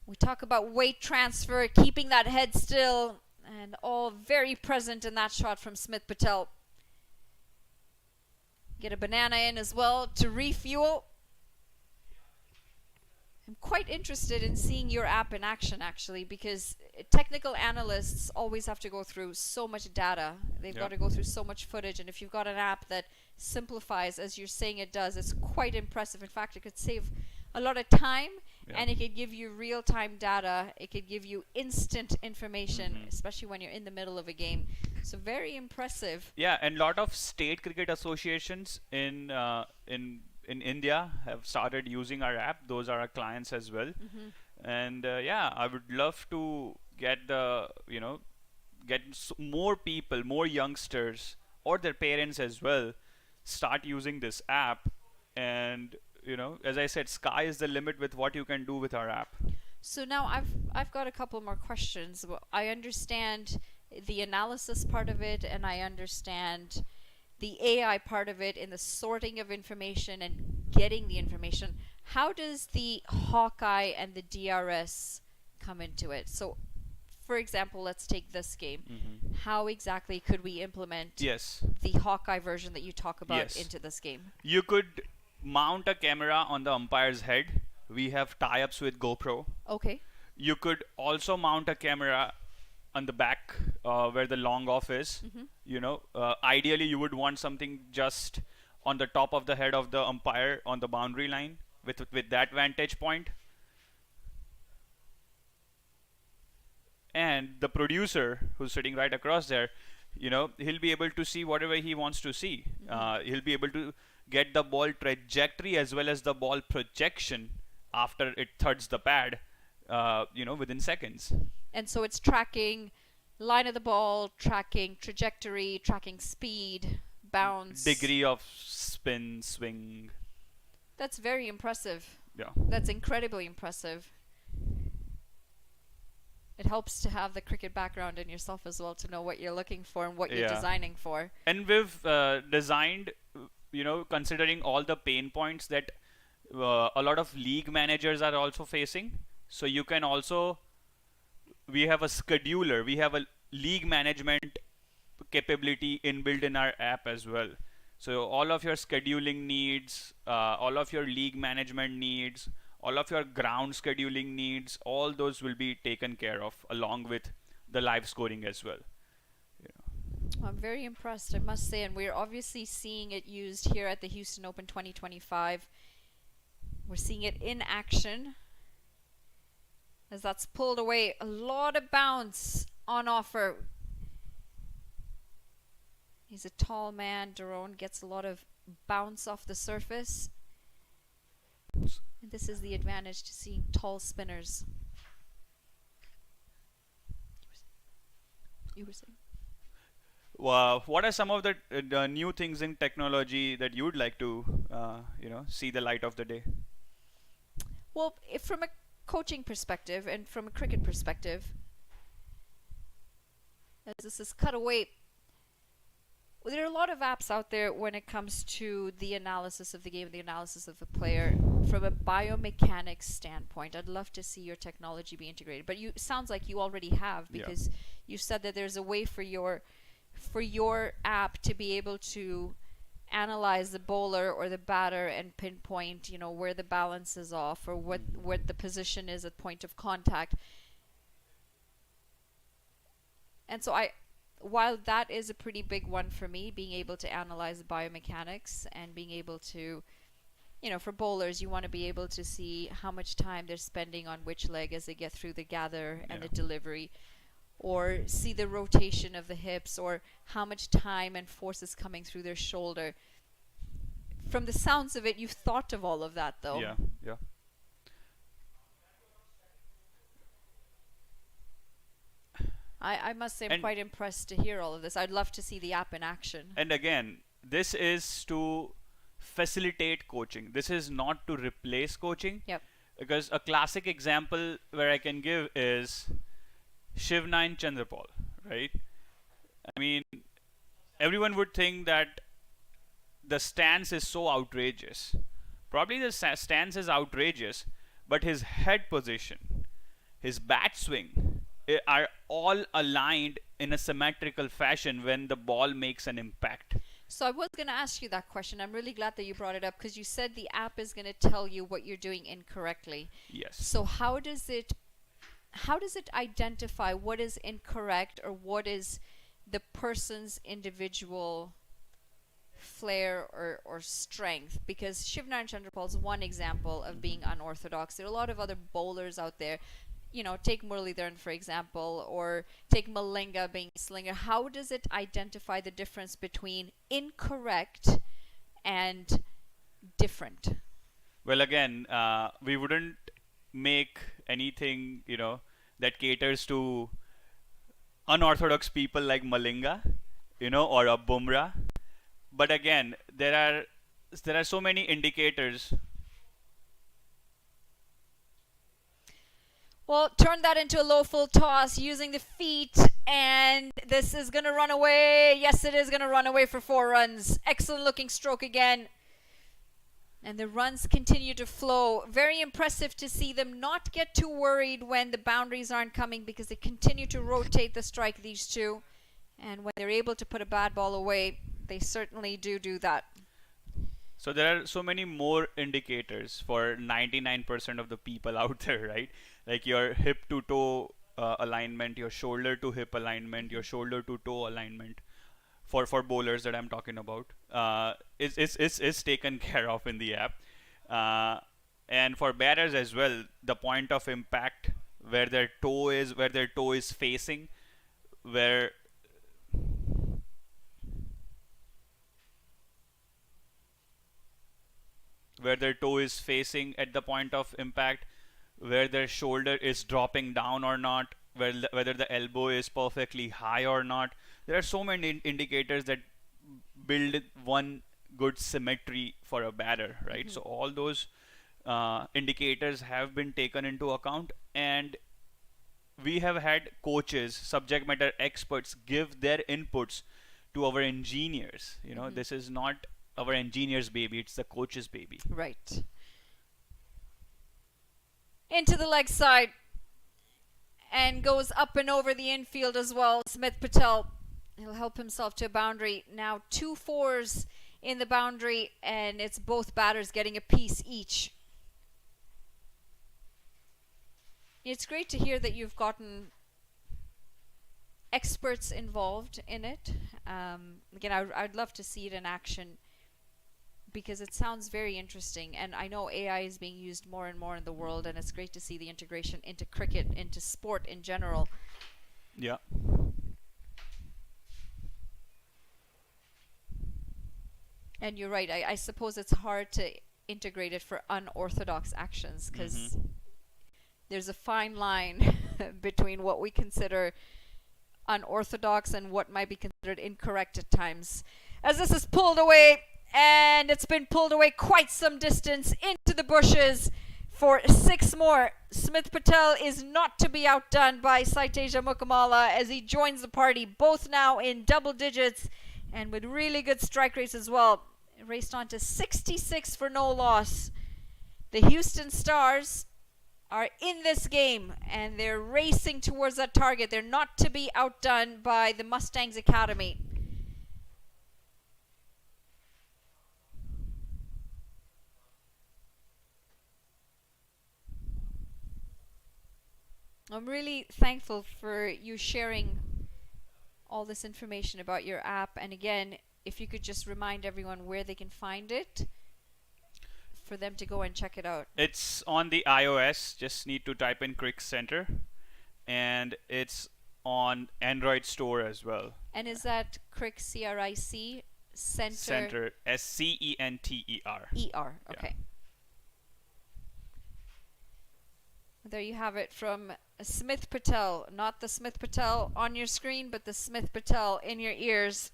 S4: We talk about weight transfer, keeping that head still, and all very present in that shot from Smith Patel. Get a banana in as well to refuel. I'm quite interested in seeing your app in action, actually, because technical analysts always have to go through so much data. They've got to go through so much footage, and if you've got an app that simplifies, as you're saying it does, it's quite impressive. In fact, it could save a lot of time, and it could give you real-time data. It could give you instant information, especially when you're in the middle of a game. So very impressive.
S6: Yeah, and a lot of state cricket associations in India have started using our app. Those are our clients as well. And I would love to get more people, more youngsters, or their parents as well, start using this app. And as I said, sky is the limit with what you can do with our app.
S4: So now I've got a couple more questions. I understand the analysis part of it, and I understand the AI part of it in the sorting of information and getting the information. How does the Hawkeye and the DRS come into it? So, for example, let's take this game. How exactly could we implement the Hawkeye version that you talk about into this game?
S6: You could mount a camera on the umpire's head. We have tie-ups with GoPro.
S4: Okay.
S6: You could also mount a camera on the back where the long off is. Ideally you would want something just on the top of the head of the umpire on the boundary line with that vantage point. And the producer who's sitting right across there, he'll be able to see whatever he wants to see. He'll be able to get the ball trajectory as well as the ball projection after it thuds the pad within seconds.
S4: And so it's tracking line of the ball, tracking trajectory, tracking speed, bounce.
S6: Degree of spin, swing.
S4: That's very impressive.
S6: Yeah.
S4: That's incredibly impressive. It helps to have the cricket background in yourself as well to know what you're looking for and what you're
S6: Yeah.
S4: designing for.
S6: And we've designed, considering all the pain points that a lot of league managers are also facing. So you can also, we have a scheduler, we have a league management capability inbuilt in our app as well. So all of your scheduling needs, all of your league management needs, all of your ground scheduling needs, all those will be taken care of along with the live scoring as well.
S4: I'm very impressed, I must say, and we're obviously seeing it used here at the Houston Open 2025. We're seeing it in action as that's pulled away. A lot of bounce on offer. He's a tall man. Daron gets a lot of bounce off the surface. And this is the advantage to seeing tall spinners. You were saying?
S6: What are some of the new things in technology that you would like to, see the light of the day?
S4: Well, if from a coaching perspective and from a cricket perspective, as this is cut away, well, there are a lot of apps out there when it comes to the analysis of the game, the analysis of the player from a biomechanics standpoint. I'd love to see your technology be integrated, but sounds like you already have, because you said that there's a way for your app to be able to analyze the bowler or the batter and pinpoint, where the balance is off or what the position is at point of contact. And so while that is a pretty big one for me, being able to analyze the biomechanics and being able to, for bowlers, you want to be able to see how much time they're spending on which leg as they get through the gather and the delivery, or see the rotation of the hips, or how much time and force is coming through their shoulder. From the sounds of it, you've thought of all of that, though.
S6: Yeah.
S4: I must say I'm quite impressed to hear all of this. I'd love to see the app in action.
S6: And again, this is to facilitate coaching. This is not to replace coaching.
S4: Yep.
S6: Because a classic example where I can give is Shivnine Chandrapal, right? I mean, everyone would think that the stance is so outrageous. Probably the stance is outrageous, but his head position, his bat swing, are all aligned in a symmetrical fashion when the ball makes an impact.
S4: So I was going to ask you that question. I'm really glad that you brought it up, because you said the app is going to tell you what you're doing incorrectly.
S6: Yes.
S4: So how does it identify what is incorrect or what is the person's individual flair or strength? Because Shivnarine Chandrapal is one example of being unorthodox. There are a lot of other bowlers out there. Take Muralidharan, for example, or take Malinga being a slinger. How does it identify the difference between incorrect and different?
S6: Well, again, we wouldn't make anything, that caters to unorthodox people like Malinga, or a Bumrah. But again, there are so many indicators.
S4: Well, turn that into a low full toss using the feet, and this is going to run away. Yes, it is going to run away for 4 runs. Excellent looking stroke again. And the runs continue to flow. Very impressive to see them not get too worried when the boundaries aren't coming, because they continue to rotate the strike, these two. And when they're able to put a bad ball away, they certainly do that.
S6: So there are so many more indicators for 99% of the people out there, right? Like your hip to toe alignment, your shoulder to hip alignment, your shoulder to toe alignment. For bowlers that I'm talking about, is taken care of in the app, and for batters as well, the point of impact, where their toe is facing, where their toe is facing at the point of impact, where their shoulder is dropping down or not, whether the elbow is perfectly high or not. There are so many indicators that build one good symmetry for a batter, right? So all those indicators have been taken into account, and we have had coaches, subject matter experts, give their inputs to our engineers. This is not our engineers' baby; it's the coach's baby.
S4: Right. Into the leg side and goes up and over the infield as well. Smith Patel, he'll help himself to a boundary. Now 2 fours in the boundary, and it's both batters getting a piece each. It's great to hear that you've gotten experts involved in it. Again, I'd love to see it in action, because it sounds very interesting, and I know AI is being used more and more in the world, and it's great to see the integration into cricket, into sport in general.
S6: Yeah.
S4: And you're right, I suppose it's hard to integrate it for unorthodox actions, because there's a fine line between what we consider unorthodox and what might be considered incorrect at times. As this is pulled away, and it's been pulled away quite some distance into the bushes for 6 more. Smith Patel is not to be outdone by Saiteja Mukamala as he joins the party, both now in double digits and with really good strike rates as well. Raced on to 66 for no loss. The Houston Stars are in this game, and they're racing towards that target. They're not to be outdone by the Mustangs Academy. I'm really thankful for you sharing all this information about your app. And again, if you could just remind everyone where they can find it for them to go and check it out.
S6: It's on the iOS. Just need to type in Crick Center, and it's on Android store as well.
S4: And is that Crick, C-R-I-C, Center?
S6: Center, S-C-E-N-T-E-R.
S4: E-R,
S6: Yeah.
S4: okay. There you have it from Smith Patel. Not the Smith Patel on your screen, but the Smith Patel in your ears.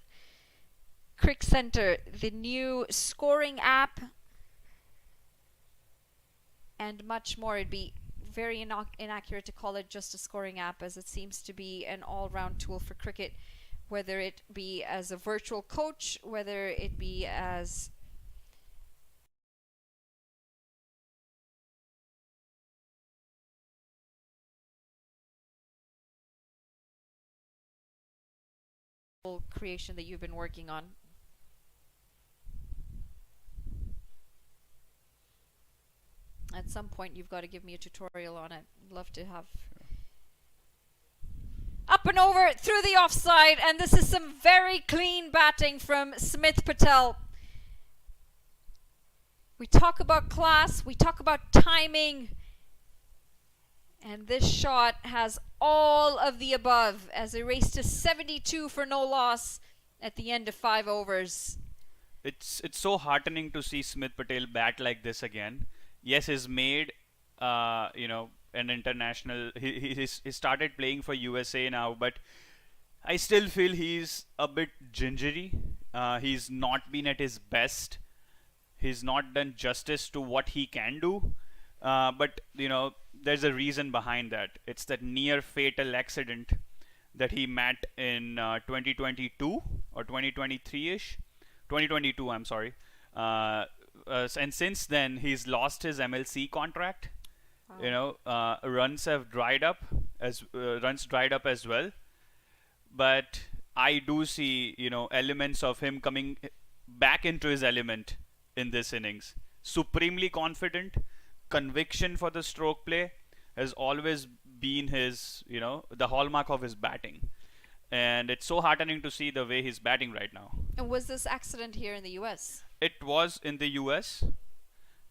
S4: Crick Center, the new scoring app, and much more. It'd be very inaccurate to call it just a scoring app, as it seems to be an all-round tool for cricket, whether it be as a virtual coach, whether it be as creation that you've been working on. At some point you've got to give me a tutorial on it. Love to have. Up and over through the offside, and this is some very clean batting from Smith Patel. We talk about class, we talk about timing, and this shot has all of the above as it raced to 72 for no loss at the end of 5 overs.
S6: It's so heartening to see Smith Patel bat like this again. Yes, he's made an international. He started playing for USA now, but I still feel he's a bit gingery. He's not been at his best. He's not done justice to what he can do. But there's a reason behind that. It's that near fatal accident that he met in 2022 or 2023ish. 2022, I'm sorry. And since then he's lost his MLC contract. Runs have dried up as well. But I do see elements of him coming back into his element in this innings. Supremely confident. Conviction for the stroke play has always been his the hallmark of his batting, and it's so heartening to see the way he's batting right now.
S4: And was this accident here in the US?
S6: It was in the US.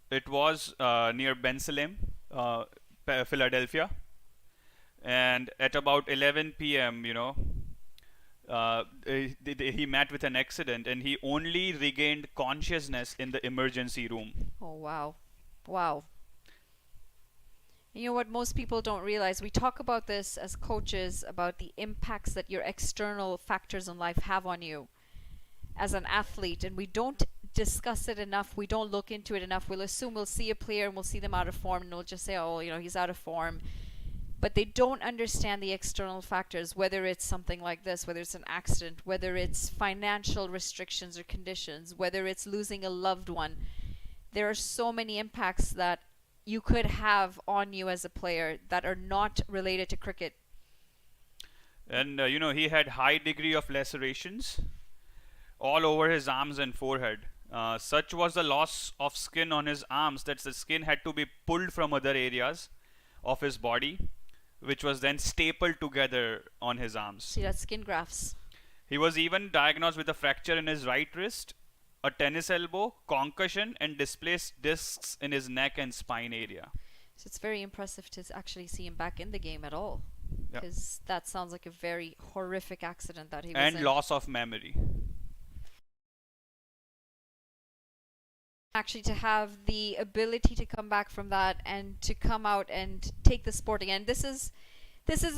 S6: It was near Bensalem, Philadelphia, and at about 11 p.m. He met with an accident, and he only regained consciousness in the emergency room.
S4: Oh wow. You know what most people don't realize? We talk about this as coaches, about the impacts that your external factors in life have on you as an athlete, and we don't discuss it enough. We don't look into it enough. We'll assume we'll see a player and we'll see them out of form, and we'll just say, oh, he's out of form. But they don't understand the external factors, whether it's something like this, whether it's an accident, whether it's financial restrictions or conditions, whether it's losing a loved one. There are so many impacts that you could have on you as a player that are not related to cricket.
S6: And he had high degree of lacerations all over his arms and forehead. Such was the loss of skin on his arms that the skin had to be pulled from other areas of his body, which was then stapled together on his arms.
S4: See, that's skin grafts.
S6: He was even diagnosed with a fracture in his right wrist, a tennis elbow, concussion, and displaced discs in his neck and spine area.
S4: So it's very impressive to actually see him back in the game at all,
S6: Yeah.
S4: because that sounds like a very horrific accident that he was in.
S6: And loss of memory.
S4: Actually, to have the ability to come back from that and to come out and take the sport again. This is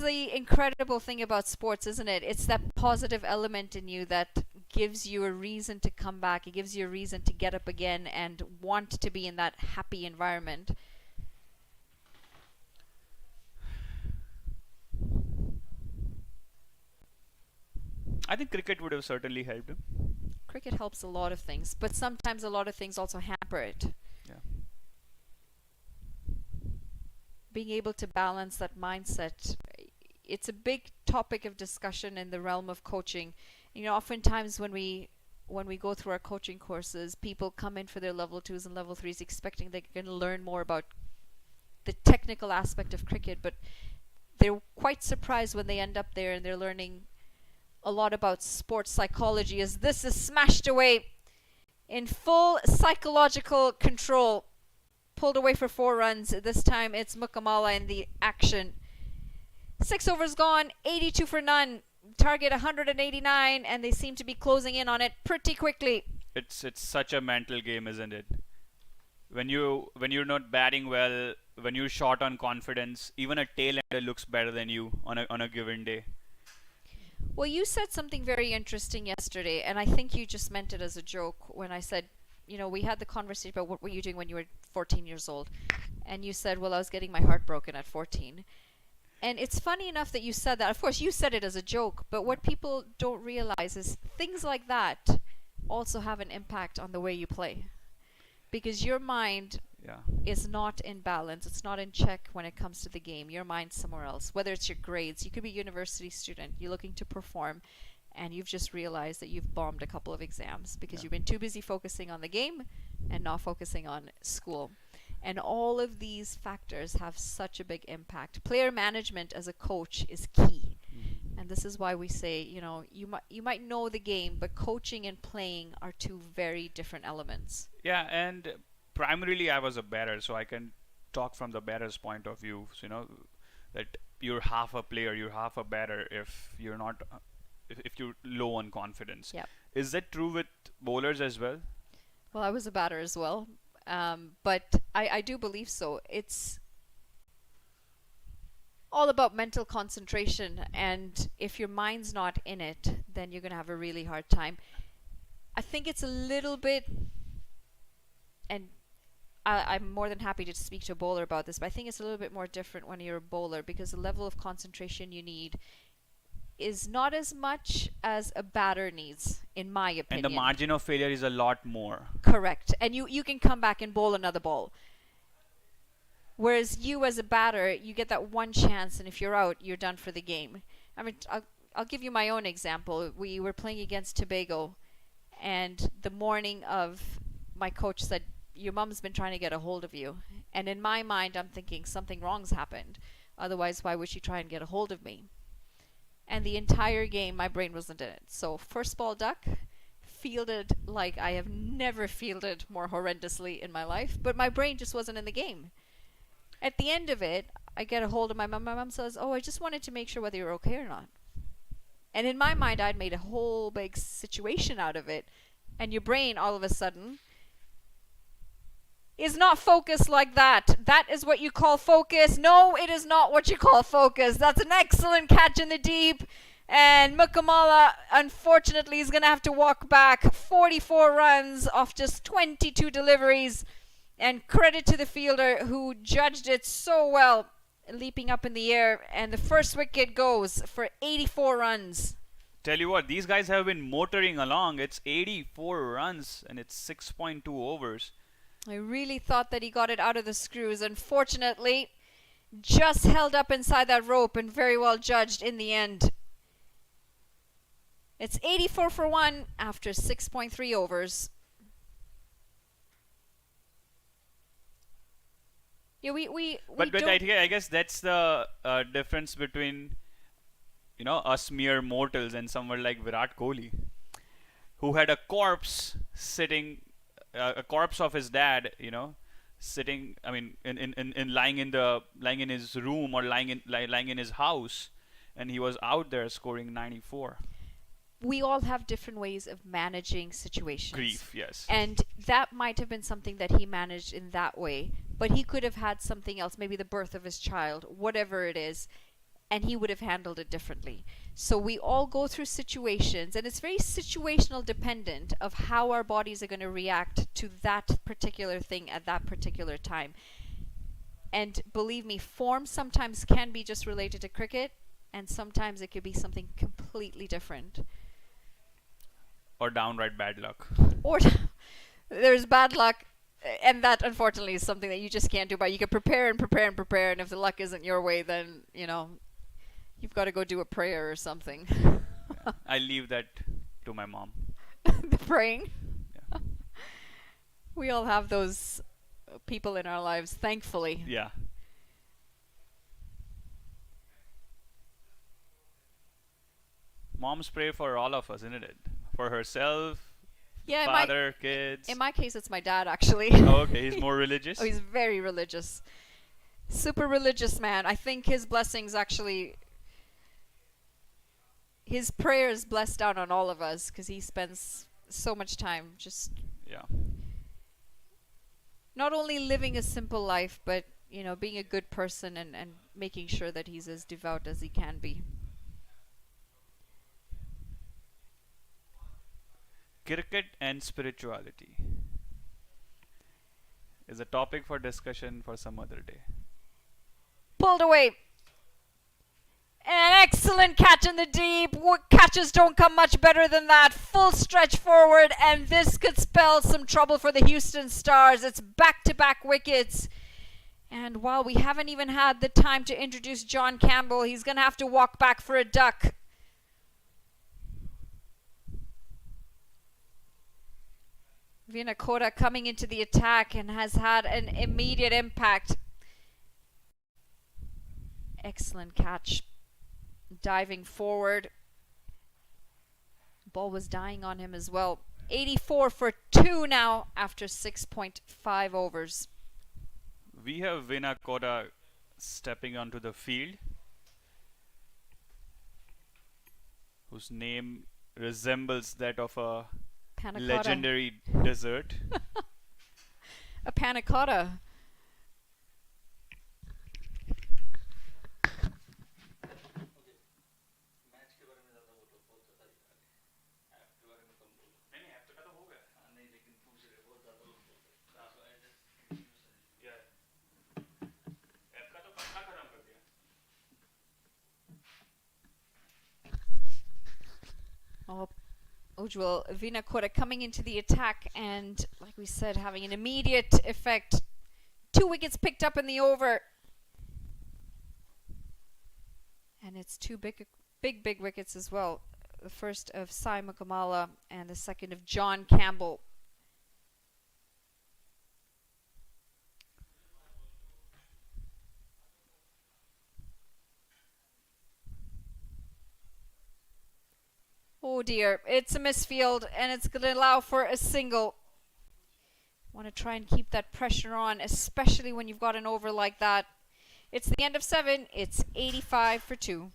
S4: the incredible thing about sports, isn't it? It's that positive element in you that gives you a reason to come back. It gives you a reason to get up again and want to be in that happy environment.
S6: I think cricket would have certainly helped him.
S4: Cricket helps a lot of things, but sometimes a lot of things also hamper it.
S6: Yeah.
S4: Being able to balance that mindset, it's a big topic of discussion in the realm of coaching. Oftentimes when we go through our coaching courses, people come in for their level 2s and level 3s expecting they're going to learn more about the technical aspect of cricket, but they're quite surprised when they end up there and they're learning a lot about sports psychology, as this is smashed away in full psychological control. Pulled away for 4 runs. This time it's Mukamala in the action. 6 overs gone, 82 for none. Target 189, and they seem to be closing in on it pretty quickly.
S6: It's such a mental game, isn't it? When you're not batting well, when you're short on confidence, even a tail-ender looks better than you on a given day.
S4: Well, you said something very interesting yesterday, and I think you just meant it as a joke when I said, we had the conversation about what were you doing when you were 14 years old. And you said, well, I was getting my heart broken at 14. And it's funny enough that you said that. Of course, you said it as a joke, but what people don't realize is things like that also have an impact on the way you play. Because your mind is not in balance. It's not in check when it comes to the game. Your mind's somewhere else. Whether it's your grades, you could be a university student, you're looking to perform, and you've just realized that you've bombed a couple of exams because you've been too busy focusing on the game and not focusing on school. And all of these factors have such a big impact. Player management as a coach is key. And this is why we say, you might know the game, but coaching and playing are two very different elements.
S6: Yeah, and primarily I was a batter, so I can talk from the batter's point of view. So, that you're half a player, you're half a batter if you're not, if you're low on confidence.
S4: Yep.
S6: Is that true with bowlers as well?
S4: Well, I was a batter as well, but I do believe so. It's all about mental concentration, and if your mind's not in it, then you're going to have a really hard time. I think it's a little bit, and I'm more than happy to speak to a bowler about this, but I think it's a little bit more different when you're a bowler because the level of concentration you need is not as much as a batter needs, in my opinion.
S6: And the margin of failure is a lot more.
S4: Correct. And you can come back and bowl another ball. Whereas you as a batter, you get that one chance, and if you're out, you're done for the game. I mean, I'll give you my own example. We were playing against Tobago, and the morning of, my coach said, your mom's been trying to get a hold of you. And in my mind, I'm thinking something wrong's happened. Otherwise, why would she try and get a hold of me? And the entire game, my brain wasn't in it. So first ball duck, fielded like I have never fielded more horrendously in my life, but my brain just wasn't in the game. At the end of it, I get a hold of my mom. My mom says, oh, I just wanted to make sure whether you're okay or not. And in my mind, I'd made a whole big situation out of it. And your brain, all of a sudden, is not focus like that. That is what you call focus. No, it is not what you call focus. That's an excellent catch in the deep. And Mukamala, unfortunately, is going to have to walk back 44 runs off just 22 deliveries. And credit to the fielder who judged it so well, leaping up in the air. And the first wicket goes for 84 runs.
S6: Tell you what, these guys have been motoring along. It's 84 runs and it's 6.2 overs.
S4: I really thought that he got it out of the screws. Unfortunately, just held up inside that rope and very well judged in the end. It's 84 for 1 after 6.3 overs. Yeah,
S6: But I guess that's the difference between, you know, us mere mortals and someone like Virat Kohli, who had a corpse sitting, a corpse of his dad, you know, sitting. I mean, in lying in his room or lying in his house, and he was out there scoring 94.
S4: We all have different ways of managing situations.
S6: Grief, yes.
S4: And that might have been something that he managed in that way, but he could have had something else, maybe the birth of his child, whatever it is, and he would have handled it differently. So we all go through situations, and it's very situational dependent of how our bodies are going to react to that particular thing at that particular time. And believe me, form sometimes can be just related to cricket, and sometimes it could be something completely different.
S6: Or downright bad luck.
S4: Or there's bad luck, and that unfortunately is something that you just can't do. But you can prepare and prepare and prepare, and if the luck isn't your way, then, you know, you've got to go do a prayer or something.
S6: I leave that to my mom.
S4: The praying.
S6: Yeah.
S4: We all have those people in our lives, thankfully.
S6: Yeah. Moms pray for all of us, isn't it? For herself,
S4: Yeah,
S6: father, kids.
S4: in my case, it's my dad, actually.
S6: Oh, okay, he's more religious.
S4: Oh, he's very religious. Super religious man. I think his blessings actually, his prayers blessed down on all of us because he spends so much time just
S6: Yeah.
S4: not only living a simple life, but, you know, being a good person and making sure that he's as devout as he can be.
S6: Cricket and spirituality is a topic for discussion for some other day.
S4: Pulled away. An excellent catch in the deep. Catches don't come much better than that. Full stretch forward, and this could spell some trouble for the Houston Stars. It's back-to-back wickets. And while we haven't even had the time to introduce John Campbell, he's going to have to walk back for a duck. Vinakota coming into the attack and has had an immediate impact. Excellent catch. Diving forward. Ball was dying on him as well. 84 for 2 now after 6.5 overs.
S6: We have Vinakota stepping onto the field, whose name resembles that of a
S4: Panna cotta.
S6: legendary dessert.
S4: A panna cotta. Oh, Ujjwal Vinakota coming into the attack and, like we said, having an immediate effect. 2 wickets picked up in the over. And it's 2 big wickets as well. The first of Sai Mukamala and the second of John Campbell. Oh dear, it's a misfield and it's going to allow for a single. Want to try and keep that pressure on, especially when you've got an over like that. It's the end of 7. It's 85 for 2.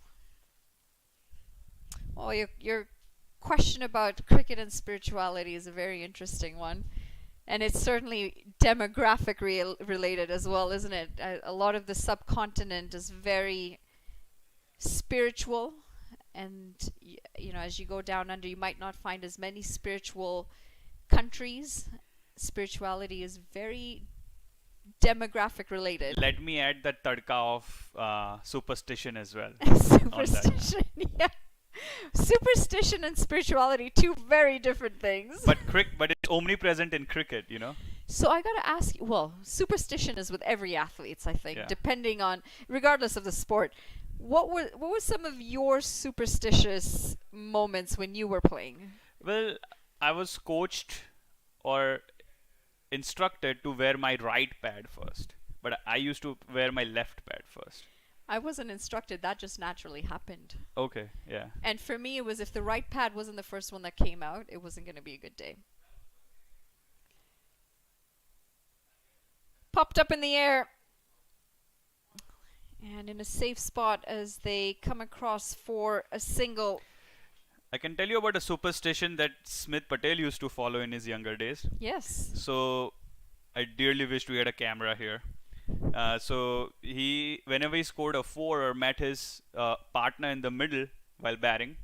S4: Oh, your question about cricket and spirituality is a very interesting one. And it's certainly demographic related as well, isn't it? A lot of the subcontinent is very spiritual, and you know, as you go down under, you might not find as many spiritual countries. Spirituality is very demographic related.
S6: Let me add that tadka of superstition as well.
S4: Superstition, yeah. Superstition and spirituality, two very different things.
S6: But it's omnipresent in cricket, you know.
S4: So I gotta ask you, well, superstition is with every athlete, I think,
S6: Yeah.
S4: depending on, regardless of the sport. What were some of your superstitious moments when you were playing?
S6: Well, I was coached or instructed to wear my right pad first, but I used to wear my left pad first.
S4: I wasn't instructed, that just naturally happened.
S6: Okay, yeah.
S4: And for me, it was if the right pad wasn't the first one that came out, it wasn't going to be a good day. Popped up in the air. And in a safe spot as they come across for a single.
S6: I can tell you about a superstition that Smith Patel used to follow in his younger days.
S4: Yes.
S6: So I dearly wished we had a camera here. So whenever he scored a 4 or met his partner in the middle while batting,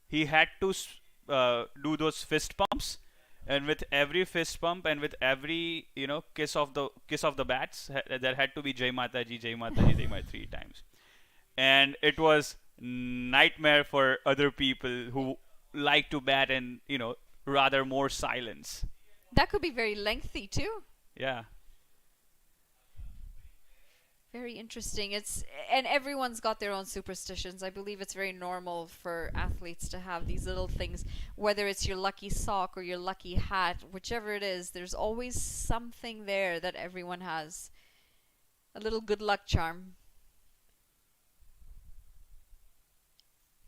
S6: he had to do those fist pumps, and with every fist pump and with every kiss of the bats, there had to be Jai Mataji, Jai Mataji, Jai Mataji 3 times, and it was nightmare for other people who like to bat in rather more silence.
S4: That could be very lengthy too.
S6: Yeah.
S4: Very interesting. And everyone's got their own superstitions. I believe it's very normal for athletes to have these little things, whether it's your lucky sock or your lucky hat, whichever it is, there's always something there that everyone has. A little good luck charm.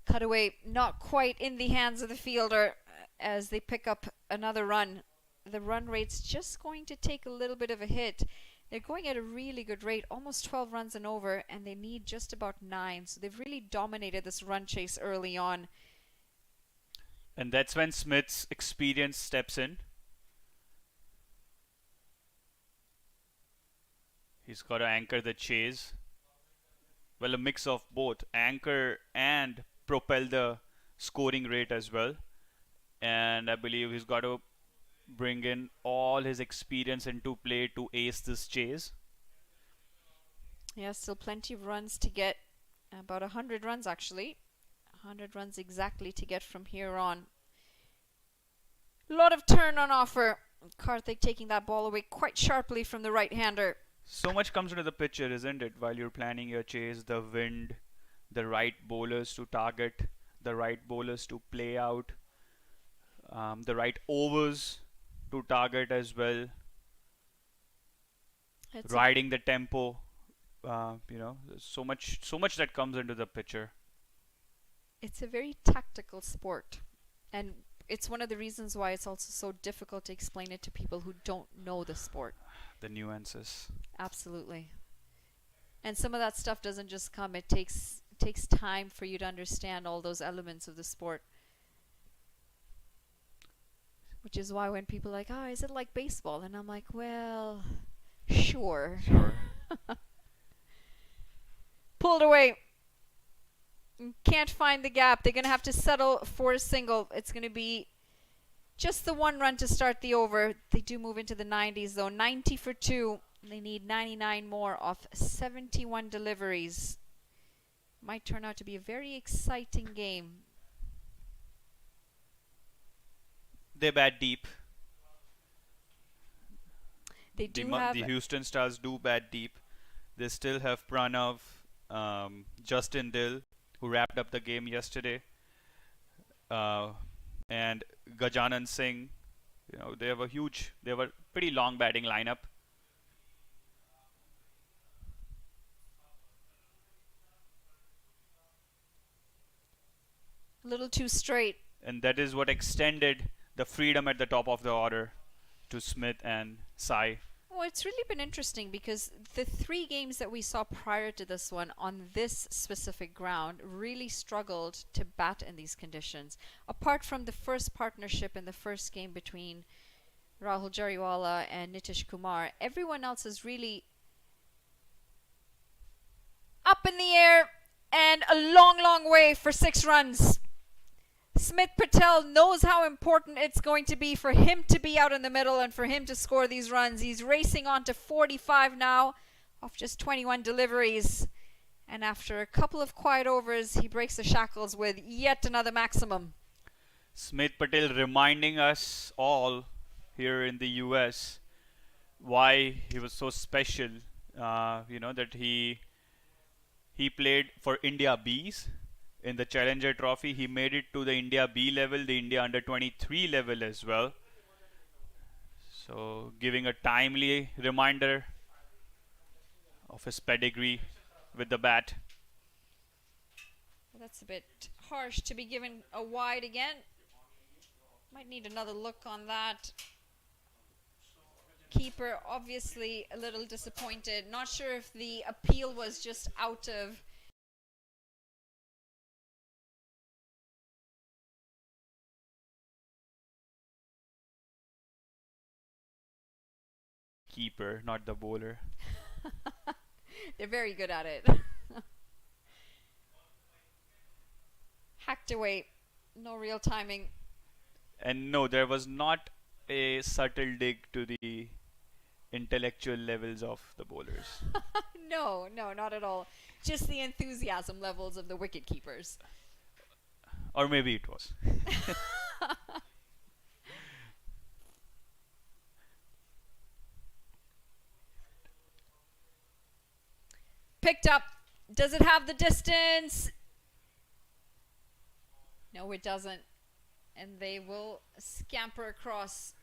S4: Cutaway not quite in the hands of the fielder as they pick up another run. The run rate's just going to take a little bit of a hit. They're going at a really good rate, almost 12 runs and over, and they need just about 9. So they've really dominated this run chase early on.
S6: And that's when Smith's experience steps in. He's got to anchor the chase. Well, a mix of both, anchor and propel the scoring rate as well. And I believe he's got to bring in all his experience into play to ace this chase.
S4: Yeah, still plenty of runs to get. About 100 runs actually. 100 runs exactly to get from here on. A lot of turn on offer. Karthik taking that ball away quite sharply from the right-hander.
S6: So much comes into the picture, isn't it? While you're planning your chase, the wind, the right bowlers to target, the right bowlers to play out, the right overs to target as well, riding the tempo, so much that comes into the picture.
S4: It's a very tactical sport, and it's one of the reasons why it's also so difficult to explain it to people who don't know the sport.
S6: The nuances.
S4: Absolutely. And some of that stuff doesn't just come. It takes time for you to understand all those elements of the sport. Which is why when people are like, oh, is it like baseball? And I'm like, well, sure. Pulled away. Can't find the gap. They're going to have to settle for a single. It's going to be just the 1 run to start the over. They do move into the 90s, though. 90 for 2. They need 99 more off 71 deliveries. Might turn out to be a very exciting game.
S6: They bat deep.
S4: They do have
S6: the Houston Stars do bat deep. They still have Pranav, Justin Dill, who wrapped up the game yesterday, and Gajanan Singh. They have a pretty long batting lineup.
S4: a little too straight.
S6: And that is what extended the freedom at the top of the order to Smith and Sai
S4: Well, it's really been interesting because the 3 games that we saw prior to this one on this specific ground really struggled to bat in these conditions. Apart from the first partnership in the first game between Rahul Jariwala and Nitish Kumar, everyone else is really up in the air and a long, long way for 6 runs. Smith Patel knows how important it's going to be for him to be out in the middle and for him to score these runs. He's racing on to 45 now off just 21 deliveries. And after a couple of quiet overs, he breaks the shackles with yet another maximum.
S6: Smith Patel reminding us all here in the US why he was so special. That he played for India Bs in the Challenger Trophy. He made it to the India B level, the India under 23 level as well. So giving a timely reminder of his pedigree with the bat.
S4: Well, that's a bit harsh to be given a wide again. Might need another look on that. Keeper obviously a little disappointed. Not sure if the appeal was just out of
S6: Keeper, not the bowler.
S4: They're very good at it. Hacked away. No real timing.
S6: And no, there was not a subtle dig to the intellectual levels of the bowlers.
S4: No, not at all. Just the enthusiasm levels of the wicket keepers.
S6: Or maybe it was.
S4: Picked up. Does it have the distance? No, it doesn't. And they will scamper across.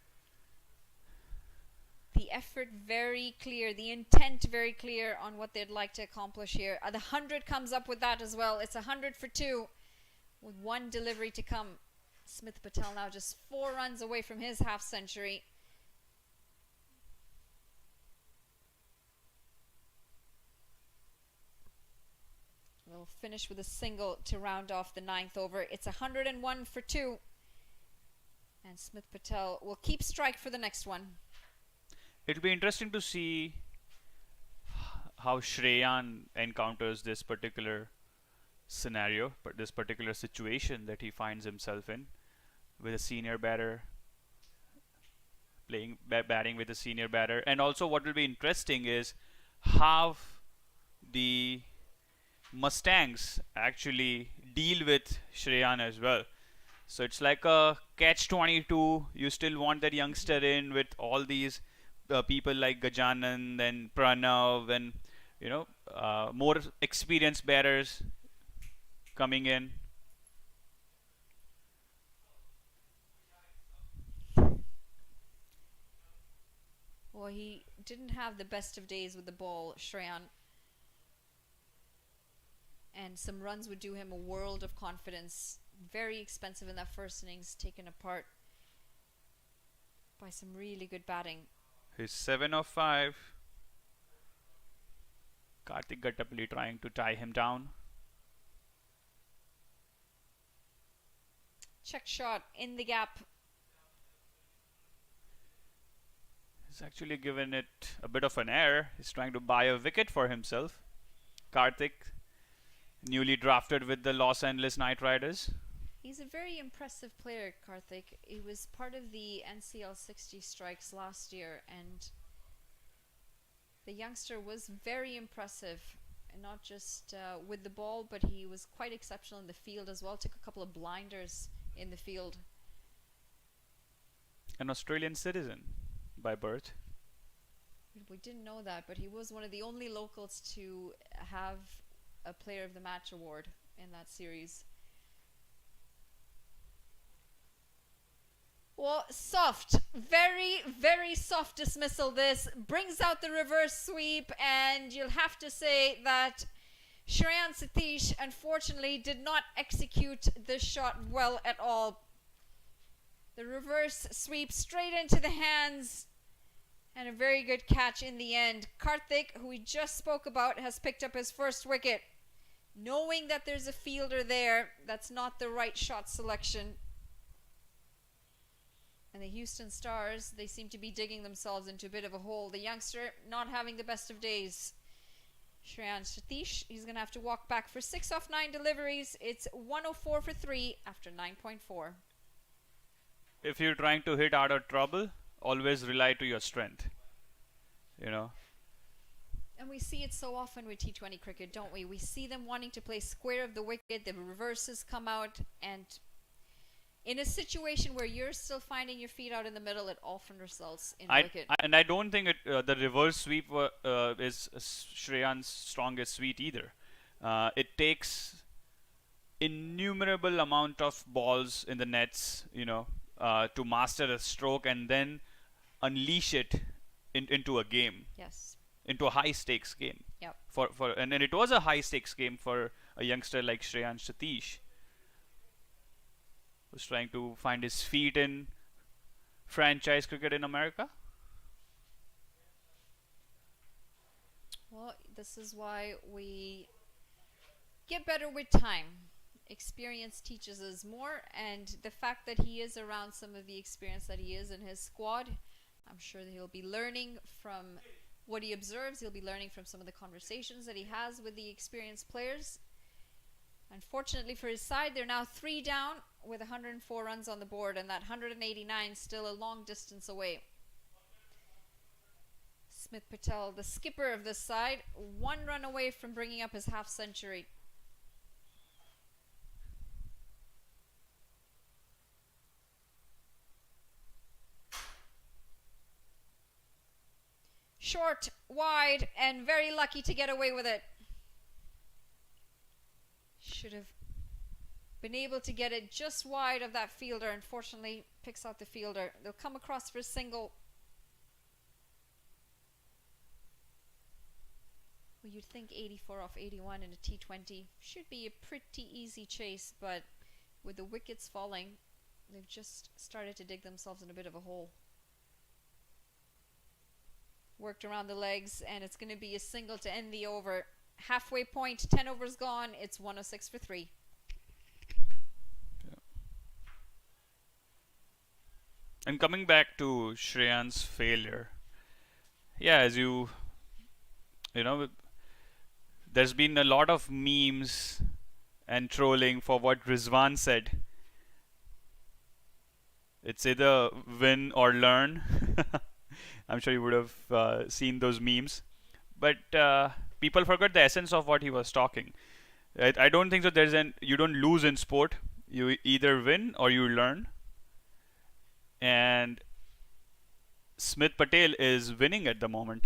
S4: The effort very clear, the intent very clear on what they'd like to accomplish here. The 100 comes up with that as well. It's 100 for 2 with 1 delivery to come. Smith Patel now just 4 runs away from his half century. We'll finish with a single to round off the 9th over. It's 101 for 2. And Smith Patel will keep strike for the next one.
S6: It'll be interesting to see how Shreyan encounters this particular scenario, but this particular situation that he finds himself in with a senior batter batting with a senior batter. And also what will be interesting is how the Mustangs actually deal with Shreyan as well. So it's like a catch-22. You still want that youngster in with all these people like Gajanan and Pranav and more experienced batters coming in.
S4: Well, he didn't have the best of days with the ball, Shreyan. And some runs would do him a world of confidence. Very expensive in that first innings, taken apart by some really good batting.
S6: He's 7 of 5. Karthik Gattapalli trying to tie him down.
S4: Check shot in the gap.
S6: He's actually given it a bit of an error. He's trying to buy a wicket for himself. Karthik, newly drafted with the Los Angeles Knight Riders.
S4: He's a very impressive player, Karthik. He was part of the NCL 60 strikes last year, and the youngster was very impressive, and not just with the ball, but he was quite exceptional in the field as well. Took a couple of blinders in the field.
S6: An Australian citizen by birth.
S4: We didn't know that, but he was one of the only locals to have a Player of the Match award in that series. Well, soft, very, very soft dismissal. This brings out the reverse sweep, and you'll have to say that Shreyan Satish unfortunately did not execute this shot well at all. The reverse sweep straight into the hands And a very good catch in the end. Karthik, who we just spoke about, has picked up his first wicket. Knowing that there's a fielder there, that's not the right shot selection. And the Houston Stars, they seem to be digging themselves into a bit of a hole. The youngster not having the best of days. Shreyan Satish, he's going to have to walk back for 6 off 9 deliveries. It's 104 for 3 after 9.4.
S6: If you're trying to hit out of trouble, always rely to your strength. You know.
S4: And we see it so often with T20 cricket, don't we? We see them wanting to play square of the wicket, the reverses come out, and in a situation where you're still finding your feet out in the middle, it often results in wicket.
S6: I don't think the reverse sweep is Shreyan's strongest suite either. It takes innumerable amount of balls in the nets, you know, to master a stroke and then unleash it into a game.
S4: Yes.
S6: Into a high stakes game.
S4: Yep.
S6: And it was a high stakes game for a youngster like Shreyan Satish. Was trying to find his feet in franchise cricket in America.
S4: Well, this is why we get better with time. Experience teaches us more, and the fact that he is around some of the experience that he is in his squad, I'm sure that he'll be learning from what he observes. He'll be learning from some of the conversations that he has with the experienced players. Unfortunately for his side, they're now 3 down with 104 runs on the board, and that 189 still a long distance away. Smith Patel, the skipper of this side, 1 run away from bringing up his half century. Short, wide, and very lucky to get away with it. Should have been able to get it just wide of that fielder. Unfortunately, picks out the fielder. They'll come across for a single. Well, you'd think 84 off 81 in a T20 should be a pretty easy chase, but with the wickets falling, they've just started to dig themselves in a bit of a hole. Worked around the legs, and it's going to be a single to end the over. Halfway point, 10 overs gone. It's 106 for 3.
S6: Yeah. And coming back to Shreyan's failure, yeah, as you know, there's been a lot of memes and trolling for what Rizwan said. It's either win or learn. I'm sure you would have seen those memes, but people forgot the essence of what he was talking. I don't think so. You don't lose in sport. You either win or you learn. And Smith Patel is winning at the moment.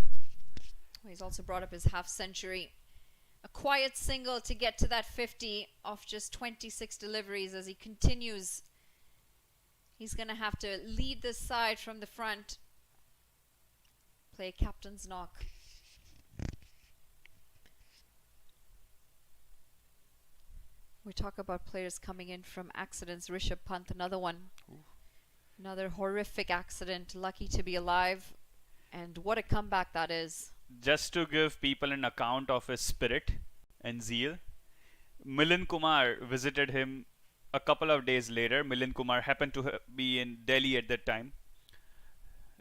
S4: He's also brought up his half century. A quiet single to get to that 50 off just 26 deliveries as he continues. He's going to have to lead this side from the front. Play a captain's knock. We talk about players coming in from accidents. Rishabh Pant, another one.
S6: Ooh.
S4: Another horrific accident. Lucky to be alive. And what a comeback that is.
S6: Just to give people an account of his spirit and zeal, Milind Kumar visited him a couple of days later. Milind Kumar happened to be in Delhi at that time.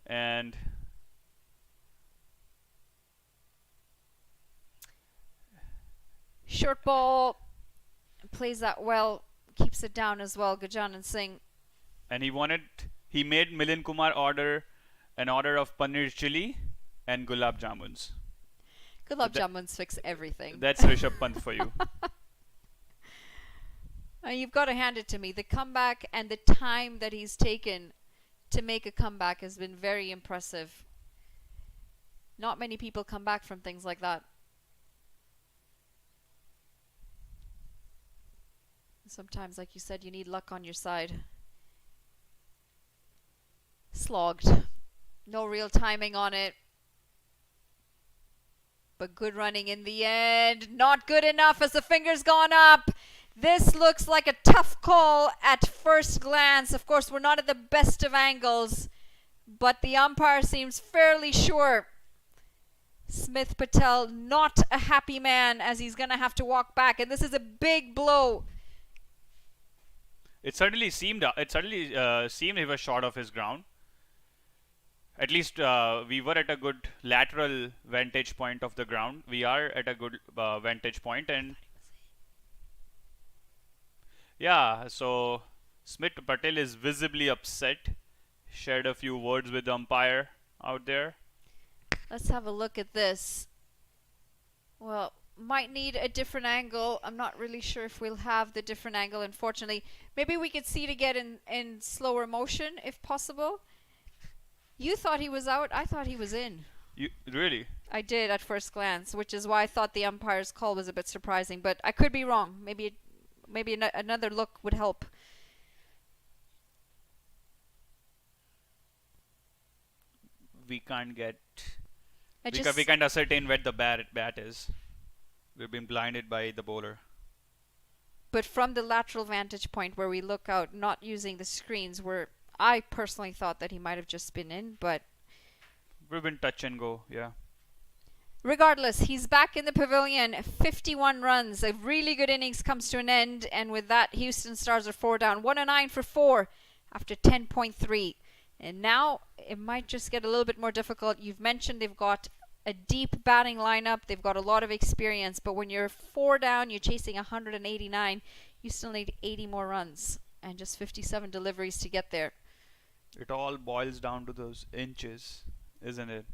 S6: And
S4: short ball, plays that well, keeps it down as well, Gajanan Singh.
S6: And he made Milind Kumar order an order of paneer chili and gulab jamuns.
S4: Gulab jamuns fix everything.
S6: That's Rishabh Pant for you.
S4: You've got to hand it to me. The comeback and the time that he's taken to make a comeback has been very impressive. Not many people come back from things like that. Sometimes, like you said, you need luck on your side. Slogged. No real timing on it. But good running in the end. Not good enough as the finger's gone up. This looks like a tough call at first glance. Of course, we're not at the best of angles. but the umpire seems fairly sure. Smith Patel not a happy man as he's going to have to walk back, and this is a big blow.
S6: It certainly seemed he was short of his ground. At least we were at a good lateral vantage point of the ground. We are at a good vantage point, and yeah, so Smith Patel is visibly upset. Shared a few words with the umpire out there.
S4: Let's have a look at this. Well, might need a different angle. I'm not really sure if we'll have the different angle, unfortunately. Maybe we could see it again in slower motion, if possible. You thought he was out. I thought he was in.
S6: You really?
S4: I did at first glance, which is why I thought the umpire's call was a bit surprising. But I could be wrong. Maybe another look would help.
S6: We can't get.
S4: I
S6: We can't ascertain where the bat is. We've been blinded by the bowler.
S4: But from the lateral vantage point where we look out, not using the screens, where I personally thought that he might have just been in, but
S6: We've been touch and go, yeah.
S4: regardless, he's back in the pavilion. 51 runs. A really good innings comes to an end, and with that, Houston Stars are 4 down. 109 for 4 after 10.3. And now it might just get a little bit more difficult. You've mentioned they've got a deep batting lineup. They've got a lot of experience. But when you're 4 down, you're chasing 189. You still need 80 more runs and just 57 deliveries to get there.
S6: It all boils down to those inches, isn't it?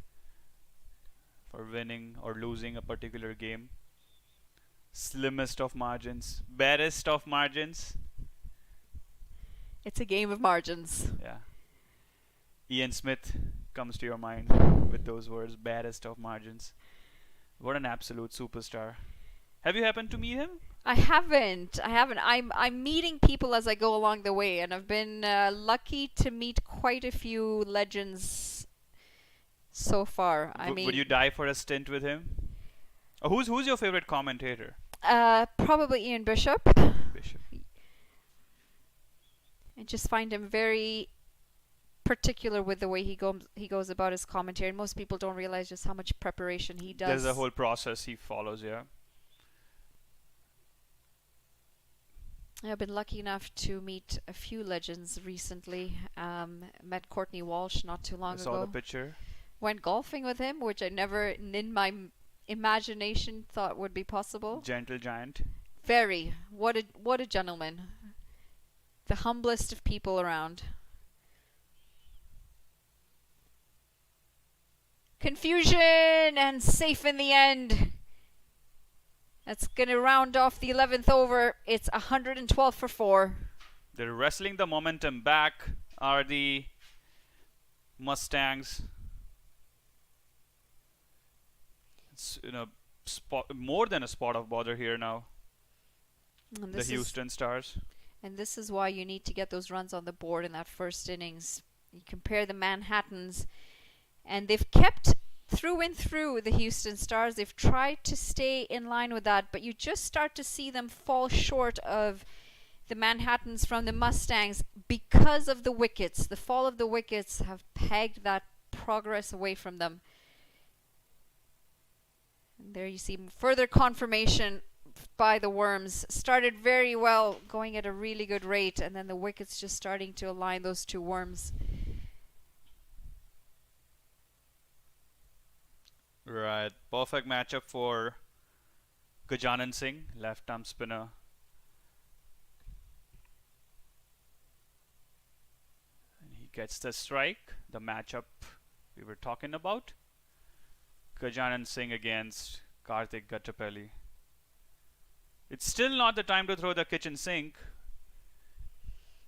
S6: For winning or losing a particular game. Slimmest of margins, barest of margins.
S4: It's a game of margins.
S6: Yeah. Ian Smith comes to your mind with those words, barest of margins. What an absolute superstar. Have you happened to meet him?
S4: I haven't. I'm meeting people as I go along the way, and I've been lucky to meet quite a few legends so far.
S6: Would you die for a stint with him? Who's your favorite commentator?
S4: Probably Ian Bishop.
S6: Bishop.
S4: I just find him very particular with the way he goes about his commentary. And most people don't realize just how much preparation he does.
S6: There's a whole process he follows, yeah.
S4: I've been lucky enough to meet a few legends recently. Met Courtney Walsh not too long
S6: I
S4: ago.
S6: saw the picture.
S4: Went golfing with him, which I never in my imagination thought would be possible.
S6: Gentle giant.
S4: Very. What a gentleman. The humblest of people around. Confusion and safe in the end. That's going to round off the 11th over. It's 112 for 4.
S6: They're wrestling the momentum back. Are the Mustangs. It's in a spot, more than a spot of bother here now.
S4: And
S6: The Houston Stars.
S4: And this is why you need to get those runs on the board in that first innings. You compare the Manhattans, and they've kept through and through the Houston Stars. They've tried to stay in line with that, but you just start to see them fall short of the Manhattans from the Mustangs because of the wickets. The fall of the wickets have pegged that progress away from them. And there you see further confirmation by the Worms. Started very well, going at a really good rate, and then the wickets just starting to align those two Worms.
S6: Right. Perfect matchup for Gajanan Singh, left arm spinner. And he gets the strike, the matchup we were talking about. Gajanan Singh against Karthik Gattapalli. It's still not the time to throw the kitchen sink.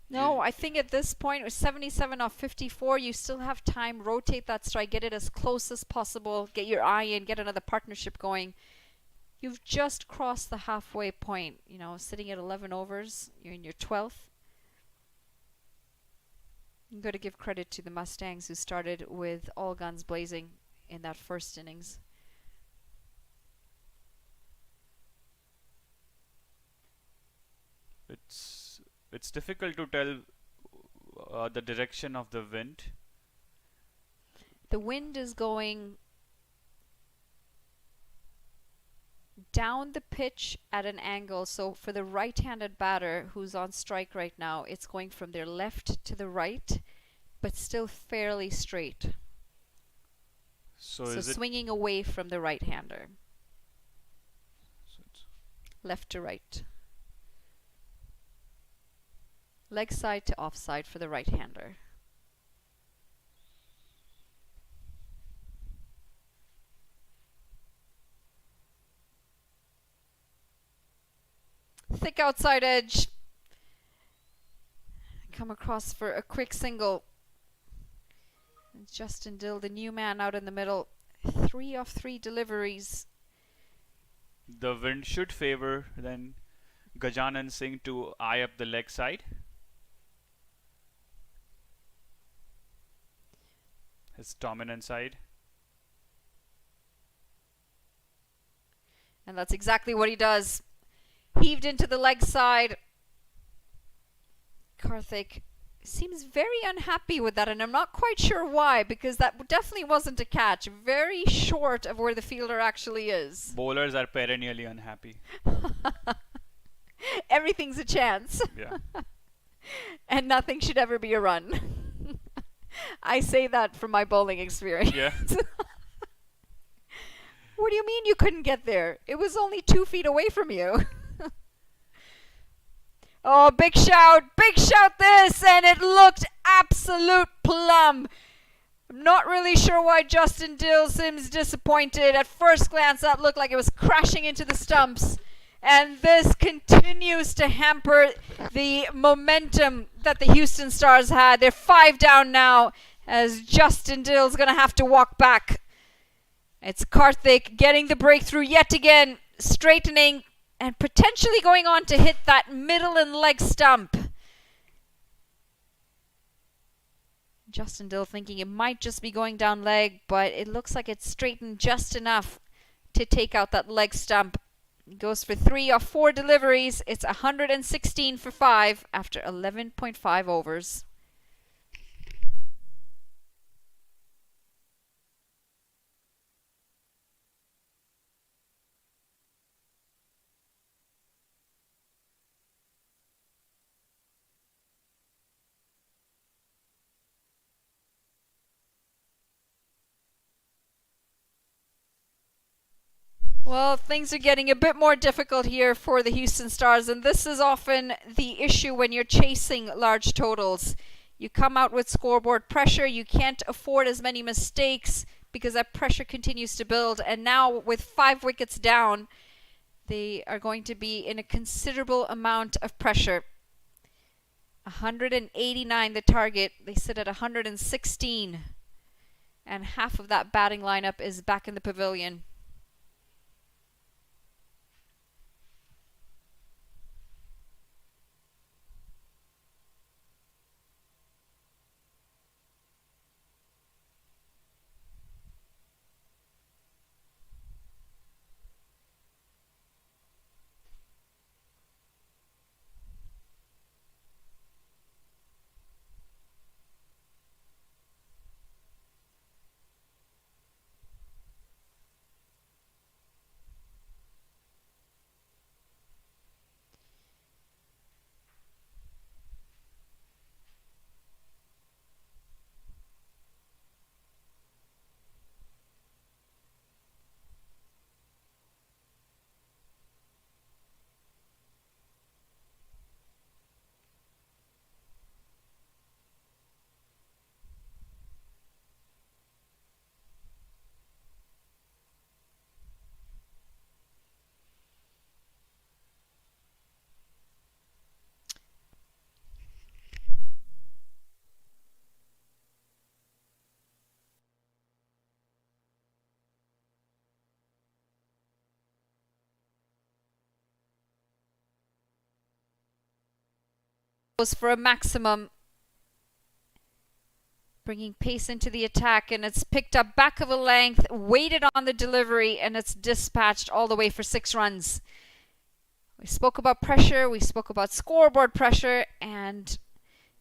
S4: No, I think at this point, with 77 off 54, you still have time. Rotate that strike, get it as close as possible, get your eye in, get another partnership going. You've just crossed the halfway point, you know, sitting at 11 overs. You're in your 12th. You've got to give credit to the Mustangs, who started with all guns blazing in that first innings.
S6: It's difficult to tell the direction of the wind.
S4: The wind is going down the pitch at an angle. So for the right-handed batter who's on strike right now, it's going from their left to the right, but still fairly straight.
S6: So
S4: So
S6: is it
S4: swinging away from the right-hander,
S6: so it's
S4: left to right. Leg side to offside for the right-hander. Thick outside edge. Come across for a quick single. And Justin Dill, the new man out in the middle. 3 of 3 deliveries.
S6: the wind should favor then Gajanan Singh to eye up the leg side. His dominant side.
S4: And that's exactly what he does. Heaved into the leg side. Karthik seems very unhappy with that, and I'm not quite sure why, because that definitely wasn't a catch. Very short of where the fielder actually is.
S6: Bowlers are perennially unhappy.
S4: Everything's a chance.
S6: Yeah.
S4: And nothing should ever be a run. I say that from my bowling experience.
S6: Yeah.
S4: What do you mean you couldn't get there? It was only 2 feet away from you. Oh, big shout this, and it looked absolute plum. I'm not really sure why Justin Dill seems disappointed. At first glance, that looked like it was crashing into the stumps. And this continues to hamper the momentum that the Houston Stars had. They're 5 down now, as Justin Dill's going to have to walk back. It's Karthik getting the breakthrough yet again, straightening and potentially going on to hit that middle and leg stump. Justin Dill thinking it might just be going down leg, but it looks like it's straightened just enough to take out that leg stump. He goes for 3 of 4 deliveries. It's 116 for 5 after 11.5 overs. Well, things are getting a bit more difficult here for the Houston Stars, and this is often the issue when you're chasing large totals. You come out with scoreboard pressure, you can't afford as many mistakes because that pressure continues to build, and now with 5 wickets down, they are going to be in a considerable amount of pressure. 189 the target, they sit at 116, and half of that batting lineup is back in the pavilion. Goes for a maximum, bringing pace into the attack, and it's picked up back of a length, waited on the delivery, and it's dispatched all the way for 6 runs. We spoke about pressure, we spoke about scoreboard pressure, and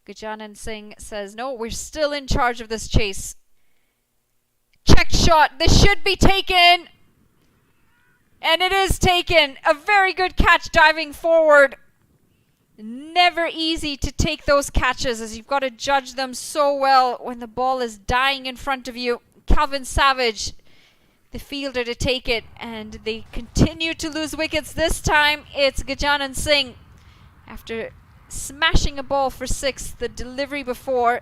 S4: Gajanan Singh says, no, we're still in charge of this chase. check shot. This should be taken. And it is taken. A very good catch diving forward. Never easy to take those catches, as you've got to judge them so well when the ball is dying in front of you. Calvin Savage, the fielder, to take it, and they continue to lose wickets. This time it's Gajanan Singh. After smashing a ball for 6, the delivery before,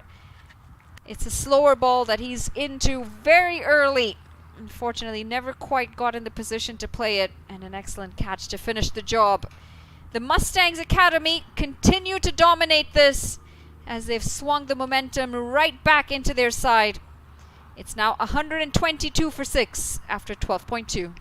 S4: it's a slower ball that he's into very early. Unfortunately, never quite got in the position to play it, and an excellent catch to finish the job. The Mustangs Academy continue to dominate this as they've swung the momentum right back into their side. It's now 122 for 6 after 12.2.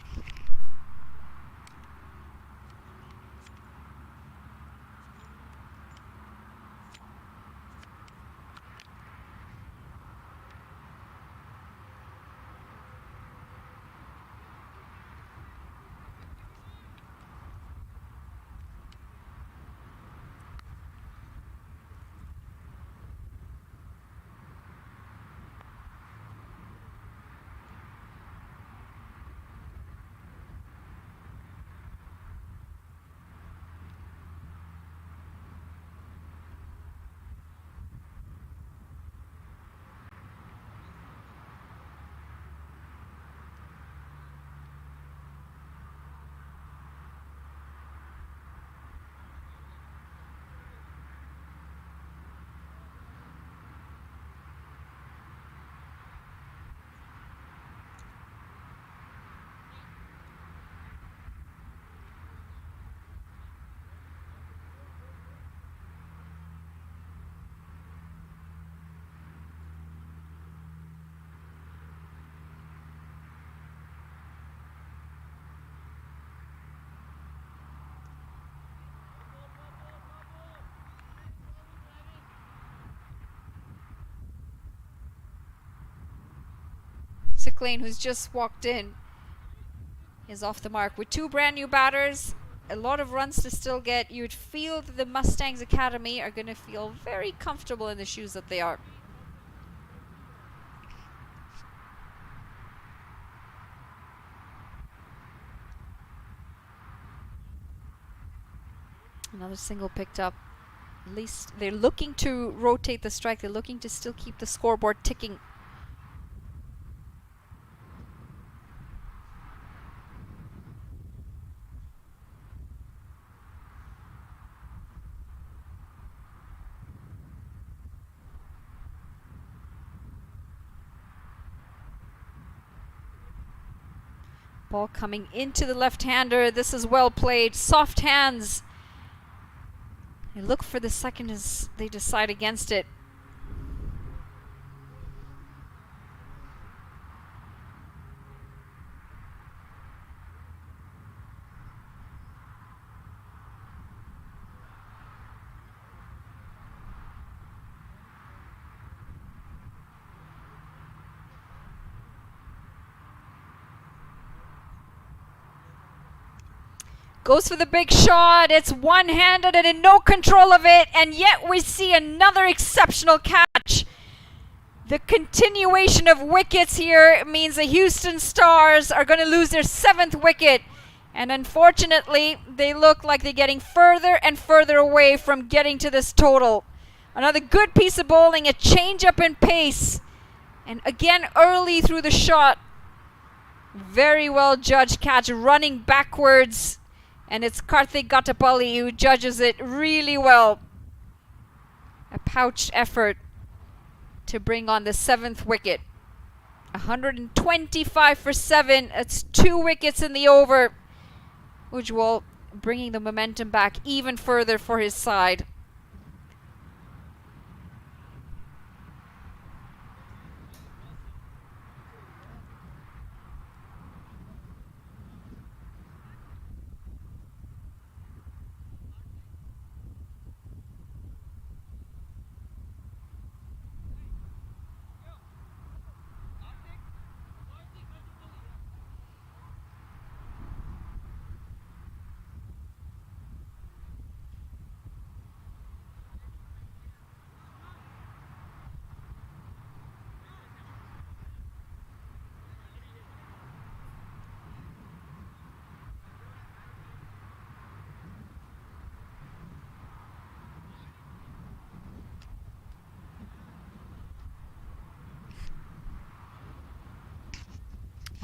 S4: Lane, who's just walked in, is off the mark with 2 brand new batters. A lot of runs to still get. You'd feel that the Mustangs Academy are going to feel very comfortable in the shoes that they are. Another single picked up. At least they're looking to rotate the strike. They're looking to still keep the scoreboard ticking. Ball coming into the left-hander. This is well played. Soft hands. They look for the second as they decide against it. Goes for the big shot. It's one-handed and in no control of it. And yet we see another exceptional catch. The continuation of wickets here means the Houston Stars are going to lose their 7th wicket. And unfortunately, they look like they're getting further and further away from getting to this total. Another good piece of bowling, a change-up in pace. And again, early through the shot. Very well judged catch, running backwards. And it's Karthik Gatapalli who judges it really well. A pouched effort to bring on the 7th wicket. 125 for 7. It's 2 wickets in the over. Ujjwal bringing the momentum back even further for his side.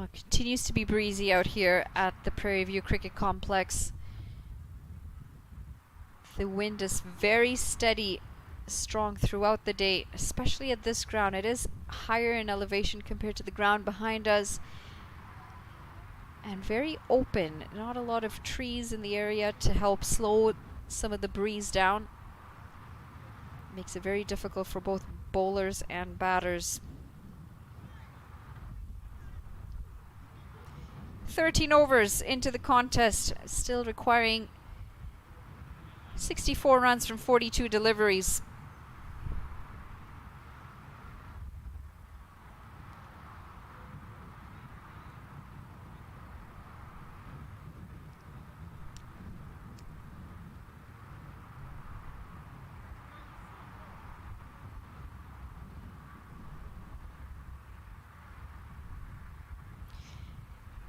S4: Well, it continues to be breezy out here at the Prairie View Cricket Complex. The wind is very steady, strong throughout the day, especially at this ground. It is higher in elevation compared to the ground behind us, and very open. Not a lot of trees in the area to help slow some of the breeze down. Makes it very difficult for both bowlers and batters. 13 overs into the contest, still requiring 64 runs from 42 deliveries.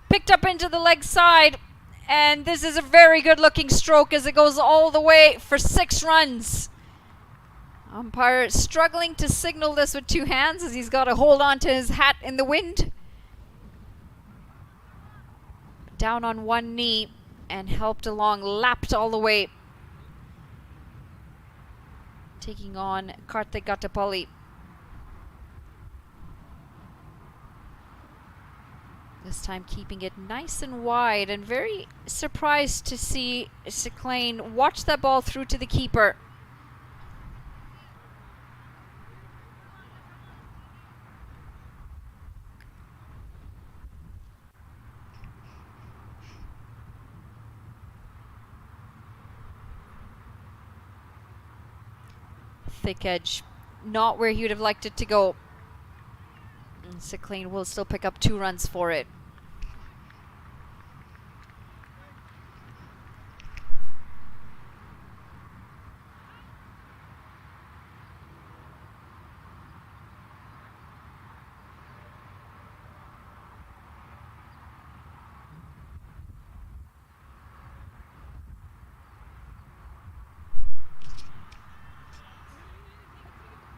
S4: Picked up into the leg side, and this is a very good looking stroke as it goes all the way for 6 runs. Umpire struggling to signal this with 2 hands as he's got to hold on to his hat in the wind. Down on one knee and helped along, lapped all the way. Taking on Karthik Gattapalli. This time keeping it nice and wide, and very surprised to see Seclain watch that ball through to the keeper. Thick edge, not where he would have liked it to go. And Seclain will still pick up 2 runs for it.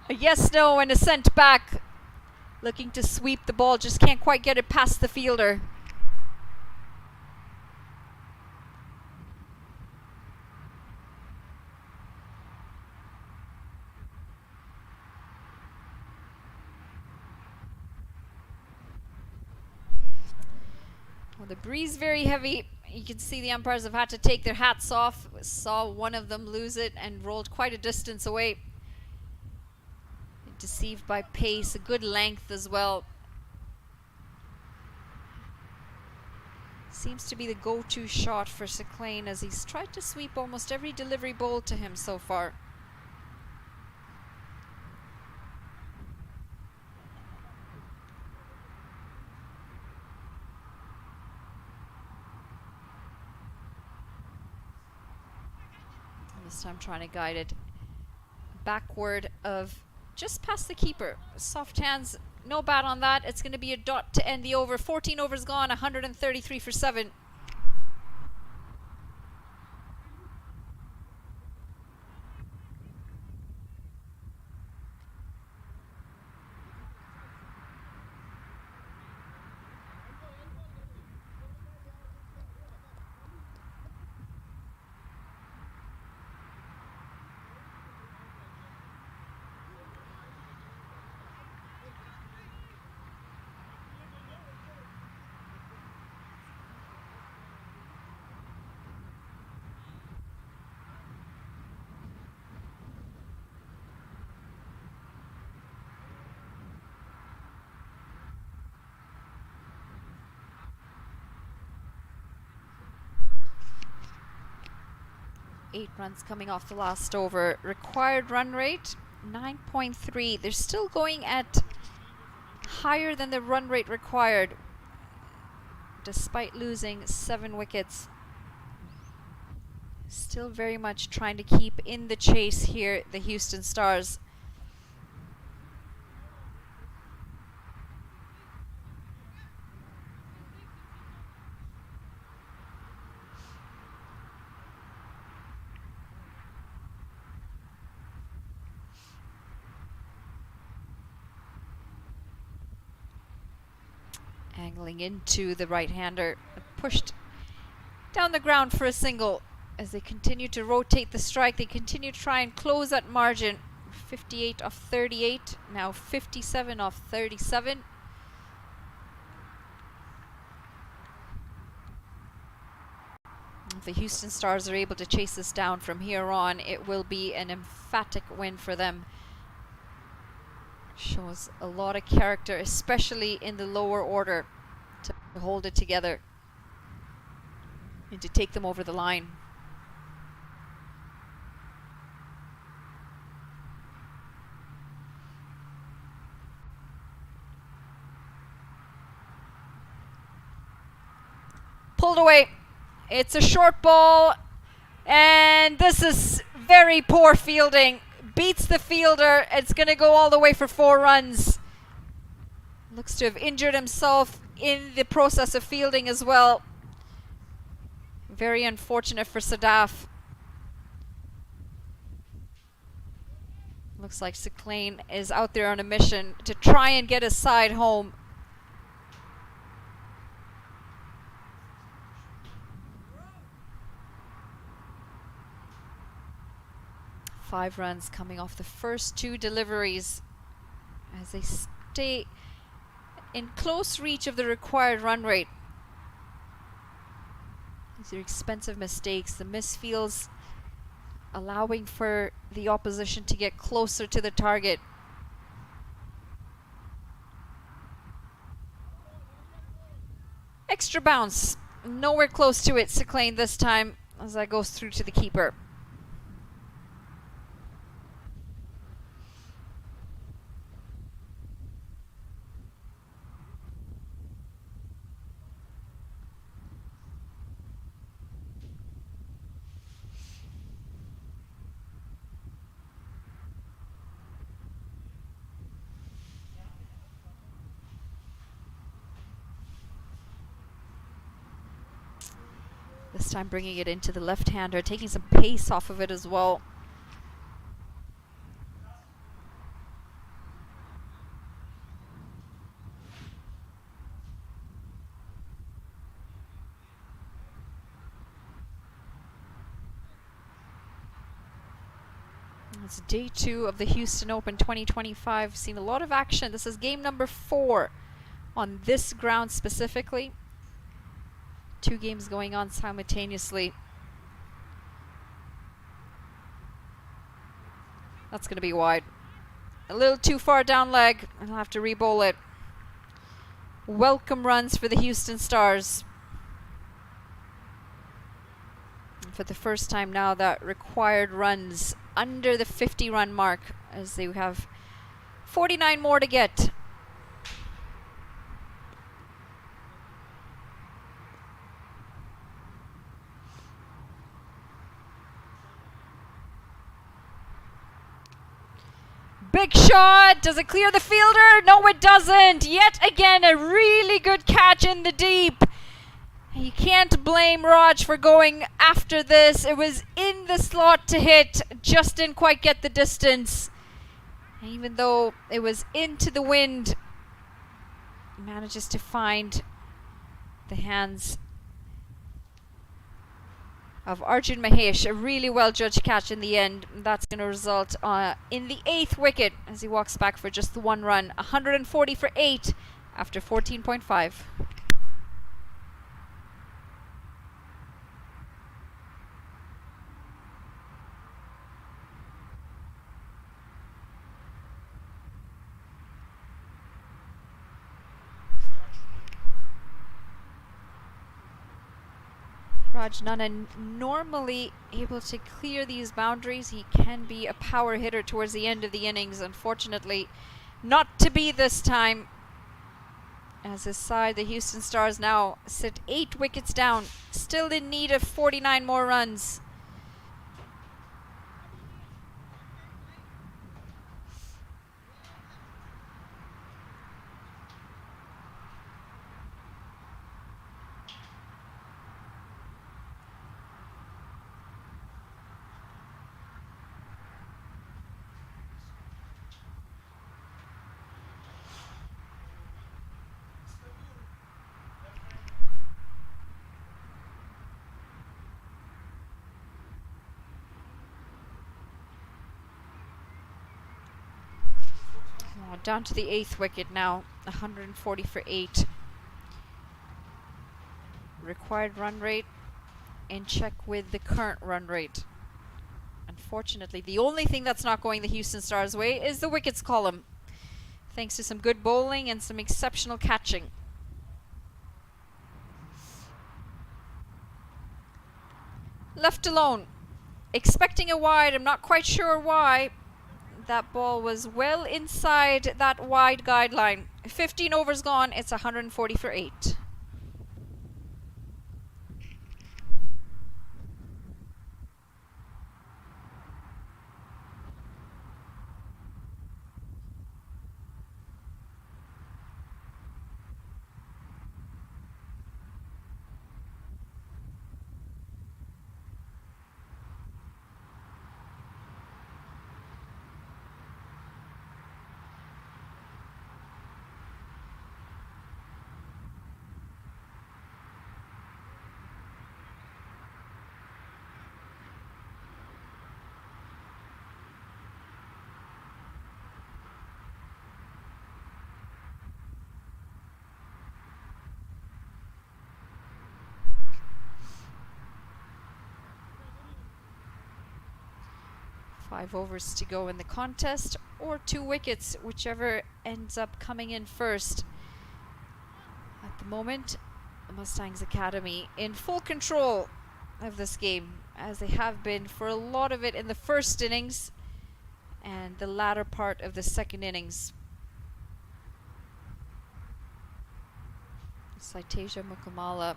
S4: A yes, no, and a sent back. Looking to sweep the ball, just can't quite get it past the fielder. Well, the breeze very heavy. You can see the umpires have had to take their hats off. Saw one of them lose it and rolled quite a distance away. Deceived by pace, a good length as well. Seems to be the go-to shot for Seclain as he's tried to sweep almost every delivery bowl to him so far. This time trying to guide it backward of just past the keeper. Soft hands, no bat on that. It's going to be a dot to end the over. 14 overs gone, 133 for 7. Eight runs coming off the last over. Required run rate 9.3. They're still going at higher than the run rate required despite losing 7 wickets. Still very much trying to keep in the chase here, the Houston Stars. Angling into the right-hander, pushed down the ground for a single. As they continue to rotate the strike, they continue to try and close that margin. 58 off 38, now 57 off 37. If the Houston Stars are able to chase this down from here on, it will be an emphatic win for them. Shows a lot of character, especially in the lower order, to hold it together and to take them over the line. Pulled away. It's a short ball, and this is very poor fielding. Beats the fielder. It's going to go all the way for 4 runs. Looks to have injured himself in the process of fielding as well. Very unfortunate for Sadaf. Looks like Seclane is out there on a mission to try and get his side home. Five runs coming off the first 2 deliveries as they stay in close reach of the required run rate. These are expensive mistakes. The misfields allowing for the opposition to get closer to the target. Extra bounce. Nowhere close to it. Seclane this time as that goes through to the keeper. This time bringing it into the left-hander, taking some pace off of it as well. It's day 2 of the Houston Open 2025. Seen a lot of action. This is game number 4 on this ground specifically. 2 games going on simultaneously. That's going to be wide. A little too far down leg. I'll have to re-bowl it. Welcome runs for the Houston Stars. And for the first time now, that required runs under the 50-run mark as they have 49 more to get. Big shot. Does it clear the fielder? No, it doesn't. Yet again, a really good catch in the deep. You can't blame Raj for going after this. It was in the slot to hit. Just didn't quite get the distance. Even though it was into the wind, manages to find the hands of Arjun Mahesh. A really well judged catch in the end. That's going to result in the 8th wicket as he walks back for just the 1 run. 140 for 8 after 14.5. Rajnana normally able to clear these boundaries. He can be a power hitter towards the end of the innings. Unfortunately, not to be this time. As his side, the Houston Stars now sit 8 wickets down, still in need of 49 more runs. Down to the 8th wicket now, 140 for 8. Required run rate in check with the current run rate. Unfortunately, the only thing that's not going the Houston Stars' way is the wickets column, thanks to some good bowling and some exceptional catching. Left alone, expecting a wide. I'm not quite sure why. That ball was well inside that wide guideline. 15 overs gone, it's 140 for 8. Five overs to go in the contest, or 2 wickets, whichever ends up coming in first. At the moment, Mustangs Academy in full control of this game, as they have been for a lot of it in the first innings and the latter part of the second innings. Saiteja Mukamala,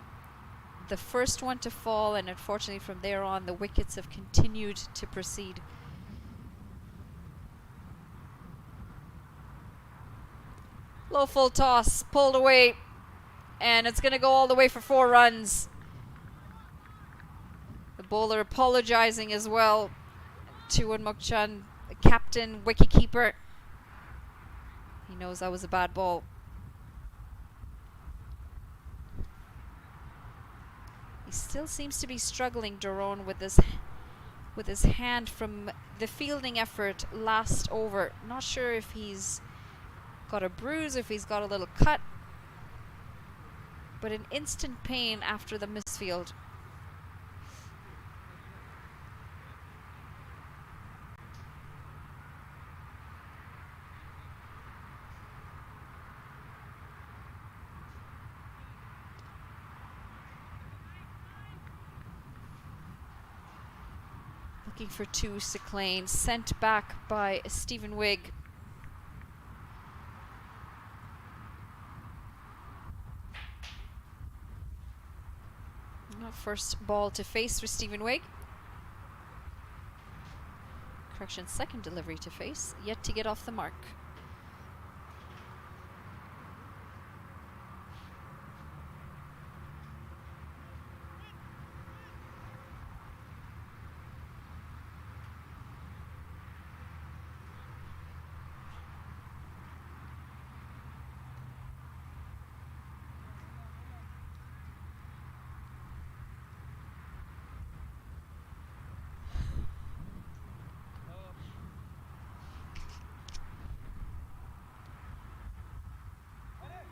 S4: the first one to fall, and unfortunately from there on the wickets have continued to proceed. Low full toss, pulled away, and it's going to go all the way for 4 runs. The bowler apologizing as well to Unmuk Chand, the captain, wicketkeeper. He knows that was a bad ball. He still seems to be struggling, Daron, with his hand from the fielding effort last over. Not sure if he's got a bruise, if he's got a little cut, but an instant pain after the misfield. Looking for 2, Siclane, sent back by Stephen Wigg. First ball to face for Stephen Wigg. Correction, second delivery to face, yet to get off the mark.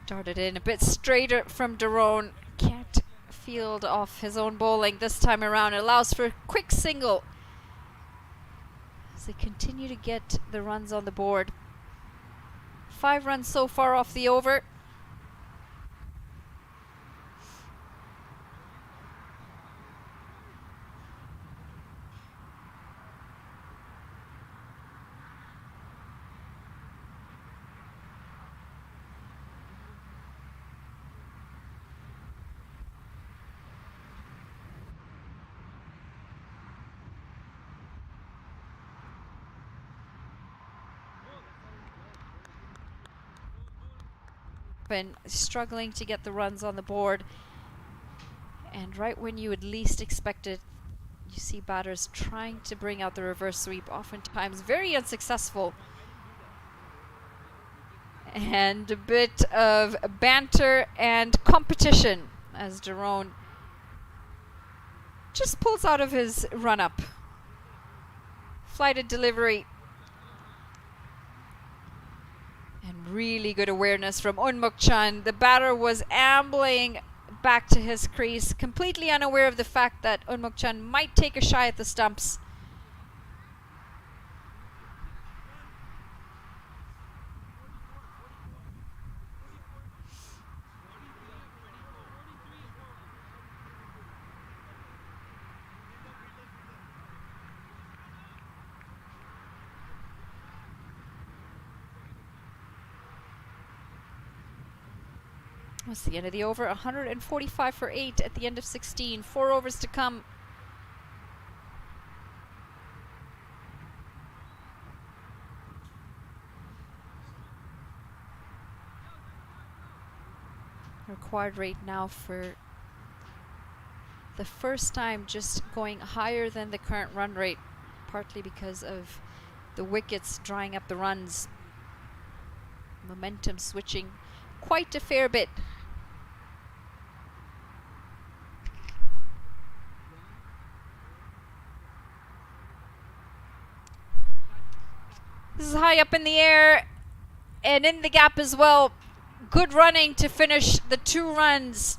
S4: Darted in a bit straighter from Daron. Can't field off his own bowling this time around. It allows for a quick single as they continue to get the runs on the board. 5 runs so far off the over. Been struggling to get the runs on the board, and right when you would least expect it, you see batters trying to bring out the reverse sweep, oftentimes very unsuccessful. And a bit of banter and competition as Daron just pulls out of his run-up. Flighted delivery. And really good awareness from Unmuk Chan. The batter was ambling back to his crease, completely unaware of the fact that Unmuk Chan might take a shy at the stumps. What's the end of the over? 145 for 8 at the end of 16. 4 overs to come. Required rate now for the first time just going higher than the current run rate, partly because of the wickets drying up the runs. Momentum switching quite a fair bit. This is high up in the air and in the gap as well. Good running to finish the 2 runs.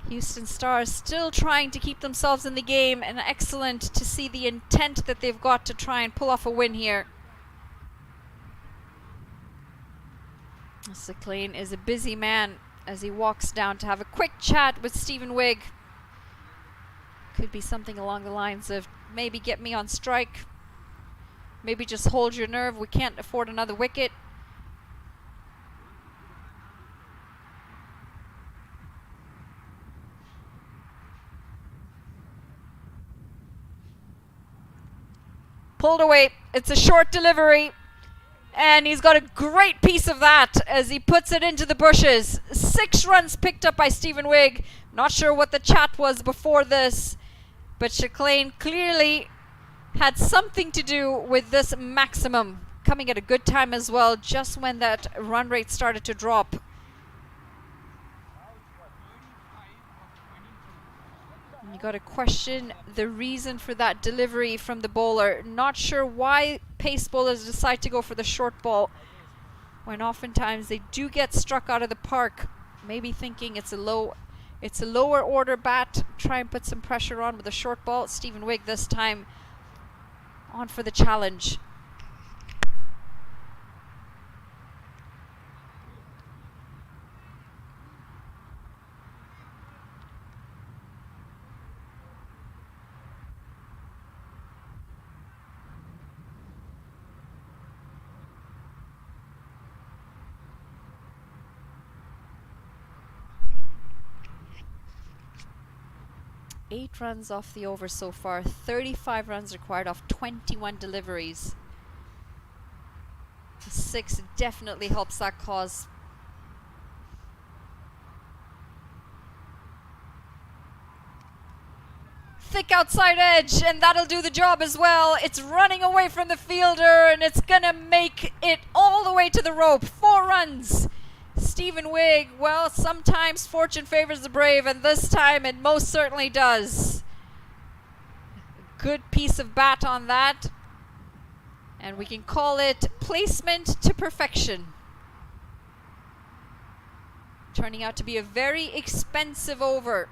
S4: Houston Stars still trying to keep themselves in the game, and excellent to see the intent that they've got to try and pull off a win here. McLean is a busy man as he walks down to have a quick chat with Stephen Wigg. Could be something along the lines of, maybe get me on strike, maybe just hold your nerve, we can't afford another wicket. Pulled away, it's a short delivery, and he's got a great piece of that as he puts it into the bushes. 6 runs picked up by Stephen Wigg. Not sure what the chat was before this, but McLean clearly had something to do with this maximum. Coming at a good time as well, just when that run rate started to drop. And you got to question the reason for that delivery from the bowler. Not sure why pace bowlers decide to go for the short ball when oftentimes they do get struck out of the park. Maybe thinking it's a lower order bat. Try and put some pressure on with a short ball. Stephen Wigg this time on for the challenge. Eight runs off the over so far, 35 runs required off 21 deliveries. 6 definitely helps that cause. Thick outside edge, and that'll do the job as well. It's running away from the fielder, and it's gonna make it all the way to the rope. 4 runs. Stephen Wigg, well, sometimes fortune favors the brave, and this time it most certainly does. Good piece of bat on that, and we can call it placement to perfection. Turning out to be a very expensive over.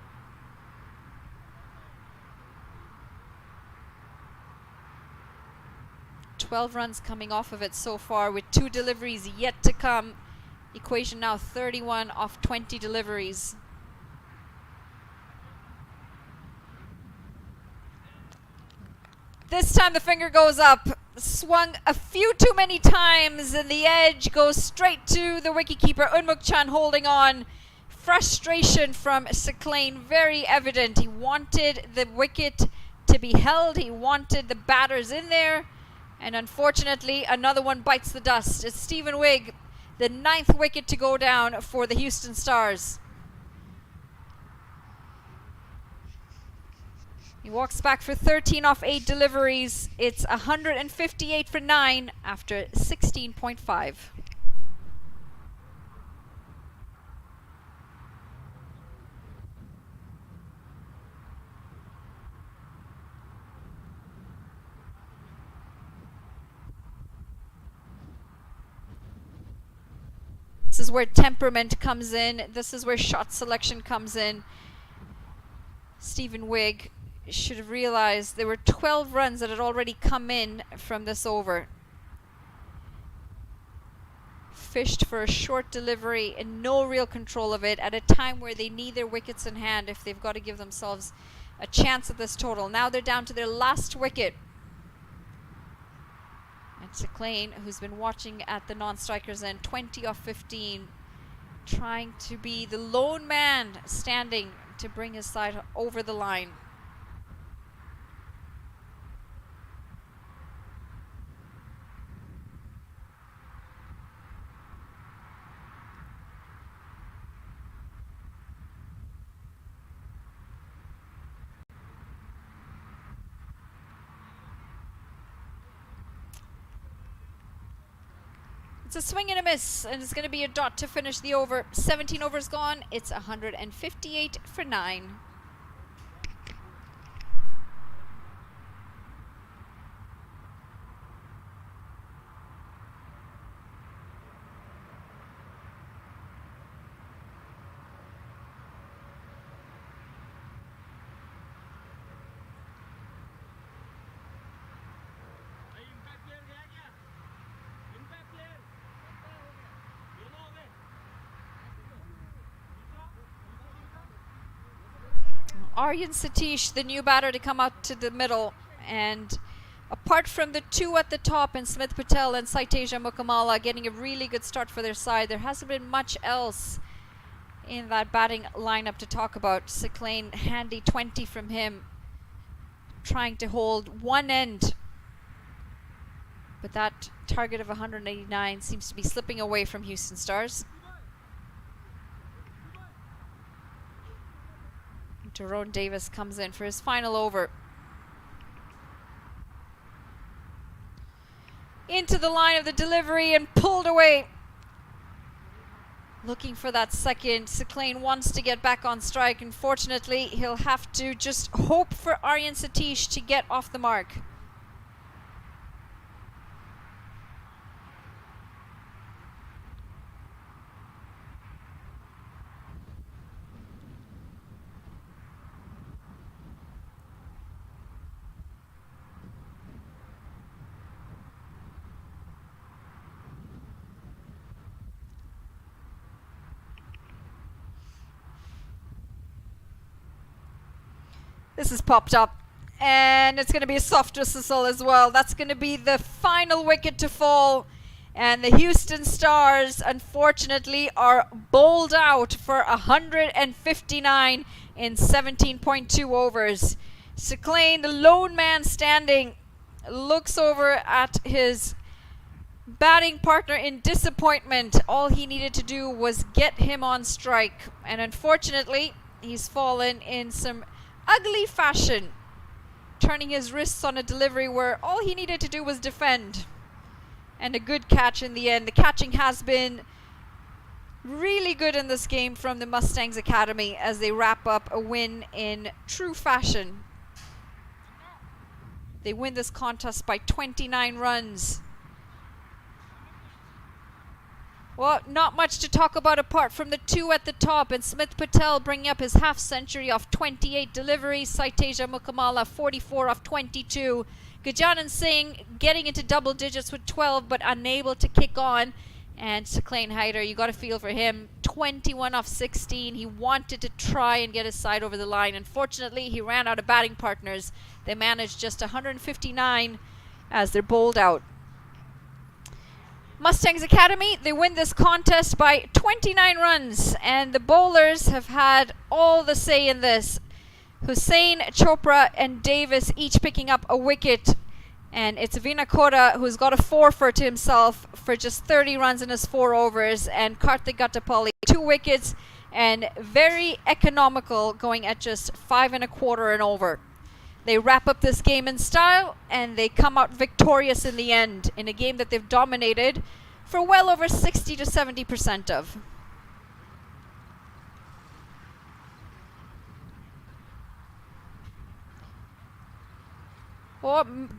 S4: $12 runs coming off of it so far, with 2 deliveries yet to come. Equation now 31 off 20 deliveries. This time the finger goes up. Swung a few too many times, and the edge goes straight to the wicketkeeper. Unmuk Chan holding on. Frustration from McLean very evident. He wanted the wicket to be held. He wanted the batters in there. And unfortunately, another one bites the dust. It's Stephen Wigg, the 9th wicket to go down for the Houston Stars. He walks back for 13 off 8 deliveries. It's 158 for 9 after 16.5. is where temperament comes in. This is where shot selection comes in. Stephen Wigg should have realized there were 12 runs that had already come in from this over. Fished for a short delivery and no real control of it at a time where they need their wickets in hand if they've got to give themselves a chance at this total. Now they're down to their last wicket. And Seclain, who's been watching at the non-strikers end, 20 off 15, trying to be the lone man standing to bring his side over the line. It's a swing and a miss, and it's going to be a dot to finish the over. 17 overs gone. It's 158 for 9. Aryan Satish, the new batter, to come out to the middle, and apart from the two at the top and Smith Patel and Saiteja Mukamala getting a really good start for their side, there hasn't been much else in that batting lineup to talk about. Seclain, handy 20 from him, trying to hold one end, but that target of 189 seems to be slipping away from Houston Stars. Jerome Davis comes in for his final over. Into the line of the delivery and pulled away. Looking for that second. Seclain wants to get back on strike. Unfortunately, he'll have to just hope for Aryan Satish to get off the mark. This has popped up, and it's going to be a soft whistle as well. That's going to be the final wicket to fall, and the Houston Stars, unfortunately, are bowled out for 159 in 17.2 overs. Seclain, the lone man standing, looks over at his batting partner in disappointment. All he needed to do was get him on strike, and unfortunately, he's fallen in some ugly fashion, turning his wrists on a delivery where all he needed to do was defend, and a good catch in the end. The catching has been really good in this game from the Mustangs Academy as they wrap up a win in true fashion. They win this contest by 29 runs. Well, not much to talk about apart from the two at the top, and Smith Patel bringing up his half century off 28 deliveries. Saiteja Mukamala 44 off 22. Gajanan Singh getting into double digits with 12 but unable to kick on. And Seclain Hyder, you got to feel for him, 21 off 16. He wanted to try and get his side over the line. Unfortunately, he ran out of batting partners. They managed just 159 as they're bowled out. Mustangs Academy, they win this contest by 29 runs, and the bowlers have had all the say in this. Hussain, Chopra and Davis each picking up a wicket, and it's Vinakota who's got a 4 for to himself for just 30 runs in his 4 overs, and Karthik Gattapalli 2 wickets, and very economical, going at just 5 1/4 and over. They wrap up this game in style, and they come out victorious in the end in a game that they've dominated for well over 60 to 70% of.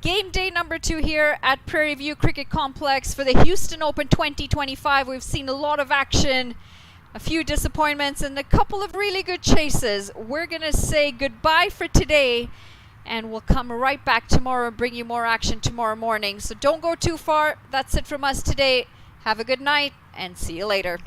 S4: Game day number 2 here at Prairie View Cricket Complex for the Houston Open 2025. We've seen a lot of action, a few disappointments, and a couple of really good chases. We're going to say goodbye for today, and we'll come right back tomorrow and bring you more action tomorrow morning. So don't go too far. That's it from us today. Have a good night, and see you later.